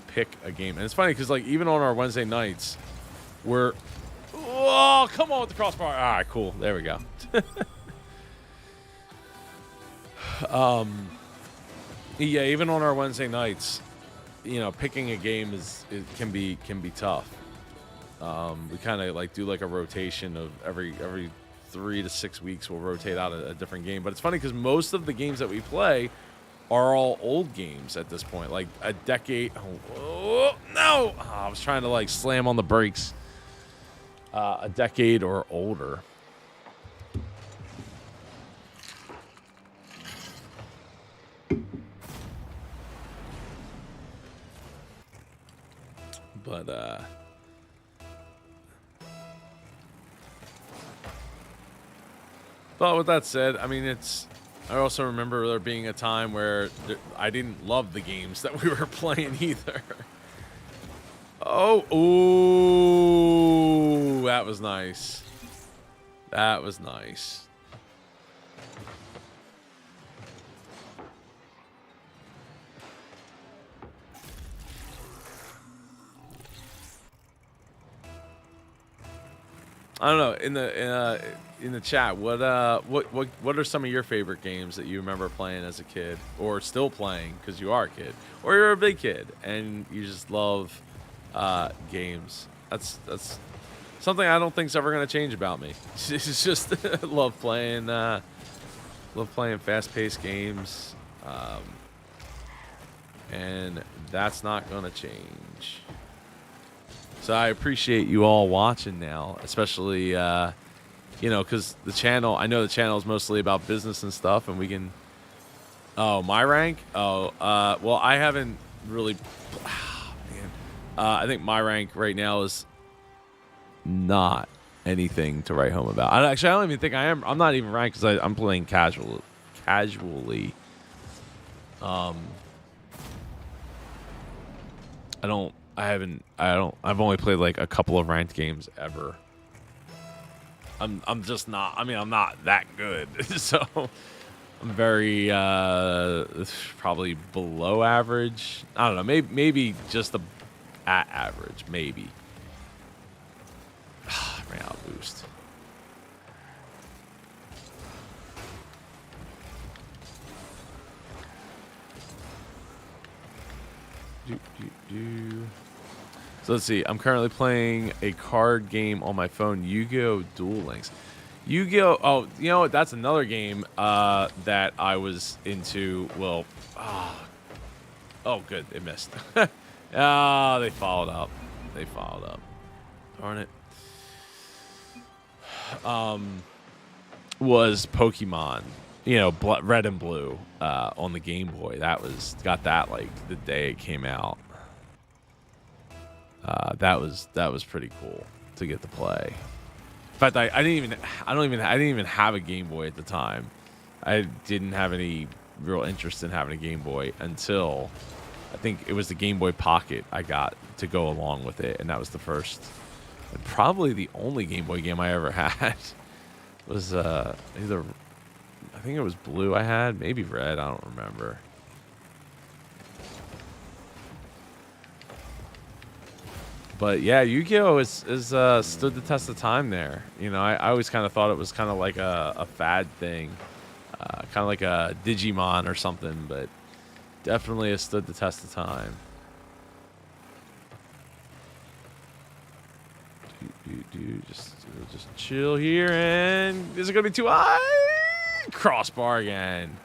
pick a game. And it's funny because like even on our Wednesday nights come on with the crossbar. All right, cool, there we go. Yeah, even on our Wednesday nights, picking a game can be tough. We kind of like do like a rotation of every 3 to 6 weeks. We'll rotate out a different game. But it's funny because most of the games that we play are all old games at this point, like a decade. I was trying to like slam on the brakes. A decade or older. But with that said, I mean, I also remember there being a time where I didn't love the games that we were playing either. Ooh, that was nice. That was nice. I don't know, in the chat, what are some of your favorite games that you remember playing as a kid, or still playing because you are a kid, or you're a big kid and you just love games? That's something I don't think's ever gonna change about me. It's just love playing fast-paced games, and that's not gonna change. So I appreciate you all watching now, especially, because I know the channel is mostly about business and stuff, and we can, my rank? Well, I haven't really, man. I think my rank right now is not anything to write home about. I don't even think I am. I'm not even ranked because I'm playing casually. I've only played like a couple of ranked games ever. I'm just not, I mean, I'm not that good. So I'm very, probably below average. I don't know. Maybe just at average, maybe. Ran out of boost. So let's see. I'm currently playing a card game on my phone, Yu-Gi-Oh! Duel Links. Yu-Gi-Oh! Oh, you know what? That's another game that I was into. Well, oh, good. It missed. They followed up. Darn it. Was Pokemon. You know, Red and Blue on the Game Boy. Got that like the day it came out. That was pretty cool to get to play. In fact, I didn't even have a Game Boy at the time. I didn't have any real interest in having a Game Boy until I think it was the Game Boy Pocket I got to go along with it, and that was the first and probably the only Game Boy game I ever had. Was either I think it was Blue I had, maybe Red, I don't remember. But yeah, Yu-Gi-Oh! is stood the test of time there. You know, I always kind of thought it was kind of like a fad thing. Kind of like a Digimon or something, but definitely has stood the test of time. Just chill here, and is it gonna be too high? Crossbar again.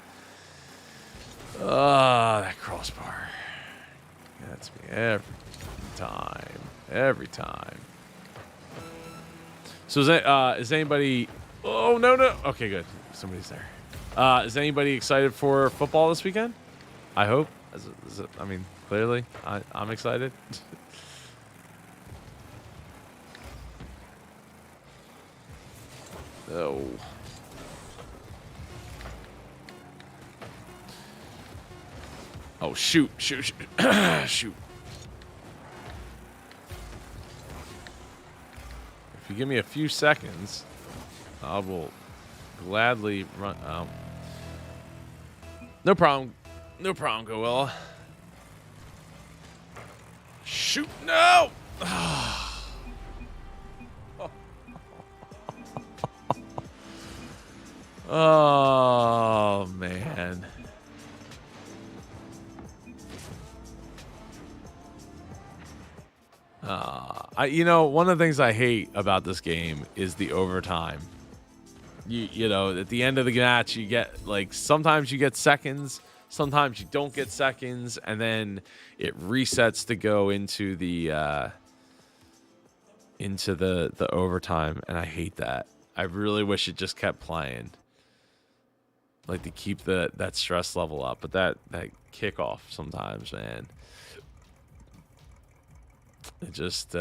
That crossbar gets me every time. So is anybody? Oh no! Okay, good. Somebody's there. Is anybody excited for football this weekend? I hope. I mean, clearly, I'm excited. Oh. Oh, shoot. Shoot. If you give me a few seconds, I will gladly run. No problem. No problem, Goella. Shoot. No! Oh, man. You know, one of the things I hate about this game is the overtime. You know, at the end of the match, you get, like, sometimes you get seconds, sometimes you don't get seconds, and then it resets to go into the overtime, and I hate that. I really wish it just kept playing. Like, to keep that stress level up, but that kickoff sometimes, man, it just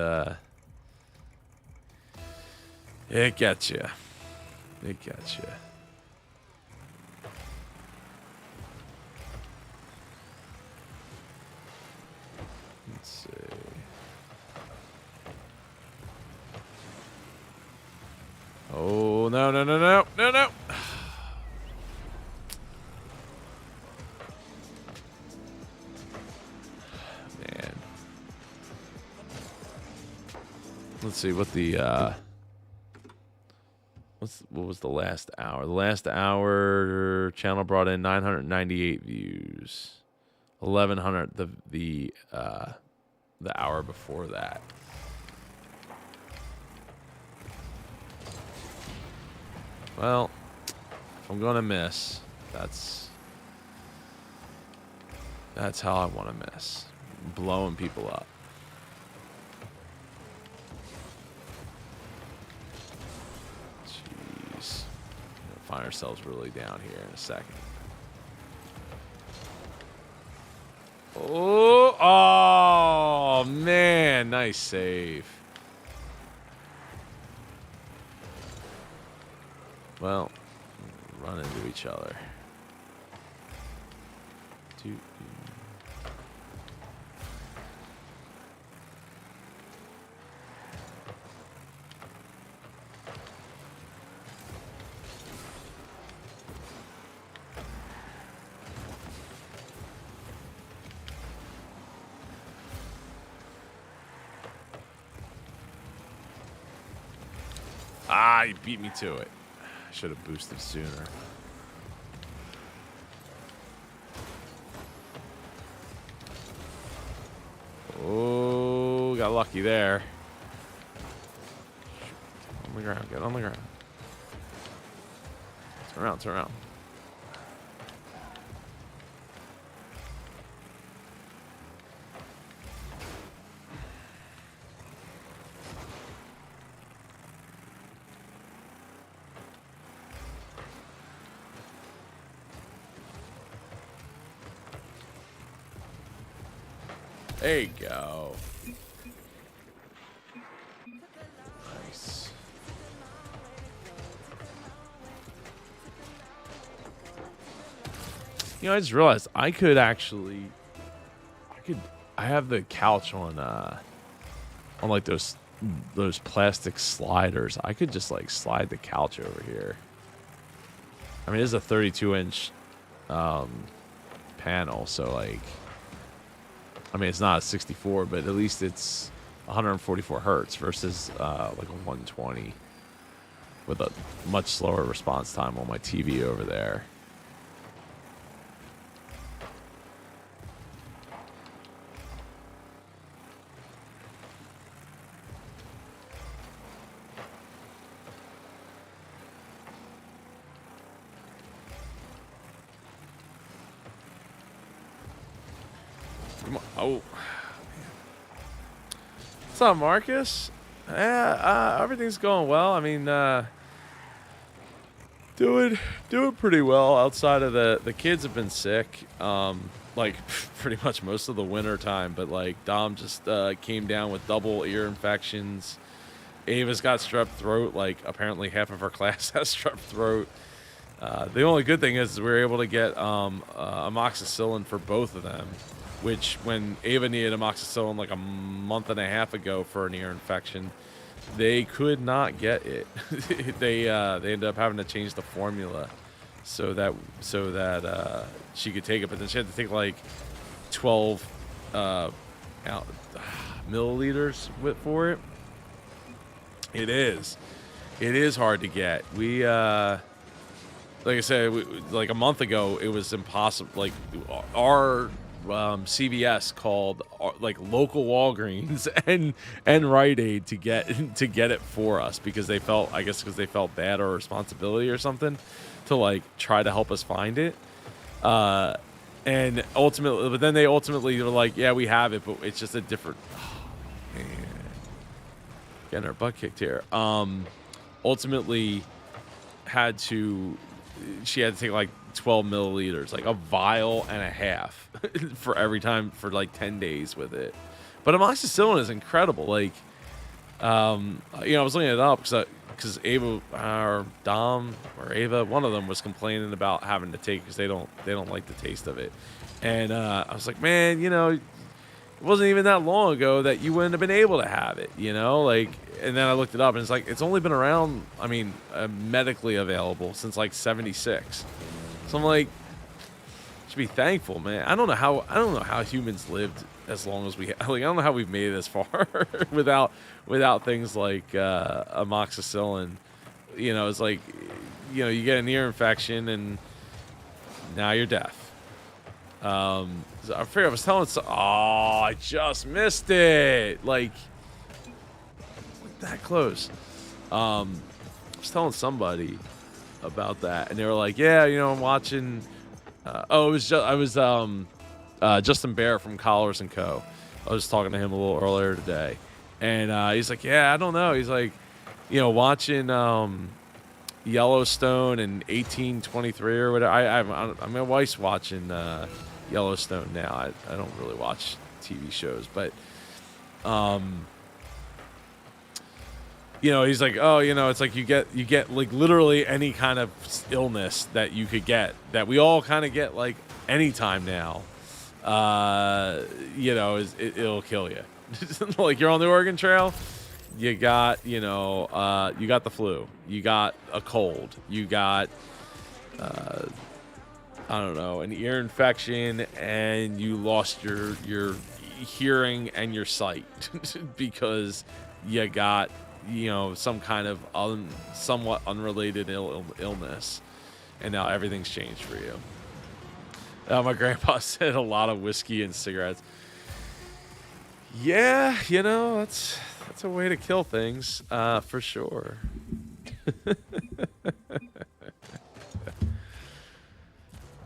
it gets you. It gets you. Let's see. Oh no! Man. Let's see what the what was the last hour? The last hour channel brought in 998 views. 1100 the hour before that. Well, if I'm gonna miss, that's how I want to miss. Blowing people up. Jeez. We'll find ourselves really down here in a second. Oh man, nice save. Well, run into each other. Doo-doo. Ah, you beat me to it. I should have boosted sooner. Oh, got lucky there. On the ground, get on the ground. Turn around, turn around. There you go. Nice. You know, I just realized I could actually, I have the couch on like those plastic sliders. I could just like slide the couch over here. I mean, it's a 32-inch panel, so like, I mean, it's not a 64, but at least it's 144 hertz versus like a 120 with a much slower response time on my TV over there. Oh. What's up, Marcus? Yeah, everything's going well. I mean, doing pretty well outside of the kids have been sick. Like pretty much most of the winter time, but like Dom just came down with double ear infections. Ava's got strep throat. Like apparently half of our class has strep throat. The only good thing is we were able to get amoxicillin for both of them, which when Ava needed amoxicillin like a month and a half ago for an ear infection, they could not get it. They ended up having to change the formula so that she could take it, but then she had to take like 12 milliliters for it. It is hard to get. We like I said, like a month ago, it was impossible. Like our CVS called like local Walgreens and Rite Aid to get it for us because they felt, I guess, because they felt bad or responsibility or something to like try to help us find it. And ultimately, but then they ultimately were like, yeah, we have it, but it's just a different. Oh, man. Getting our butt kicked here. Ultimately, she had to take like 12 milliliters, like a vial and a half for every time for like 10 days with it. But amoxicillin is incredible. Like, I was looking it up because Ava or Dom or Ava, one of them was complaining about having to take because they don't like the taste of it. And I was like, man, it wasn't even that long ago that you wouldn't have been able to have it, like. And then I looked it up, and it's like it's only been around. I mean, medically available since like '76. So I'm like, should be thankful, man. I don't know how humans lived as long as we. Like, I don't know how we've made it this far without things like amoxicillin. It's like, you get an ear infection, and now you're deaf. I forget I was telling. I just missed it. Like that close. I was telling somebody about that, and they were like, "Yeah, I'm watching." I was Justin Bear from Collars and Co. I was talking to him a little earlier today, and he's like, "Yeah, I don't know." He's like, watching Yellowstone and 1823 or whatever. My wife's watching Yellowstone now. I don't really watch TV shows, but he's like, oh, it's like you get like literally any kind of illness that you could get, that we all kind of get like anytime now. It'll kill you. Like you're on the Oregon Trail, you got, you got the flu, you got a cold, you got, I don't know, an ear infection, and you lost your hearing and your sight because you got, some kind of somewhat unrelated illness, and now everything's changed for you. My grandpa said a lot of whiskey and cigarettes. Yeah, that's a way to kill things, for sure.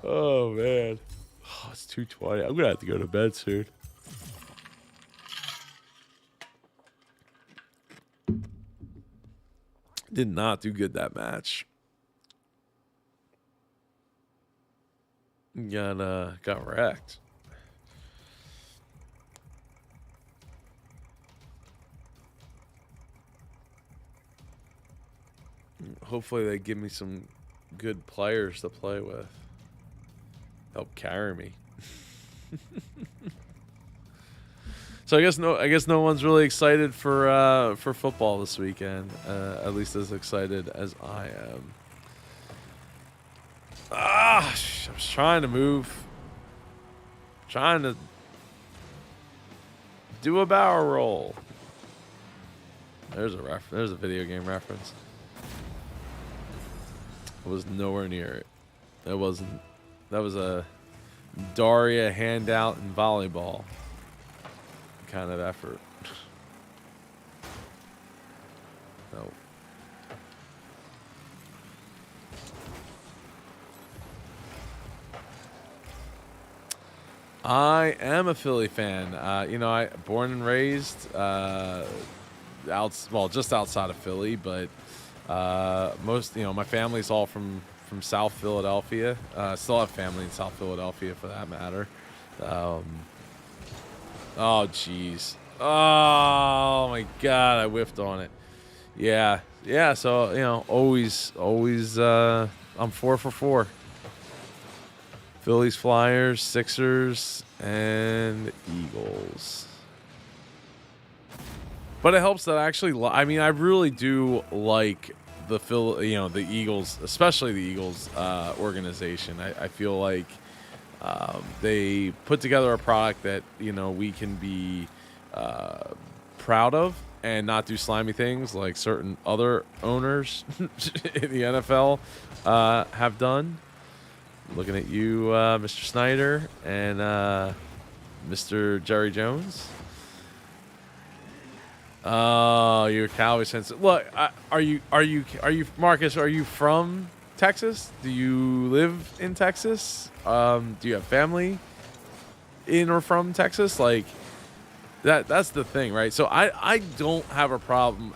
Oh man, it's 2:20. I'm gonna have to go to bed soon. Did not do good that match. Got wrecked. Hopefully they give me some good players to play with. Help carry me. So I guess no one's really excited for football this weekend. At least as excited as I am. I was trying to move. Trying to do a barrel roll. There's a video game reference. I was nowhere near it. That was a Daria handout in volleyball kind of effort. No. I am a Philly fan. I born and raised just outside of Philly, but my family's all from South Philadelphia. Still have family in South Philadelphia for that matter. Oh jeez. Oh my God, I whiffed on it. Yeah. So always. I'm 4 for 4. Phillies, Flyers, Sixers, and Eagles. But it helps that I really do like the Eagles, especially the Eagles organization. I feel like they put together a product that we can be proud of and not do slimy things like certain other owners in the NFL have done. Looking at you, Mr. Snyder and Mr. Jerry Jones. Oh, you're Cowboys fans. Look, are you Marcus? Are you from Texas? Do you live in Texas? Do you have family in or from Texas? Like that's the thing, right? So I don't have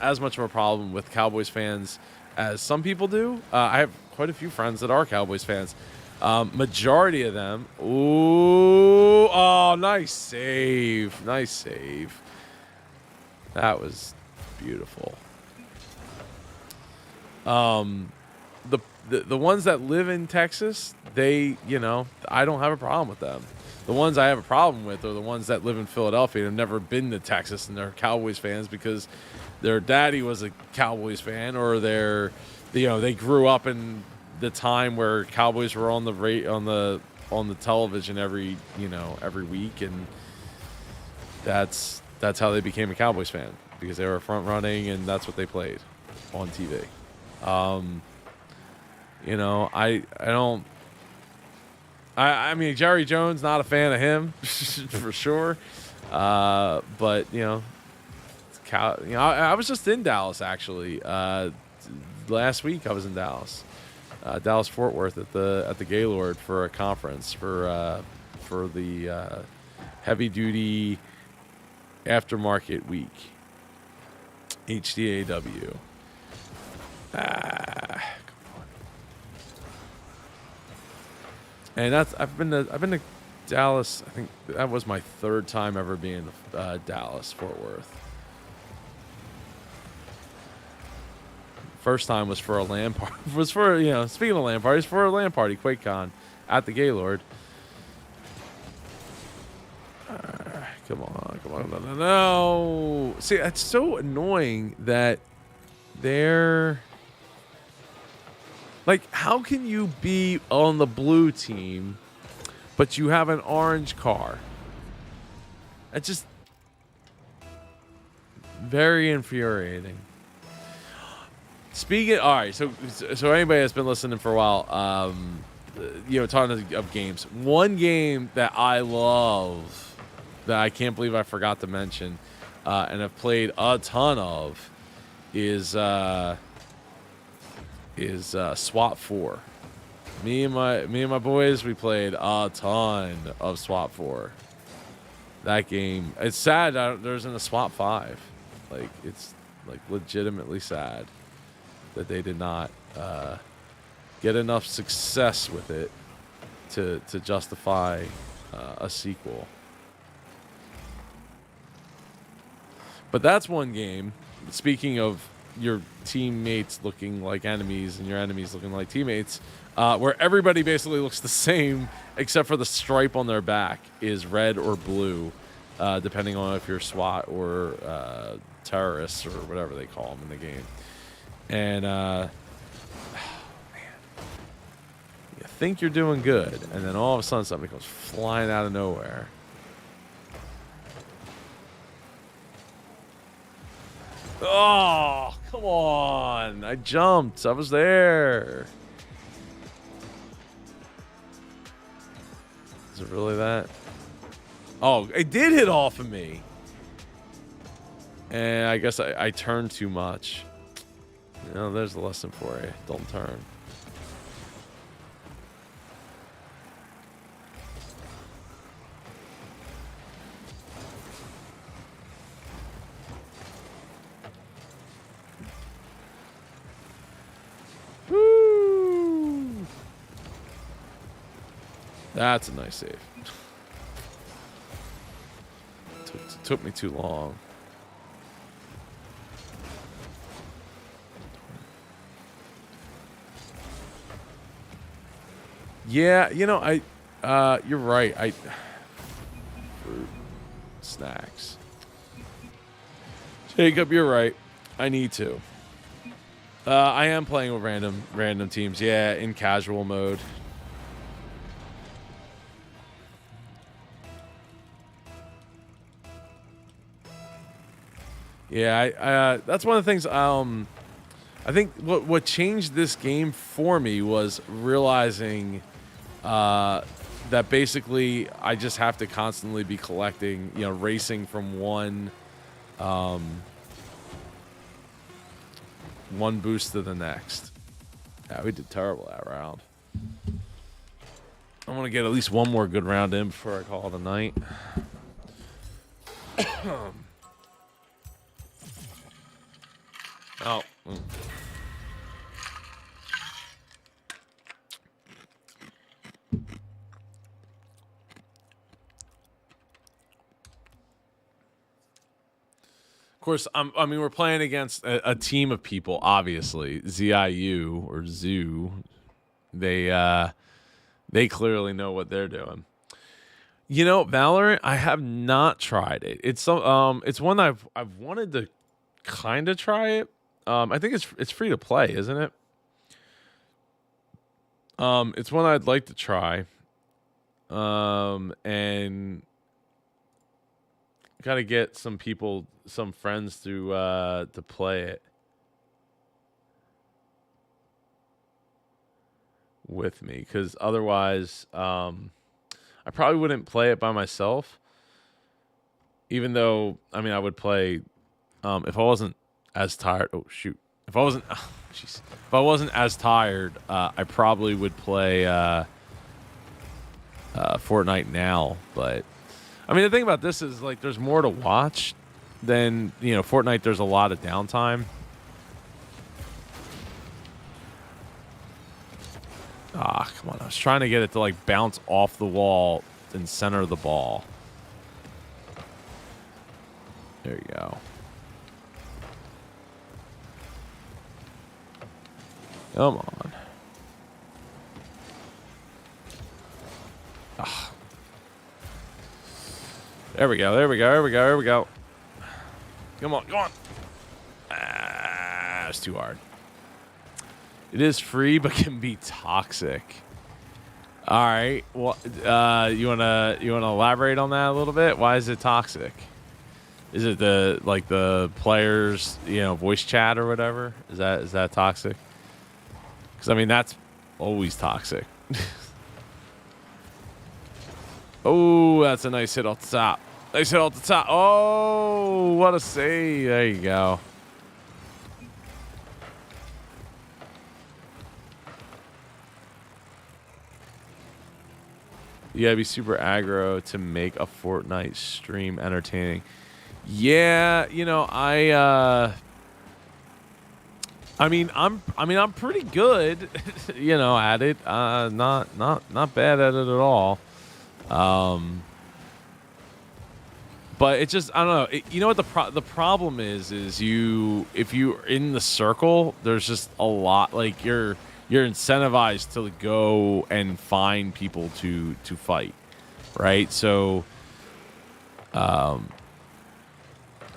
as much of a problem with Cowboys fans as some people do. I have quite a few friends that are Cowboys fans. Majority of them. Ooh, oh, nice save. That was beautiful. The ones that live in Texas, I don't have a problem with them. The ones I have a problem with are the ones that live in Philadelphia and have never been to Texas, and they're Cowboys fans because their daddy was a Cowboys fan, or they grew up in the time where Cowboys were on the television every week, and that's how they became a Cowboys fan, because they were front running and that's what they played on TV. I mean, Jerry Jones, not a fan of him for sure. But I was just in Dallas actually. Last week I was in Dallas. Dallas Fort Worth at the Gaylord for a conference for the heavy duty aftermarket week, HDAW. And I've been to Dallas. I think that was my third time ever being Dallas Fort Worth. First time was for a LAN party. Was for, you know, speaking of LAN parties, for a LAN party, QuakeCon at the Gaylord. Come on, come on, no. See, it's so annoying that they're like, how can you be on the blue team, but you have an orange car? It's just very infuriating. Speaking, all right, so anybody that's been listening for a while, you know, talking of games, one game that I love that I can't believe I forgot to mention, and have played a ton of, is SWAT 4. Me and my boys, we played a ton of SWAT 4. That game, it's sad there isn't a SWAT 5. Like, it's like legitimately sad that they did not get enough success with it to justify a sequel. But that's one game. Speaking of your teammates looking like enemies and your enemies looking like teammates, where everybody basically looks the same except for the stripe on their back is red or blue, depending on if you're SWAT or terrorists or whatever they call them in the game. And man, you think you're doing good, and then all of a sudden something comes flying out of nowhere. Oh, come on. I jumped. I was there. Is it really that? Oh, it did hit off of me. And I guess I turned too much. You know, there's a lesson for you. Don't turn. Woo! That's a nice save. Took me too long. Yeah, you know, you're right. Fruit snacks. Jacob, you're right. I need to. I am playing with random teams. Yeah, in casual mode. Yeah, that's one of the things. I think what changed this game for me was realizing that basically I just have to constantly be collecting, you know, racing from one boost to the next. Yeah, we did terrible that round. I want to get at least one more good round in before I call it a night. Oh. Mm. Of course, I mean, we're playing against a team of people, obviously. ZIU or Zoo. They clearly know what they're doing. You know, Valorant, I have not tried it. It's one I've wanted to kind of try it. I think it's free to play, isn't it? It's one I'd like to try. And got to get some friends to play it with me, because otherwise, I probably wouldn't play it by myself. Even though, I mean, I would play if I wasn't as tired. Oh shoot! If I wasn't, if I wasn't as tired, I probably would play Fortnite now. But I mean, the thing about this is, like, there's more to watch than, you know, Fortnite. There's a lot of downtime. Ah, come on! I was trying to get it to, like, bounce off the wall and center the ball. There you go. Come on. Ugh. There we go. There we go. There we go. There we go. Come on. Come on. Ah, it's too hard. It is free, but can be toxic. All right. Well, you wanna elaborate on that a little bit? Why is it toxic? Is it the players, voice chat or whatever? Is that toxic? Because I mean that's always toxic. Oh, that's a nice hit off the top. Nice hit off the top. Oh, what a save! There you go. You gotta be super aggro to make a Fortnite stream entertaining. Yeah, I'm pretty good, at it. Not bad at it at all. But it just, I don't know. You know what the problem is if you're in the circle, there's just a lot, like you're incentivized to go and find people to fight, right? So,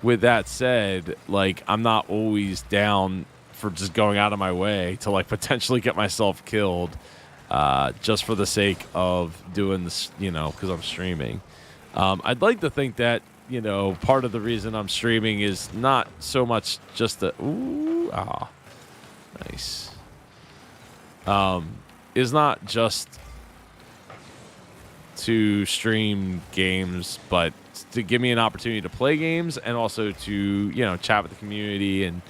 with that said, like I'm not always down for just going out of my way to like potentially get myself killed, just for the sake of doing this, because I'm streaming. I'd like to think that, part of the reason I'm streaming is not so much just nice. Is not just to stream games, but to give me an opportunity to play games and also to, chat with the community and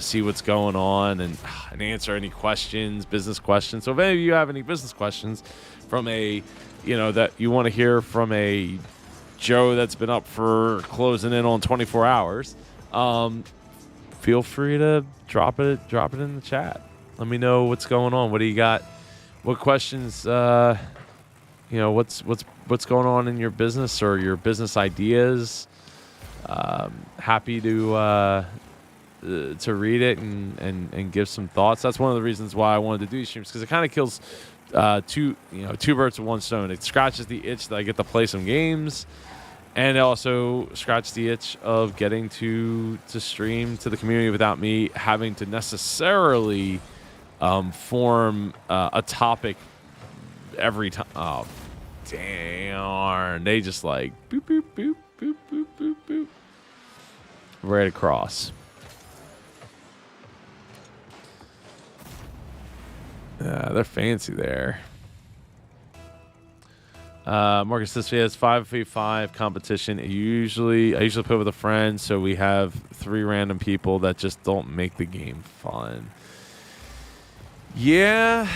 see what's going on and answer any questions, business questions. So if any of you have any business questions from that you want to hear from a Joe that's been up for closing in on 24 hours, feel free to drop it in the chat. Let me know what's going on. What do you got? What questions, what's going on in your business or your business ideas? Happy to read it and give some thoughts. That's one of the reasons why I wanted to do these streams, because it kind of kills two birds with one stone. It scratches the itch that I get to play some games, and it also scratches the itch of getting to stream to the community without me having to necessarily form a topic every time. Oh, damn. They just like boop, boop, boop, boop, boop, boop, boop. Right across. They're fancy there. Marcus says he has 5v5 competition. I usually play with a friend, so we have 3 random people that just don't make the game fun. Yeah,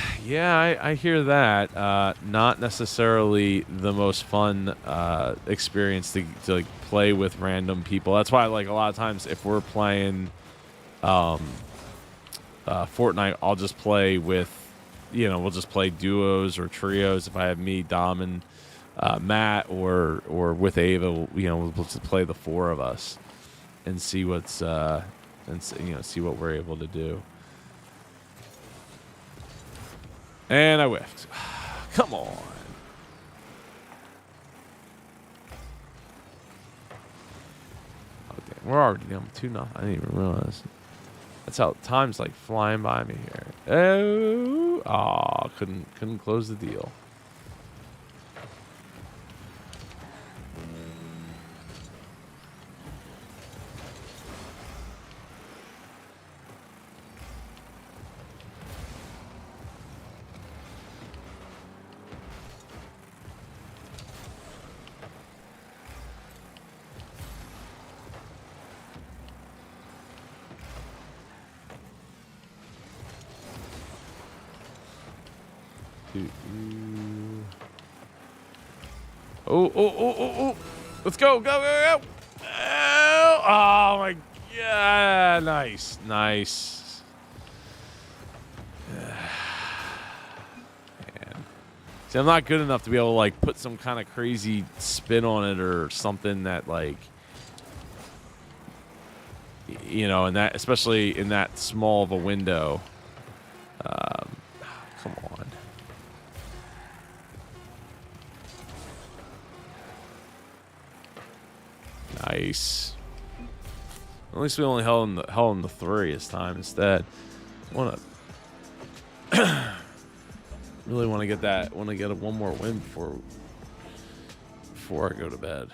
I hear that. Not necessarily the most fun experience to like play with random people. That's why, like, a lot of times if we're playing Fortnite, I'll just play with, we'll just play duos or trios. If I have me, Dom, and Matt, or with Ava, we'll just play the 4 of us and see what's see what we're able to do. And I whiffed. Come on. Oh, damn. We're already down 2-0. I didn't even realize. That's how time's like flying by me here. Oh, couldn't close the deal. Oh. Let's go. Go. Oh, my God. Nice. Man. See, I'm not good enough to be able to, like, put some kind of crazy spin on it or something that, like, and that, especially in that small of a window. Nice. At least we only held in the 3 this time instead. Want to really want to get that. Want to get one more win before I go to bed.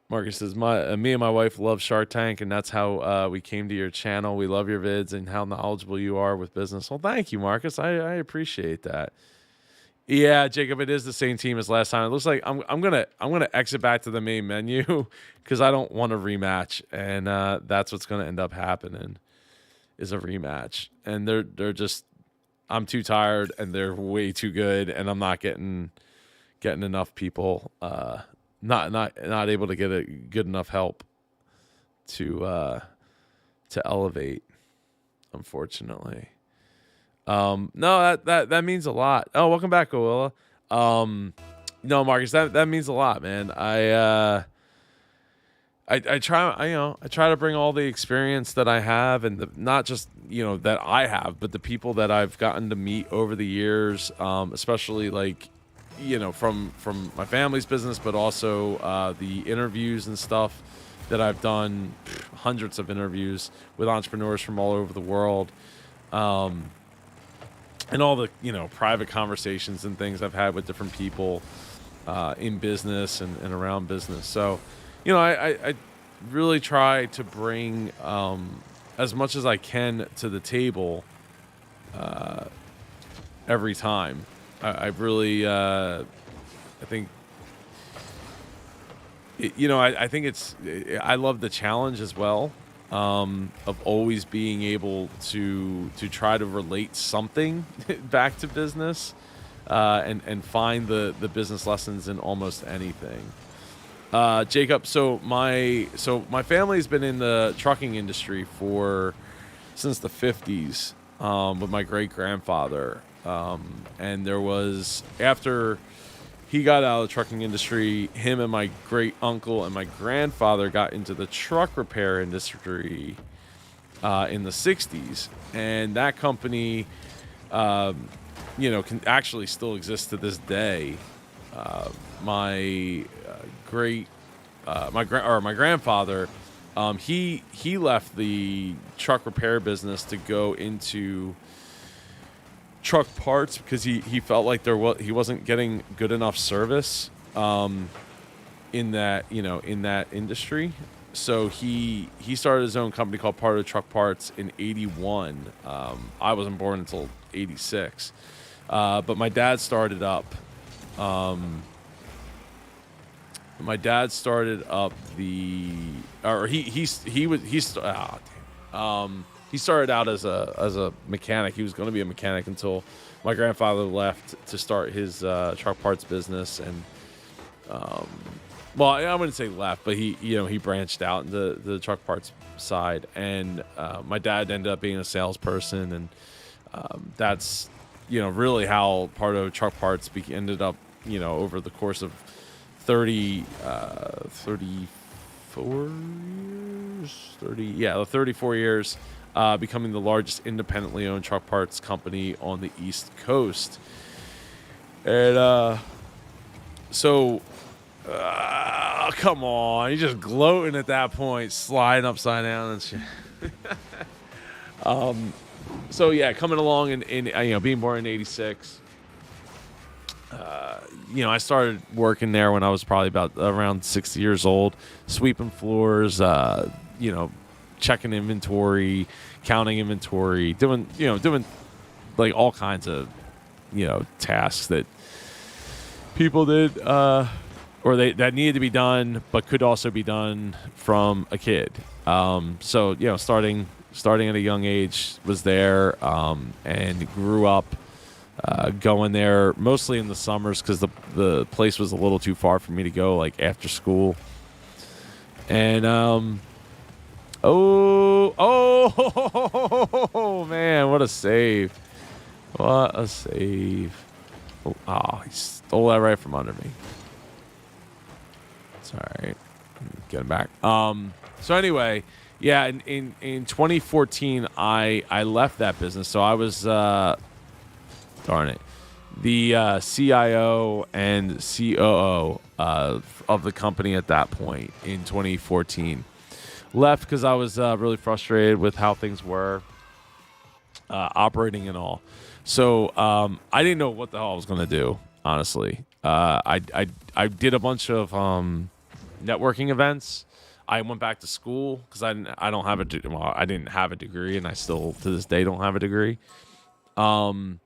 Marcus says, me and my wife love Shark Tank, and that's how we came to your channel. We love your vids and how knowledgeable you are with business. Well, thank you, Marcus. I appreciate that. Yeah, Jacob, it is the same team as last time. It looks like I'm gonna exit back to the main menu because I don't want a rematch, and that's what's gonna end up happening is a rematch. And they're just, I'm too tired, and they're way too good, and I'm not getting enough people. Not able to get a good enough help to elevate, unfortunately. No, that means a lot. Oh, welcome back, Goilla. No, Marcus, that means a lot, man. I try to bring all the experience that I have, and not just that I have, but the people that I've gotten to meet over the years, especially like from my family's business, but also the interviews and stuff that I've done, hundreds of interviews with entrepreneurs from all over the world, and all the private conversations and things I've had with different people in business and around business. So I really try to bring as much as I can to the table every time. I really, I think, I think I love the challenge as well, of always being able to try to relate something back to business, and find the business lessons in almost anything. Jacob, so my family's been in the trucking industry since the 50s, with my great grandfather. And there was, after he got out of the trucking industry, him and my great uncle and my grandfather got into the truck repair industry in the 60s. And that company, can actually still exist to this day. My grandfather, he left the truck repair business to go into truck parts because he felt like he wasn't getting good enough service in that industry. So he started his own company called Pardo Truck Parts in 81. I wasn't born until 86, but my dad started up. He started out as a mechanic. He was going to be a mechanic until my grandfather left to start his truck parts business. And well, I wouldn't say left, but he branched out into the truck parts side. And my dad ended up being a salesperson, and that's really how Pardo Truck Parts ended up over the course of 34 years. Becoming the largest independently owned truck parts company on the East Coast. And come on, you're just gloating at that point, sliding upside down and shit. So yeah, coming along in being born in 86. I started working there when I was probably about around 60 years old, sweeping floors, checking inventory, counting inventory, doing like all kinds of, tasks that people did, or that needed to be done, but could also be done from a kid. So, starting at a young age was there, and grew up, going there mostly in the summers because the place was a little too far for me to go, like after school. And, Oh, man, what a save. What a save. Oh, he stole that right from under me. Sorry, get it back. So anyway, yeah, in 2014, I left that business. So I was darn it, the CIO and COO of the company at that point in 2014. Left because I was really frustrated with how things were operating and all. So I didn't know what the hell I was going to do, honestly. I did a bunch of networking events. I went back to school because I didn't have a degree, and I still to this day don't have a degree. And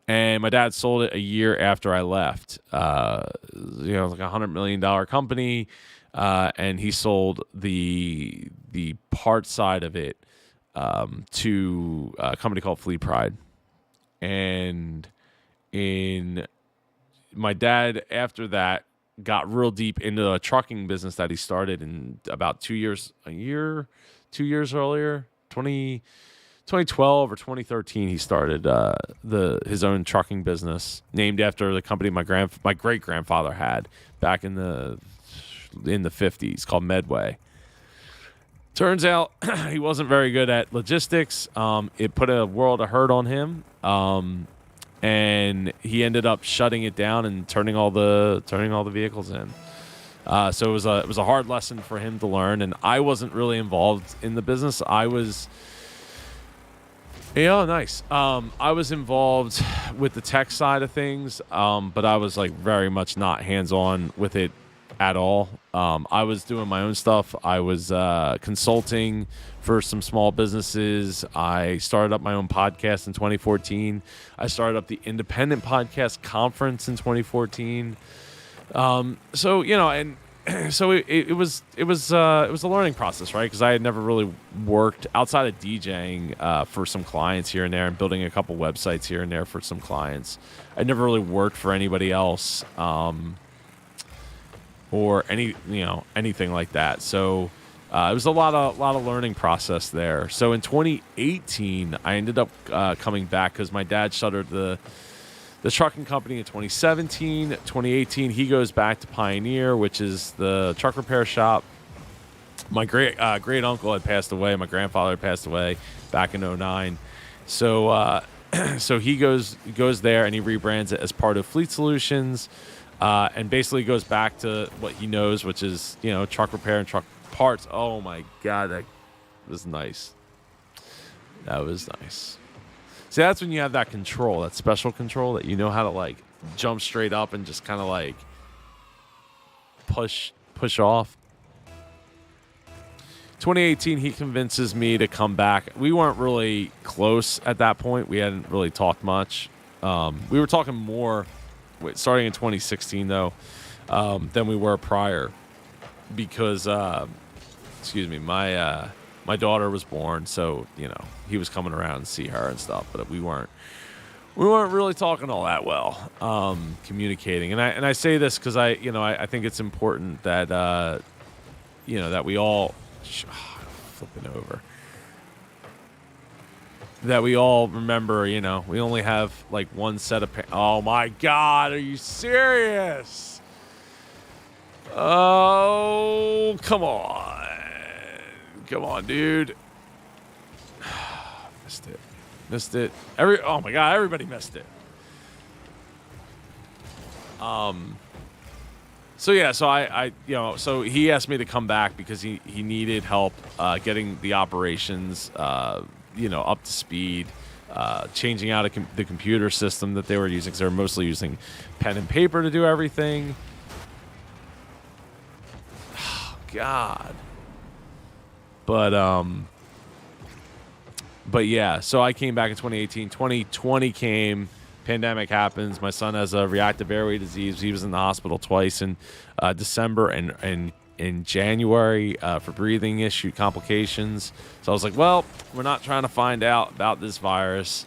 my dad sold it a year after I left. It was like $100 million company, and he sold the part side of it to a company called Fleet Pride. And my dad, after that, got real deep into a trucking business that he started in about 2 years earlier, 2012 or 2013. He started his own trucking business, named after the company my great grandfather had back in the 50s, called Medway. Turns out he wasn't very good at logistics. It put a world of hurt on him. And he ended up shutting it down and turning all the vehicles in. So it was a hard lesson for him to learn. And I wasn't really involved in the business. I was, nice. I was involved with the tech side of things, but I was like very much not hands-on with it at all. I was doing my own stuff. I was consulting for some small businesses. I started up my own podcast in 2014. I started up the Independent Podcast Conference in 2014. So it was a learning process, right? Because I had never really worked outside of DJing for some clients here and there, and building a couple websites here and there for some clients. I never really worked for anybody else. Or anything like that. So it was a lot of learning process there. So in 2018, I ended up coming back because my dad shuttered the trucking company in 2017. 2018, he goes back to Pioneer, which is the truck repair shop. My great uncle had passed away. My grandfather had passed away back in 2009. So so he goes there and he rebrands it as part of Fleet Solutions. And basically goes back to what he knows, which is, truck repair and truck parts. Oh my God, that was nice. That was nice. See, that's when you have that control, that special control, that you know how to like jump straight up and just kind of like push off. 2018, he convinces me to come back. We weren't really close at that point. We hadn't really talked much. We were talking more starting in 2016 though, than we were prior, because my daughter was born, so he was coming around to see her and stuff, but we weren't really talking all that well, communicating. And I say this because I think it's important that that we all flipping over. That we all remember, we only have like one set of oh my God, are you serious? Oh, come on, dude. Missed it. Oh my God, everybody missed it. So yeah, so I so he asked me to come back because he needed help getting the operations up to speed, changing out the computer system that they were using, because they were mostly using pen and paper to do everything. Oh, God. But yeah, so I came back in 2018. 2020 came, pandemic happens. My son has a reactive airway disease. He was in the hospital twice in December and in January for breathing issue complications. So I was like, well, we're not trying to find out about this virus.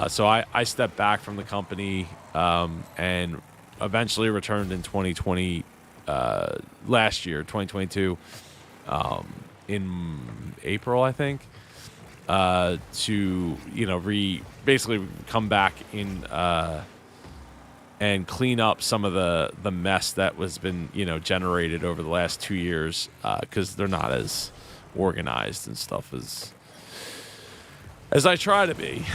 So I stepped back from the company and eventually returned in 2020, last year, 2022, in April, I think, to, basically come back in and clean up some of the mess that was been generated over the last 2 years, because they're not as organized and stuff as I try to be.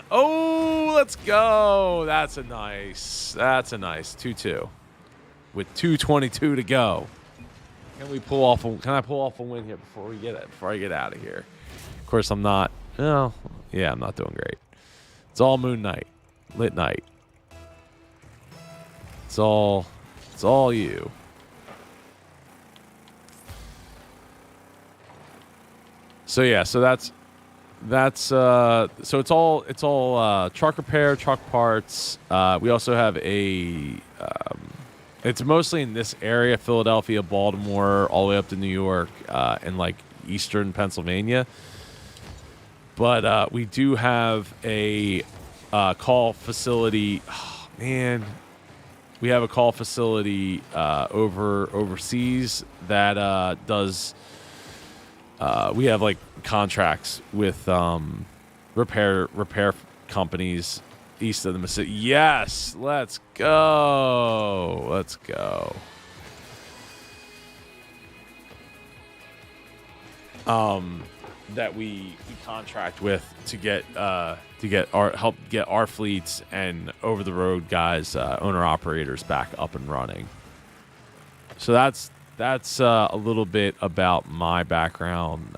Oh, let's go. That's a nice 2-2 with 2:22 to go. Can I pull off a win here before I get out of here? Of course, I'm not. Well, yeah, I'm not doing great. It's all moon night, lit night. It's all you. So yeah, so so it's all truck repair, truck parts. We also have it's mostly in this area: Philadelphia, Baltimore, all the way up to New York, and like eastern Pennsylvania. But we do have a call facility. Oh, man, we have a call facility overseas that does. We have like contracts with repair companies east of the Mississippi. Yes, let's go. That we contract with to get help get our fleets and over the road guys, owner operators back up and running. So that's a little bit about my background.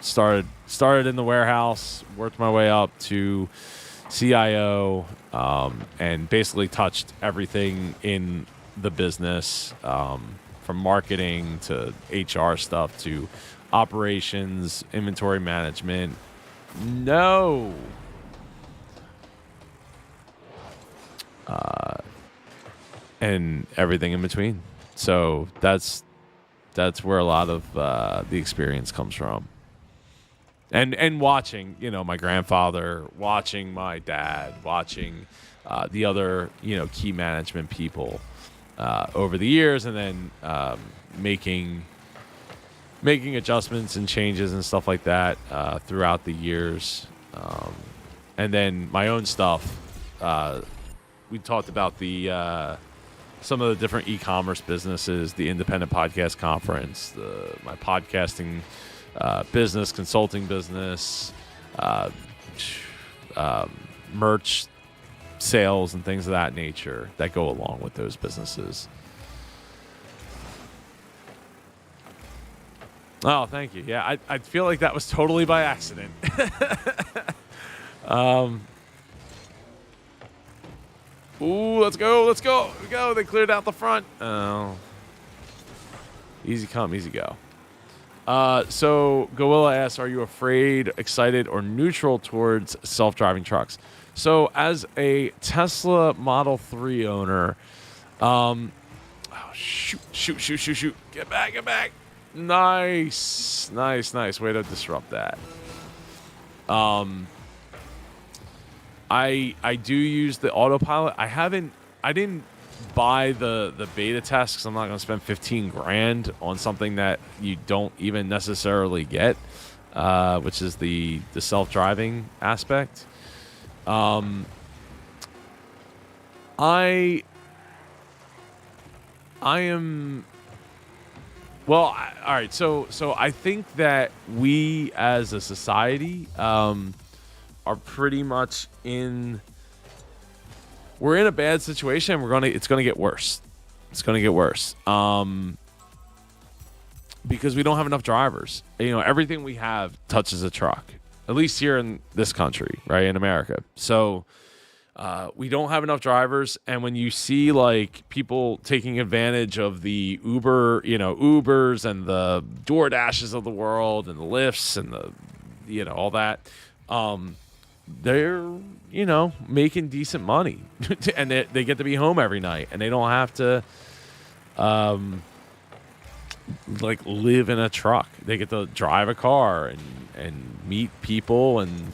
Started in the warehouse, worked my way up to CIO, and basically touched everything in the business, from marketing to HR stuff to operations, inventory management. And everything in between. So that's where a lot of the experience comes from. And watching, my grandfather, watching my dad, watching the other, key management people over the years, and then making adjustments and changes and stuff like that throughout the years. And then my own stuff. We talked about some of the different e-commerce businesses, the Independent Podcast Conference, my podcasting business, consulting business, merch sales, and things of that nature that go along with those businesses. Oh, thank you. Yeah, I feel like that was totally by accident. Ooh, let's go. We go. They cleared out the front. Oh. Easy come, easy go. So Goilla asks, are you afraid, excited, or neutral towards self-driving trucks? So as a Tesla Model 3 owner, shoot. Get back. Nice. Way to disrupt that. I do use the autopilot. I didn't buy the beta test because I'm not going to spend $15,000 on something that you don't even necessarily get, which is the self-driving aspect. I am. Well, all right. So I think that we as a society are pretty much we're in a bad situation. It's gonna get worse. Because we don't have enough drivers. Everything we have touches a truck, at least here in this country, right, in America. So we don't have enough drivers, and when you see like people taking advantage of the Ubers and the DoorDashes of the world and the Lyfts and the all that, they're making decent money, and they get to be home every night, and they don't have to live in a truck. They get to drive a car and meet people, and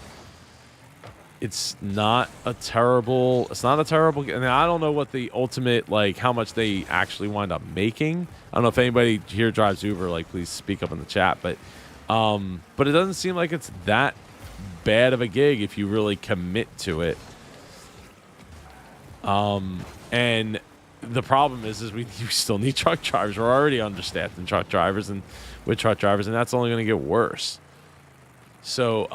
it's not a terrible. And I don't know what the ultimate how much they actually wind up making. I don't know if anybody here drives Uber. Please speak up in the chat. But it doesn't seem like it's that bad of a gig if you really commit to it. And the problem is we still need truck drivers. We're already understaffed in truck drivers and with truck drivers, and that's only going to get worse. So,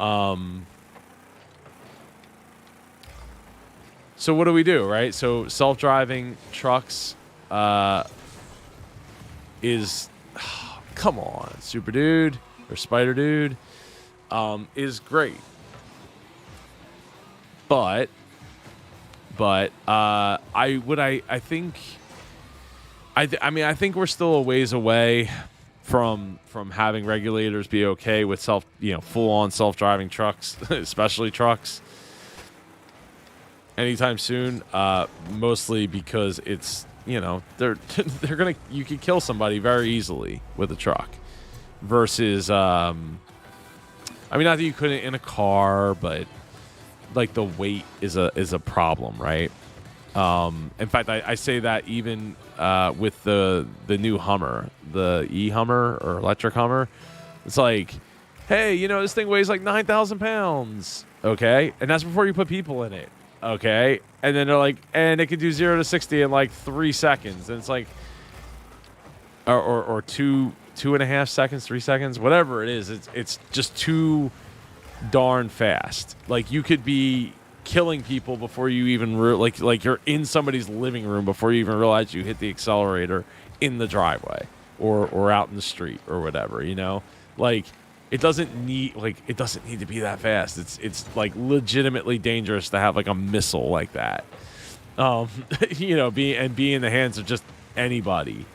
so what do we do, right? So self-driving trucks is, come on, Super Dude or Spider Dude, is great. But I think we're still a ways away from having regulators be okay with full on self-driving trucks, especially trucks, anytime soon. Mostly because it's, they're you could kill somebody very easily with a truck versus not that you couldn't in a car, but like the weight is a problem, right? In fact, I say that even with the new Hummer, the e-Hummer or electric Hummer. It's like, hey, this thing weighs like 9,000 pounds, okay? And that's before you put people in it, okay? And then they're like, and it can do 0 to 60 in like 3 seconds. And it's like, or 2.5 seconds, 3 seconds, whatever it is. It's just too darn fast. Like, you could be killing people before you even like you're in somebody's living room before you even realize you hit the accelerator in the driveway or out in the street or whatever. Like, it doesn't need to be that fast. It's like legitimately dangerous to have like a missile like that. Be in the hands of just anybody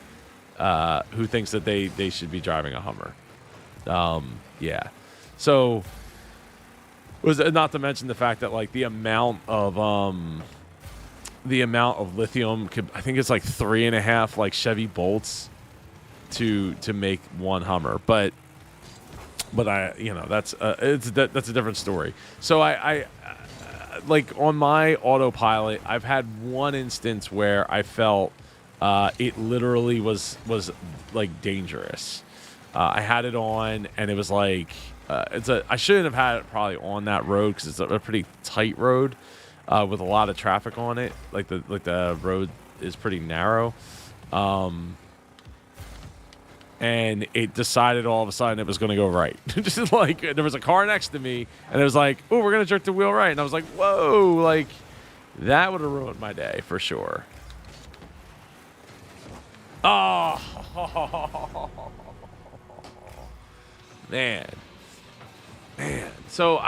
who thinks that they should be driving a Hummer. Yeah. So, was not to mention the fact that like the amount of lithium I think it's like 3.5 like Chevy Bolts to make one Hummer, but that's that's a different story. So I like on my autopilot, I've had one instance where I felt it literally was like dangerous. I had it on and it was like. I shouldn't have had it probably on that road because it's a pretty tight road with a lot of traffic on it. Like the road is pretty narrow, and it decided all of a sudden it was going to go right. Just like there was a car next to me, and it was like, "Oh, we're going to jerk the wheel right," and I was like, "Whoa!" Like that would have ruined my day for sure. Oh, man. So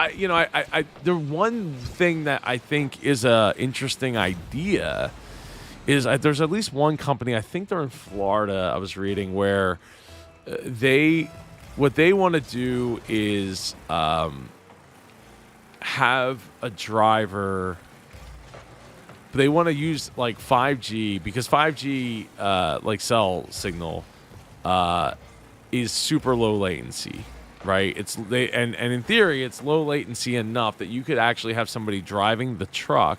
the one thing that I think is a interesting idea is there's at least one company, I think they're in Florida, I was reading, where what they want to do is have a driver. They want to use like 5G because 5G like cell signal is super low latency. Right, and in theory, it's low latency enough that you could actually have somebody driving the truck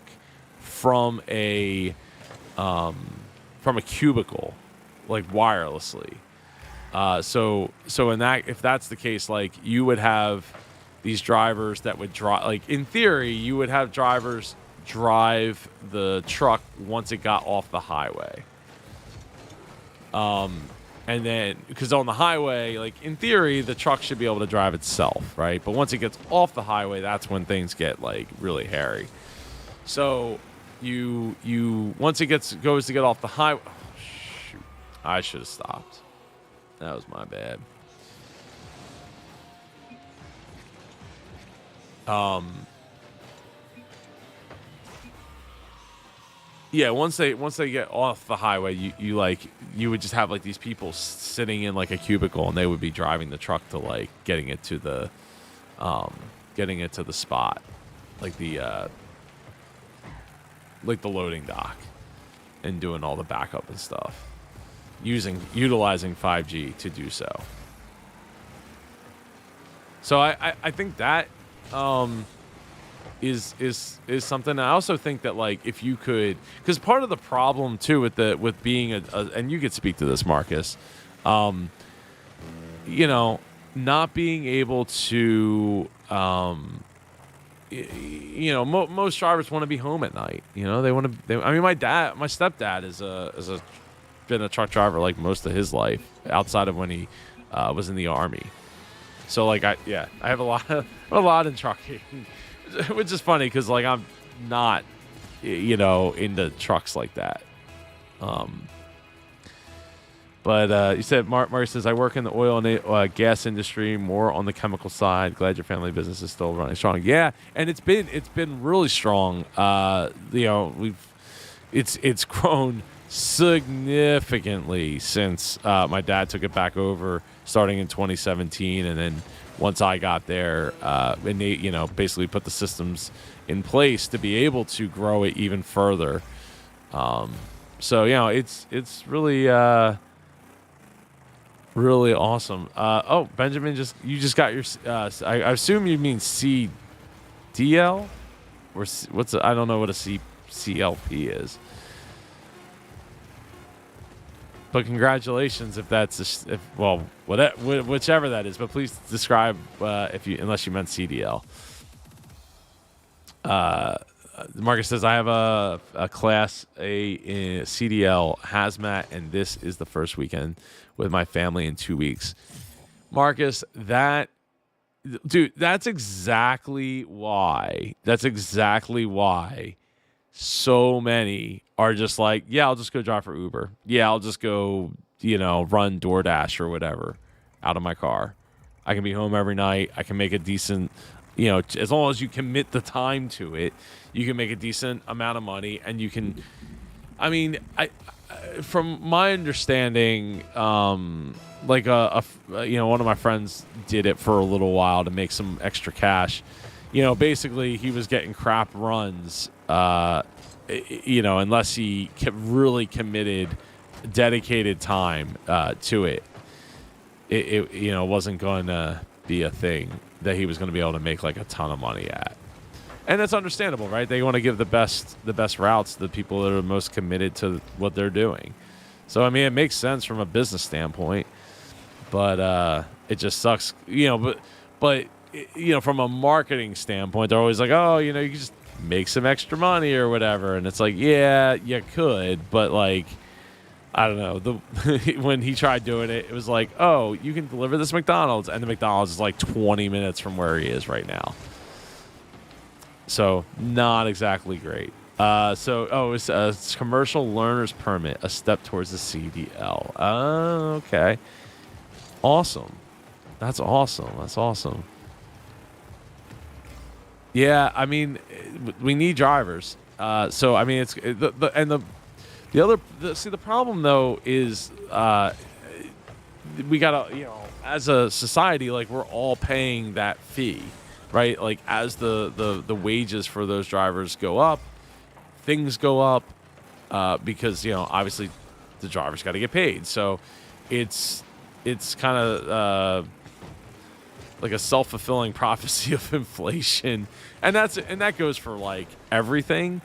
from a cubicle, like wirelessly. So in that, if that's the case, like you would have these drivers that would drive. Like in theory, you would have drivers drive the truck once it got off the highway. And then, because on the highway, like in theory, the truck should be able to drive itself, right? But once it gets off the highway, that's when things get like really hairy. So you once it goes to get off the highway, oh, shoot, I should have stopped. That was my bad. Yeah, once they get off the highway, you would just have like these people sitting in like a cubicle, and they would be driving the truck to like getting it to the spot, like the loading dock, and doing all the backup and stuff, utilizing 5G to do so. So I think that is something. I also think that like if you could, because part of the problem too with being and you could speak to this, Marcus, not being able to most drivers want to be home at night. They want to. I mean, my stepdad is been a truck driver like most of his life, outside of when he was in the army. So like I have a lot in trucking, which is funny because like I'm not into trucks like that. But you said, Mark says, I work in the oil and gas industry, more on the chemical side. Glad your family business is still running strong. Yeah, and it's been really strong. It's grown significantly since my dad took it back over, starting in 2017, and then once I got there, and they basically put the systems in place to be able to grow it even further. So it's really really awesome. Benjamin, you just got your. I assume you mean CDL, or I don't know what a CLP is. But congratulations if that's whichever that is. But please describe unless you meant CDL. Marcus says, I have a Class A in CDL hazmat, and this is the first weekend with my family in 2 weeks. Marcus, that's exactly why. So many are just like, yeah, I'll just go drive for Uber. Yeah, I'll just go, run DoorDash or whatever out of my car. I can be home every night. I can make a decent, as long as you commit the time to it, you can make a decent amount of money, and you can. I mean, from my understanding, like one of my friends did it for a little while to make some extra cash. Basically he was getting crap runs, unless he really committed dedicated time to it. It wasn't going to be a thing that he was going to be able to make like a ton of money at. And that's understandable, right? They want to give the best routes to the people that are most committed to what they're doing. So, I mean, it makes sense from a business standpoint, but it just sucks, but from a marketing standpoint, they're always like, oh, you can just make some extra money or whatever. And it's like, yeah, you could, but like, I don't know. When he tried doing it, it was like, oh, you can deliver this McDonald's, and the McDonald's is like 20 minutes from where he is right now. So not exactly great. It's a commercial learner's permit, a step towards the CDL. Okay. Awesome. That's awesome. Yeah, I mean, we need drivers. So I mean, it's the problem though is we gotta, as a society, like we're all paying that fee. Right, like as the wages for those drivers go up, things go up, because obviously the drivers got to get paid. So it's kind of like a self-fulfilling prophecy of inflation, and that goes for like everything,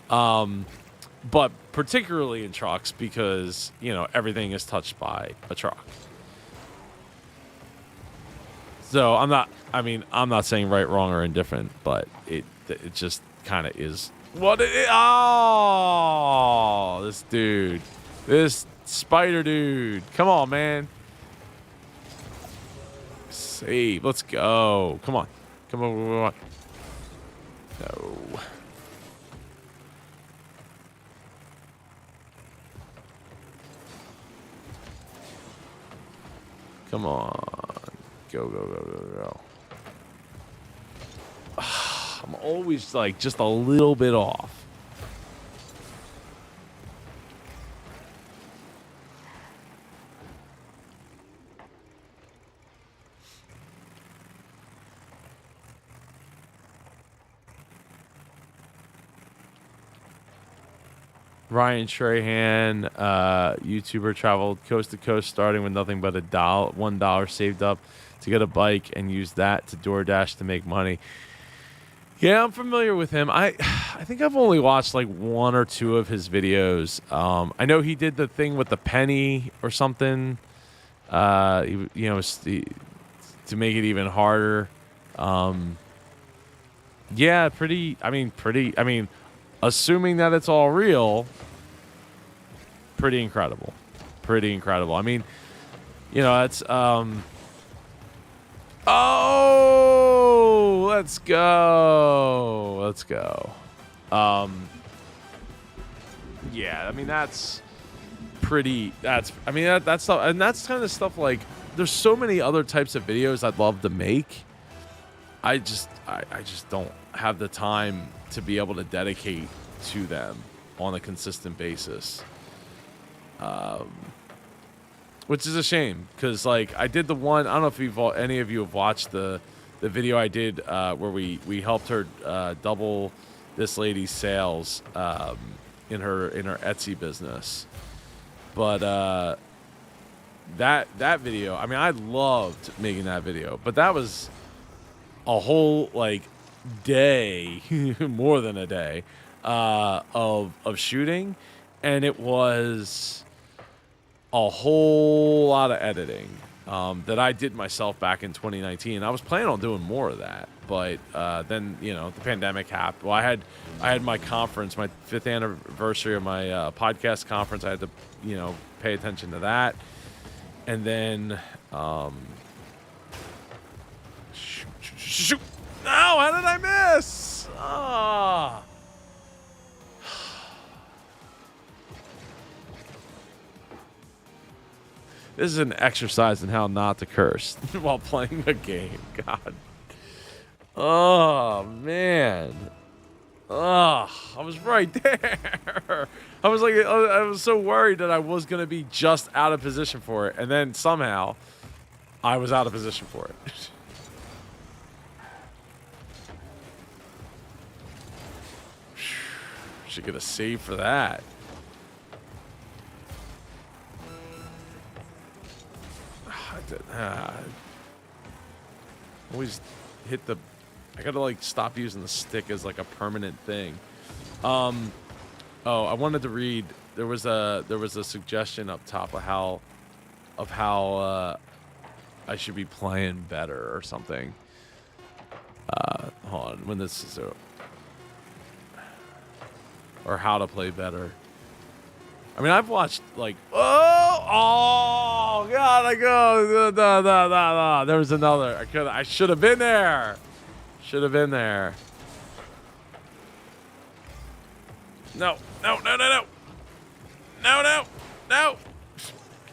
but particularly in trucks because everything is touched by a truck. So I'm not saying right, wrong, or indifferent, but it just kind of is what it is. Oh, this spider dude. Come on, man. Save. Let's go. Come on. No. Come on. Go. I'm always like just a little bit off. Ryan Trahan, YouTuber, traveled coast to coast starting with nothing but $1 saved up to get a bike and use that to DoorDash to make money. Yeah, I'm familiar with him. I think I've only watched like one or two of his videos. I know he did the thing with the penny or something. To make it even harder. Yeah, pretty. I mean, pretty. I mean, assuming that it's all real, pretty incredible. Pretty incredible. I mean, you know, it's Oh, let's go. Let's go. Um, yeah, I mean that's pretty. I mean that's stuff, and that's kind of stuff like. There's so many other types of videos I'd love to make. I just don't have the time to be able to dedicate to them on a consistent basis. Which is a shame because like I did the one. I don't know if any of you have watched the video I did where we helped her double this lady's sales in her Etsy business. But that video, I mean, I loved making that video, but that was a whole like day, more than a day, of shooting, and it was a whole lot of editing that I did myself back in 2019. I was planning on doing more of that, but then the pandemic happened. Well, I had my conference, my 5th anniversary of my podcast conference. I had to pay attention to that, and then shoot. No, how did I miss? Ah. This is an exercise in how not to curse while playing a game. God. Oh, man. Oh, I was right there. I was so worried that I was going to be just out of position for it. And then somehow I was out of position for it. Should get a save for that. Always hit the. I gotta like stop using the stick as like a permanent thing. Oh, I wanted to read. There was a suggestion up top of how I should be playing better or something. Hold on, when this is or how to play better. I mean, I've watched like oh god, I go there was another. I should have been there. Should have been there. No. Get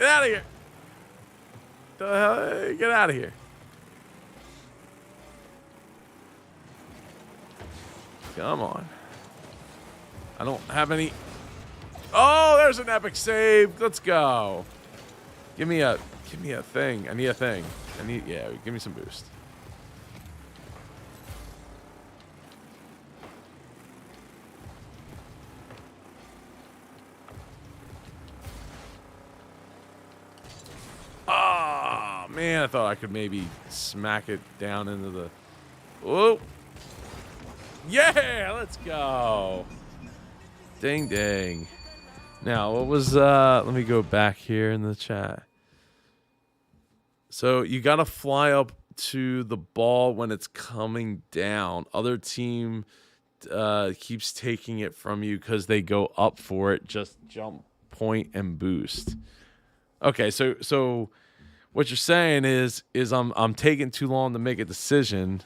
out of here. The hell? Get out of here. Come on. I don't have any. Oh, there's an epic save. Let's go. Give me a thing. I need a thing. Give me some boost. Oh, man, I thought I could maybe smack it down into the. Whoa. Yeah, let's go. Ding dang. Now, what was let me go back here in the chat. So you got to fly up to the ball when it's coming down. Other team keeps taking it from you because they go up for it. Just jump, point, and boost. Okay, so what you're saying is I'm taking too long to make a decision,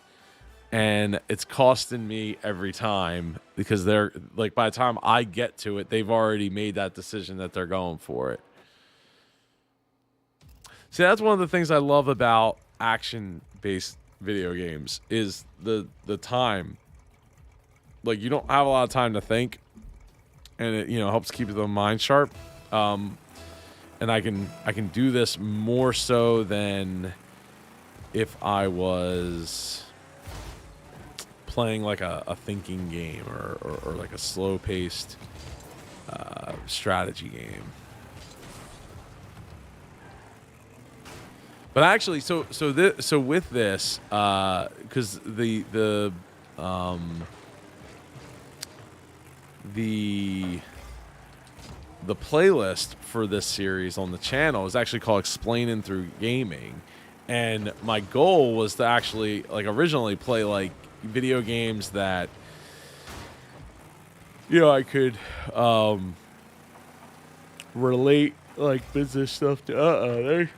and it's costing me every time because they're like by the time I get to it, they've already made that decision that they're going for it. See, that's one of the things I love about action-based video games is the time. Like you don't have a lot of time to think, and it helps keep the mind sharp. And I can do this more so than if I was playing like a thinking game or like a slow-paced strategy game. But actually, so with this, because the playlist for this series on the channel is actually called Explaining Through Gaming, and my goal was to actually like originally play like video games that I could relate like business stuff to.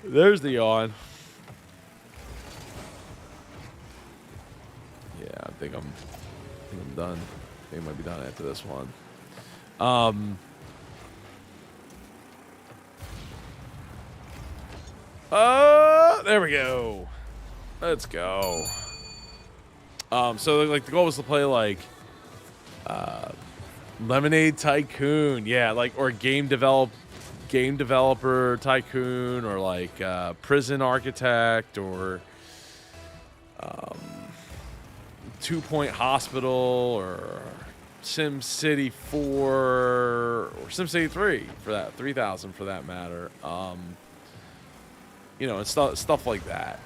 There's the yawn. Yeah, I think I'm done. I think I might be done after this one. There we go. Let's go. So like the goal was to play like Lemonade Tycoon, yeah, like or game developer tycoon, or like Prison Architect, or 2 Point Hospital, or Sim City 4, or Sim City 3 for that 3000 for that matter. And stuff like that,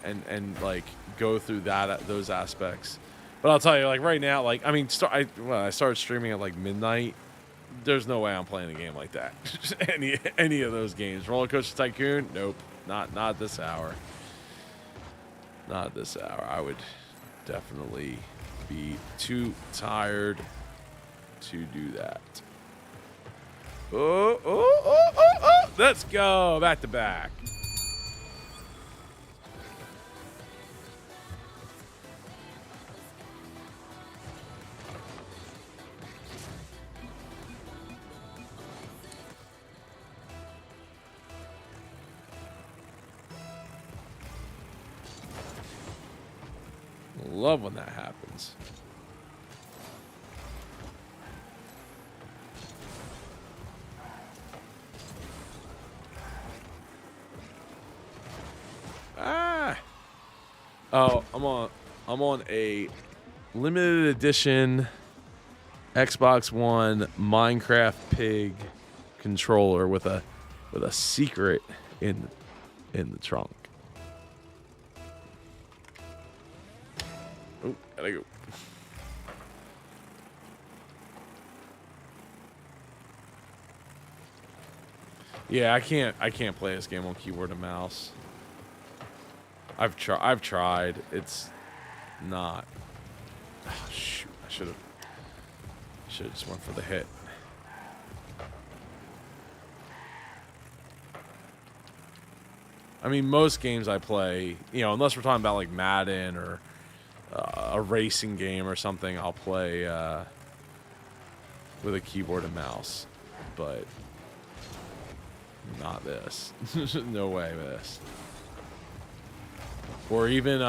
and like go through those aspects. But I'll tell you, like right now, like I started streaming at like midnight. There's no way I'm playing a game like that. any of those games. Roller Coaster Tycoon, nope, not this hour. Not this hour. I would definitely be too tired to do that. Oh! Let's go back to back. Love when that happens. Oh, I'm on a limited edition Xbox One Minecraft Pig controller with a secret in the trunk. Oh, gotta go. Yeah, I can't play this game on keyboard and mouse. I've tried. It's not. Oh, shoot! I should have just went for the hit. I mean, most games I play, unless we're talking about like Madden or a racing game or something, I'll play with a keyboard and mouse. But not this. No way, this. Or even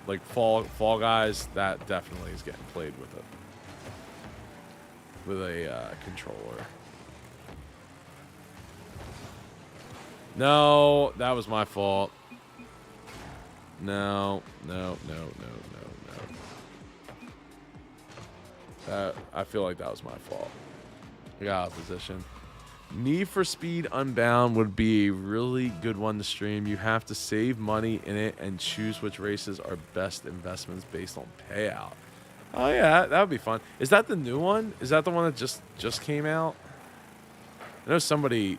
like Fall Guys, that definitely is getting played with a controller. No, that was my fault. No. I feel like that was my fault. I got out of position. Need for Speed Unbound would be a really good one to stream. You have to save money in it and choose which races are best investments based on payout. Oh yeah, that would be fun. Is that the new one? Is that the one that just came out? I know somebody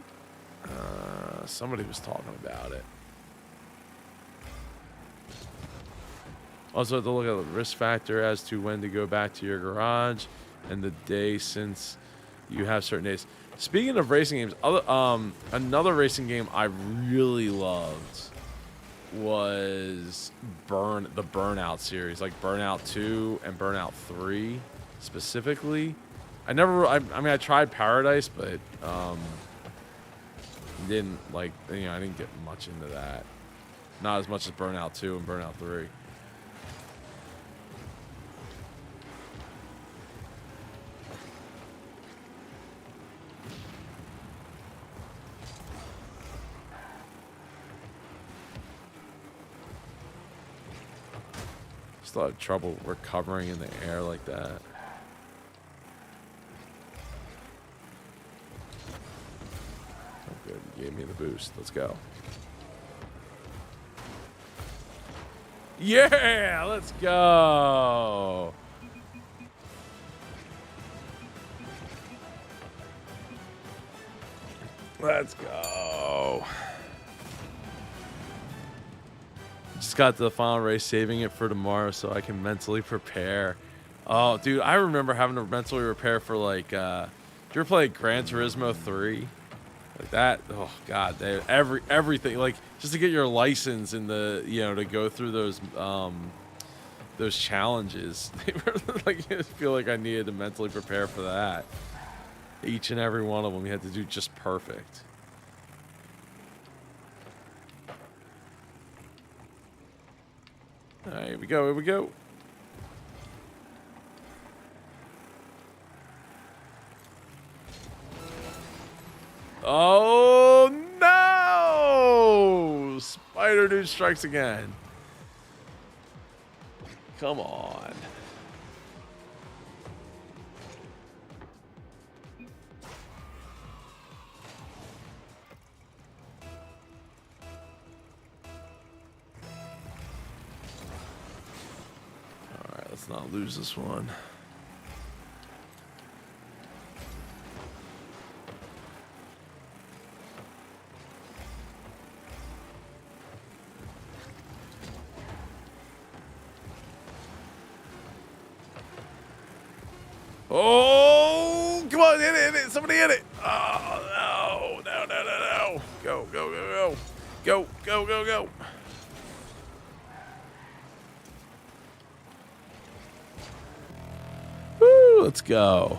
was talking about it. Also have to look at the risk factor as to when to go back to your garage and the day, since you have certain days. Speaking of racing games, another racing game I really loved was the Burnout series, like Burnout 2 and Burnout 3 specifically. I tried Paradise, but didn't like, I didn't get much into that. Not as much as Burnout 2 and Burnout 3. Still have trouble recovering in the air like that. Oh, good. You gave me the boost. Let's go. Yeah, let's go. Let's go. just got to the final race, saving it for tomorrow so I can mentally prepare. Oh, dude, I remember having to mentally prepare for like, did you ever play Gran Turismo 3? Like that? Oh God, everything, like just to get your license and to go through those challenges. Like, I feel like I needed to mentally prepare for that. Each and every one of them, you had to do just perfect. All right, here we go. Here we go. Oh no! Spider Dude strikes again. Come on. All right, let's not lose this one. Oh, come on, hit it, hit it. Somebody hit it. Oh, no, no, no, no, no. Go, go, go, go. Go, go, go, go. Woo, let's go.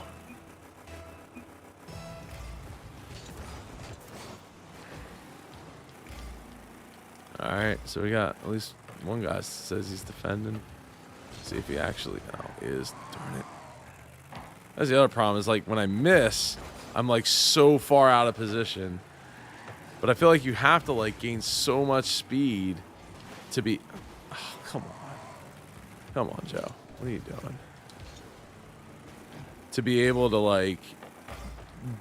All right, so we got at least one guy says he's defending. See if he actually is. Darn it. That's the other problem is, like, when I miss, I'm, like, so far out of position. But I feel like you have to, like, gain so much speed to be... Oh, come on. Come on, Joe. What are you doing? To be able to, like,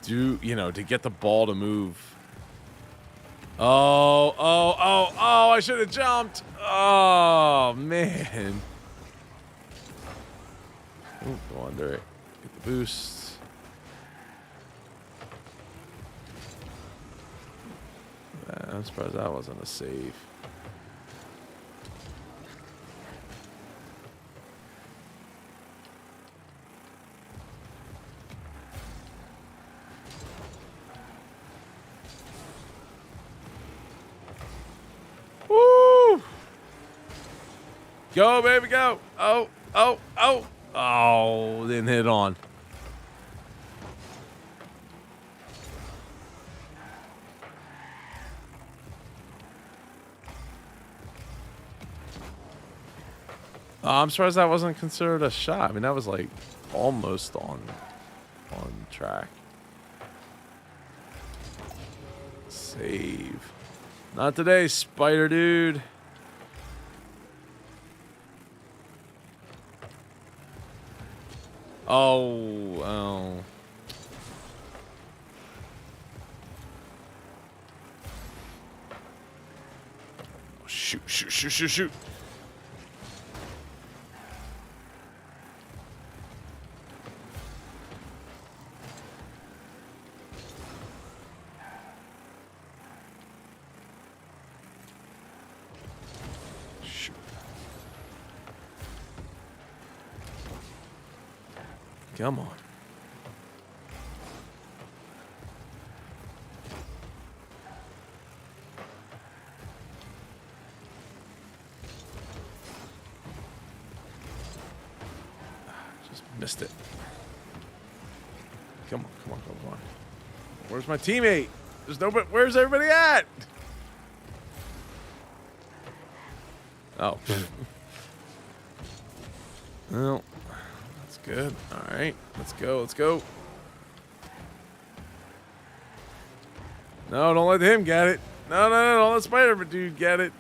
to get the ball to move. Oh, I should have jumped. Oh, man. Ooh, go under it. Boost. I'm surprised that wasn't a save. Woo! Go, baby, go. Oh. Oh, didn't hit on. I'm surprised that wasn't considered a shot. I mean, that was like almost on track. Save. Not today, Spider Dude. Oh. Shoot. Come on. Just missed it. Come on. Where's my teammate? There's nobody. Where's everybody at? Oh. Well, that's good. All right, let's go. No, don't let him get it. No, don't let Spider Dude get it.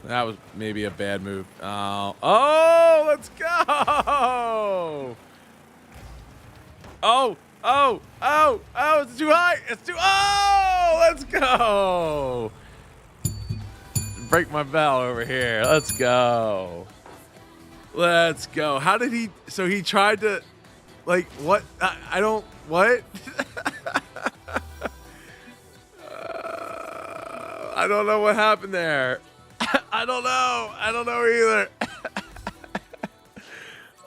That was maybe a bad move. Oh, let's go. Oh, it's too high. Let's go. Break my bell over here. Let's go. How did he? So he tried to, like, what? I don't. What? I don't know what happened there. I don't know. I don't know either.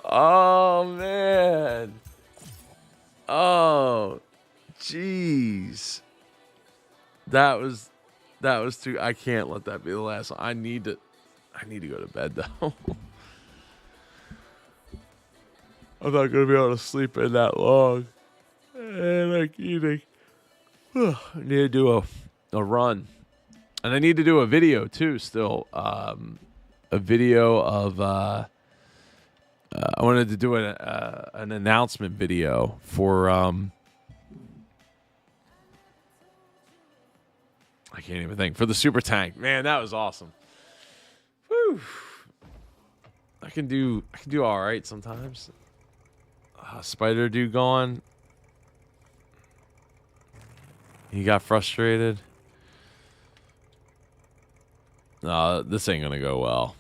Oh, man. Oh, jeez. That was too. I can't let that be the last one. I need to go to bed though. I'm not gonna be able to sleep in that long. And like eating. I need to do a run, and I need to do a video too. Still, a video of. I wanted to do an announcement video for. I can't even think, for the Super Tank. Man, that was awesome. Whew. I can do all right sometimes. Spider Dude gone. He got frustrated. No, this ain't gonna go well.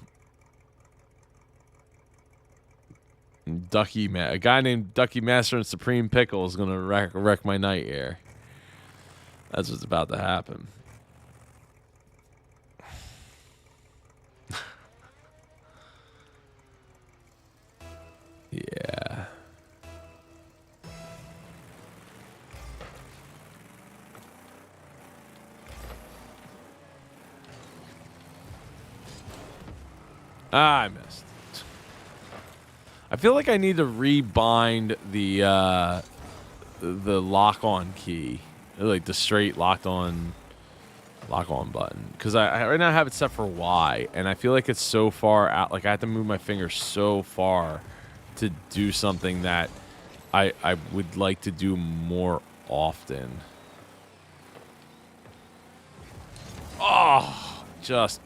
A guy named Ducky Master and Supreme Pickle is gonna wreck my night here. That's what's about to happen. Yeah. I missed. I feel like I need to rebind the lock-on key, like the straight lock-on button, because I right now have it set for Y, and I feel like it's so far out. Like I have to move my finger so far to do something that I would like to do more often. Oh, just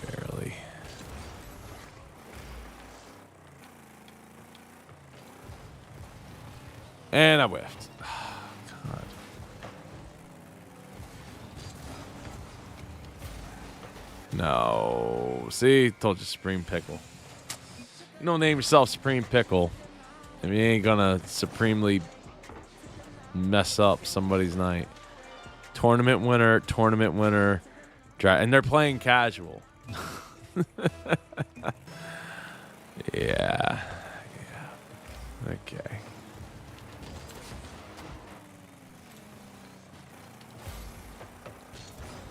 barely. And I whiffed. Oh, God. No. See? Told you, Supreme Pickle. You don't name yourself Supreme Pickle if you ain't gonna supremely mess up somebody's night. Tournament winner. And they're playing casual. Yeah. Okay.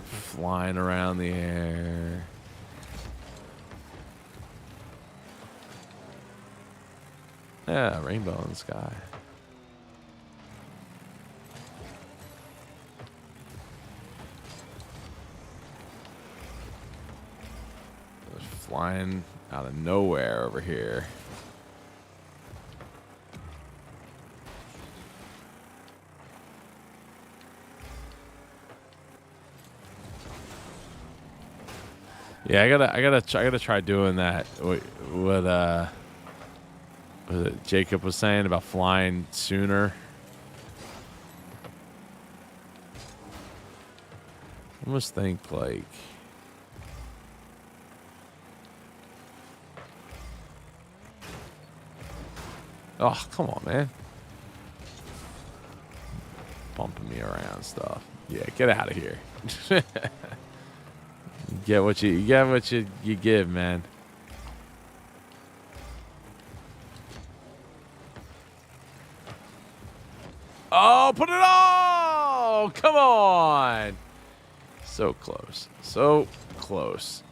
Flying around the air. Yeah, rainbow in the sky. Flying out of nowhere over here. Yeah, I gotta try doing that. What Jacob was saying about flying sooner. I almost think like. Oh, come on, man. Bumping me around and stuff. Yeah, get out of here. You get what you give, man. Oh, put it on! Come on! So close. So close.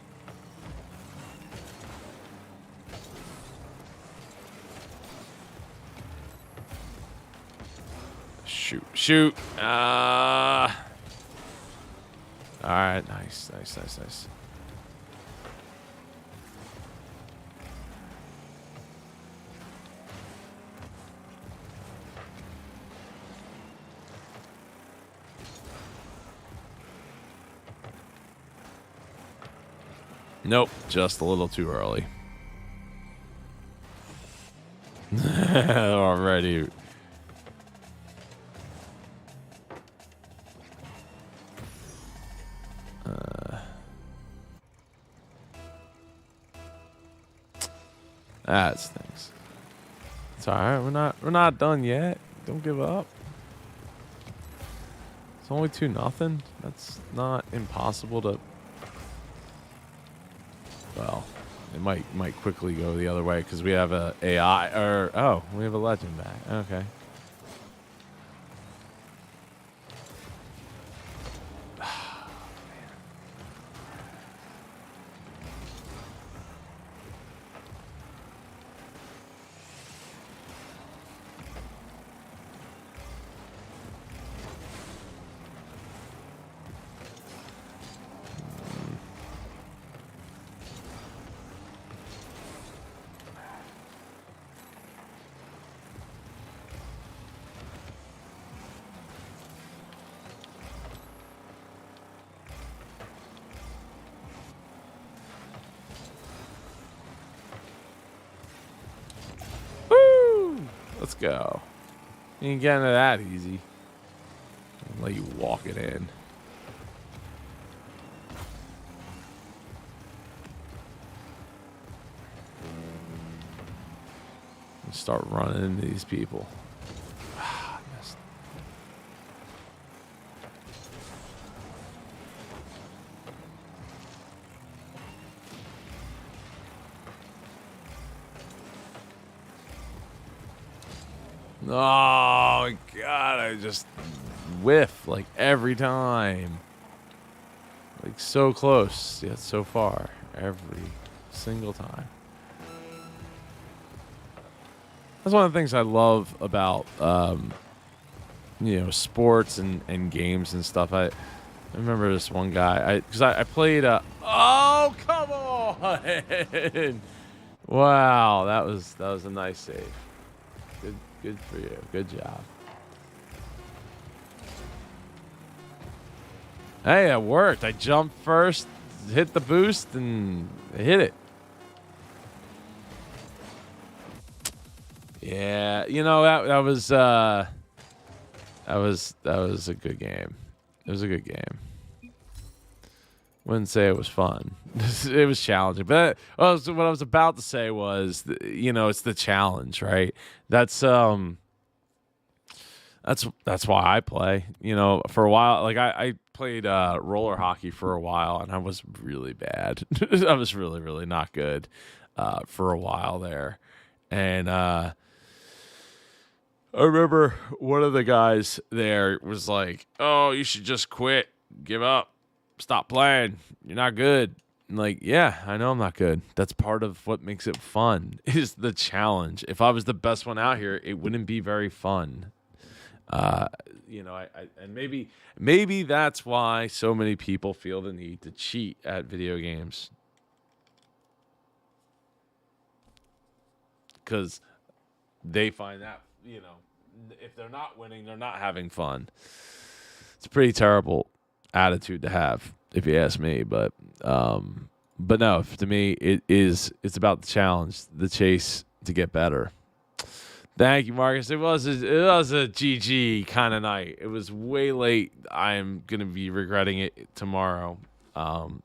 Shoot. All right, nice. Nope, just a little too early. Already. That stinks. It's all right. We're not done yet. Don't give up. It's It's only 2-0. That's not impossible to. Well, it might quickly go the other way because we have a AI or we have a legend back. Okay. Woo! Let's go. You ain't getting it that easy. I'll let you walk it in. Start running into these people. Missed. Oh God, I just whiff like every time. Like so close, yet so far. Every single time. That's one of the things I love about sports and games and stuff. I remember this one guy. I played. Oh, come on! Wow, that was a nice save. Good for you. Good job. Hey, it worked. I jumped first, hit the boost, and hit it. Yeah, that was a good game. It was a good game. Wouldn't say it was fun. It was challenging, but what I was about to say was, it's the challenge, right? That's why I play. For a while, like I played roller hockey for a while, and I was really bad. I was really, really not good for a while there, and I remember one of the guys there was like, "Oh, you should just quit, give up, stop playing. You're not good." I'm like, yeah, I know I'm not good. That's part of what makes it fun, is the challenge. If I was the best one out here, it wouldn't be very fun. And maybe that's why so many people feel the need to cheat at video games. Because they find that, if they're not winning, they're not having fun. It's a pretty terrible attitude to have, if you ask me. But no, to me, it's about the challenge, the chase to get better. Thank you, Marcus. It was a GG kind of night. It was way late. I'm gonna be regretting it tomorrow,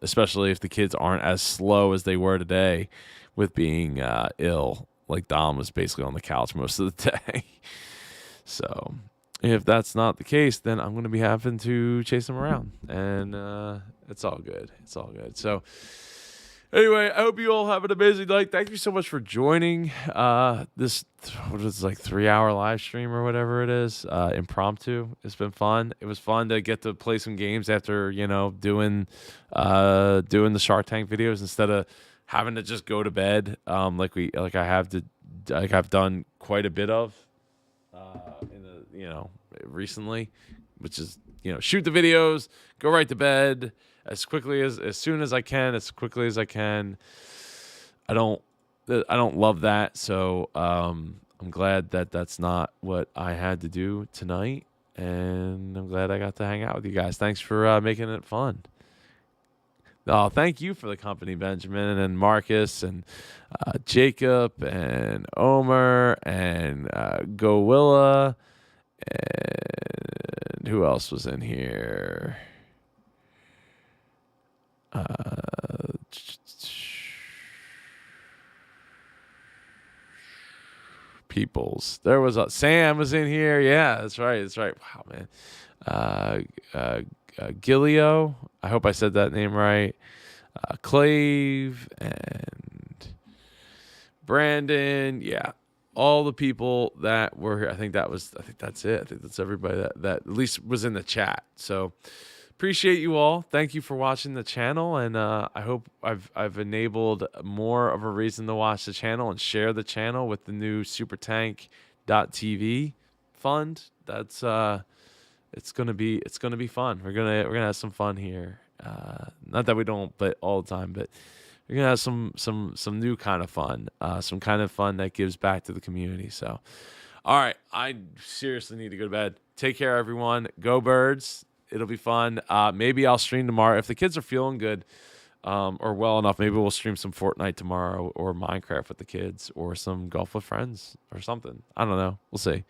especially if the kids aren't as slow as they were today, with being ill. Like Dom was basically on the couch most of the day. So if that's not the case, then I'm going to be having to chase them around. And it's all good. It's all good. So anyway, I hope you all have an amazing night. Thank you so much for joining this, what is it, like 3-hour live stream or whatever it is, impromptu. It's been fun. It was fun to get to play some games after, doing the Shark Tank videos instead of having to just go to bed, like I've done quite a bit of recently, which is shoot the videos, go right to bed as soon as I can, as quickly as I can. I don't love that, so I'm glad that that's not what I had to do tonight, and I'm glad I got to hang out with you guys. Thanks for making it fun. Oh, thank you for the company, Benjamin and Marcus and Jacob and Omer and Gowilla, and who else was in here? Peoples. There was Sam was in here. Yeah, that's right. Wow, man. uh, uh, Gilio. I hope I said that name right. Clave and Brandon. Yeah. All the people that were here. I think that's it. I think that's everybody that at least was in the chat. So appreciate you all. Thank you for watching the channel, and I hope I've enabled more of a reason to watch the channel and share the channel with the new supertank.tv fund. That's it's gonna be fun. We're gonna have some fun here. Not that we don't, but all the time, but we're gonna have some new kind of fun. Some kind of fun that gives back to the community. So, all right, I seriously need to go to bed. Take care, everyone. Go Birds. It'll be fun. Maybe I'll stream tomorrow if the kids are feeling good or well enough. Maybe we'll stream some Fortnite tomorrow or Minecraft with the kids or some golf with friends or something. I don't know. We'll see.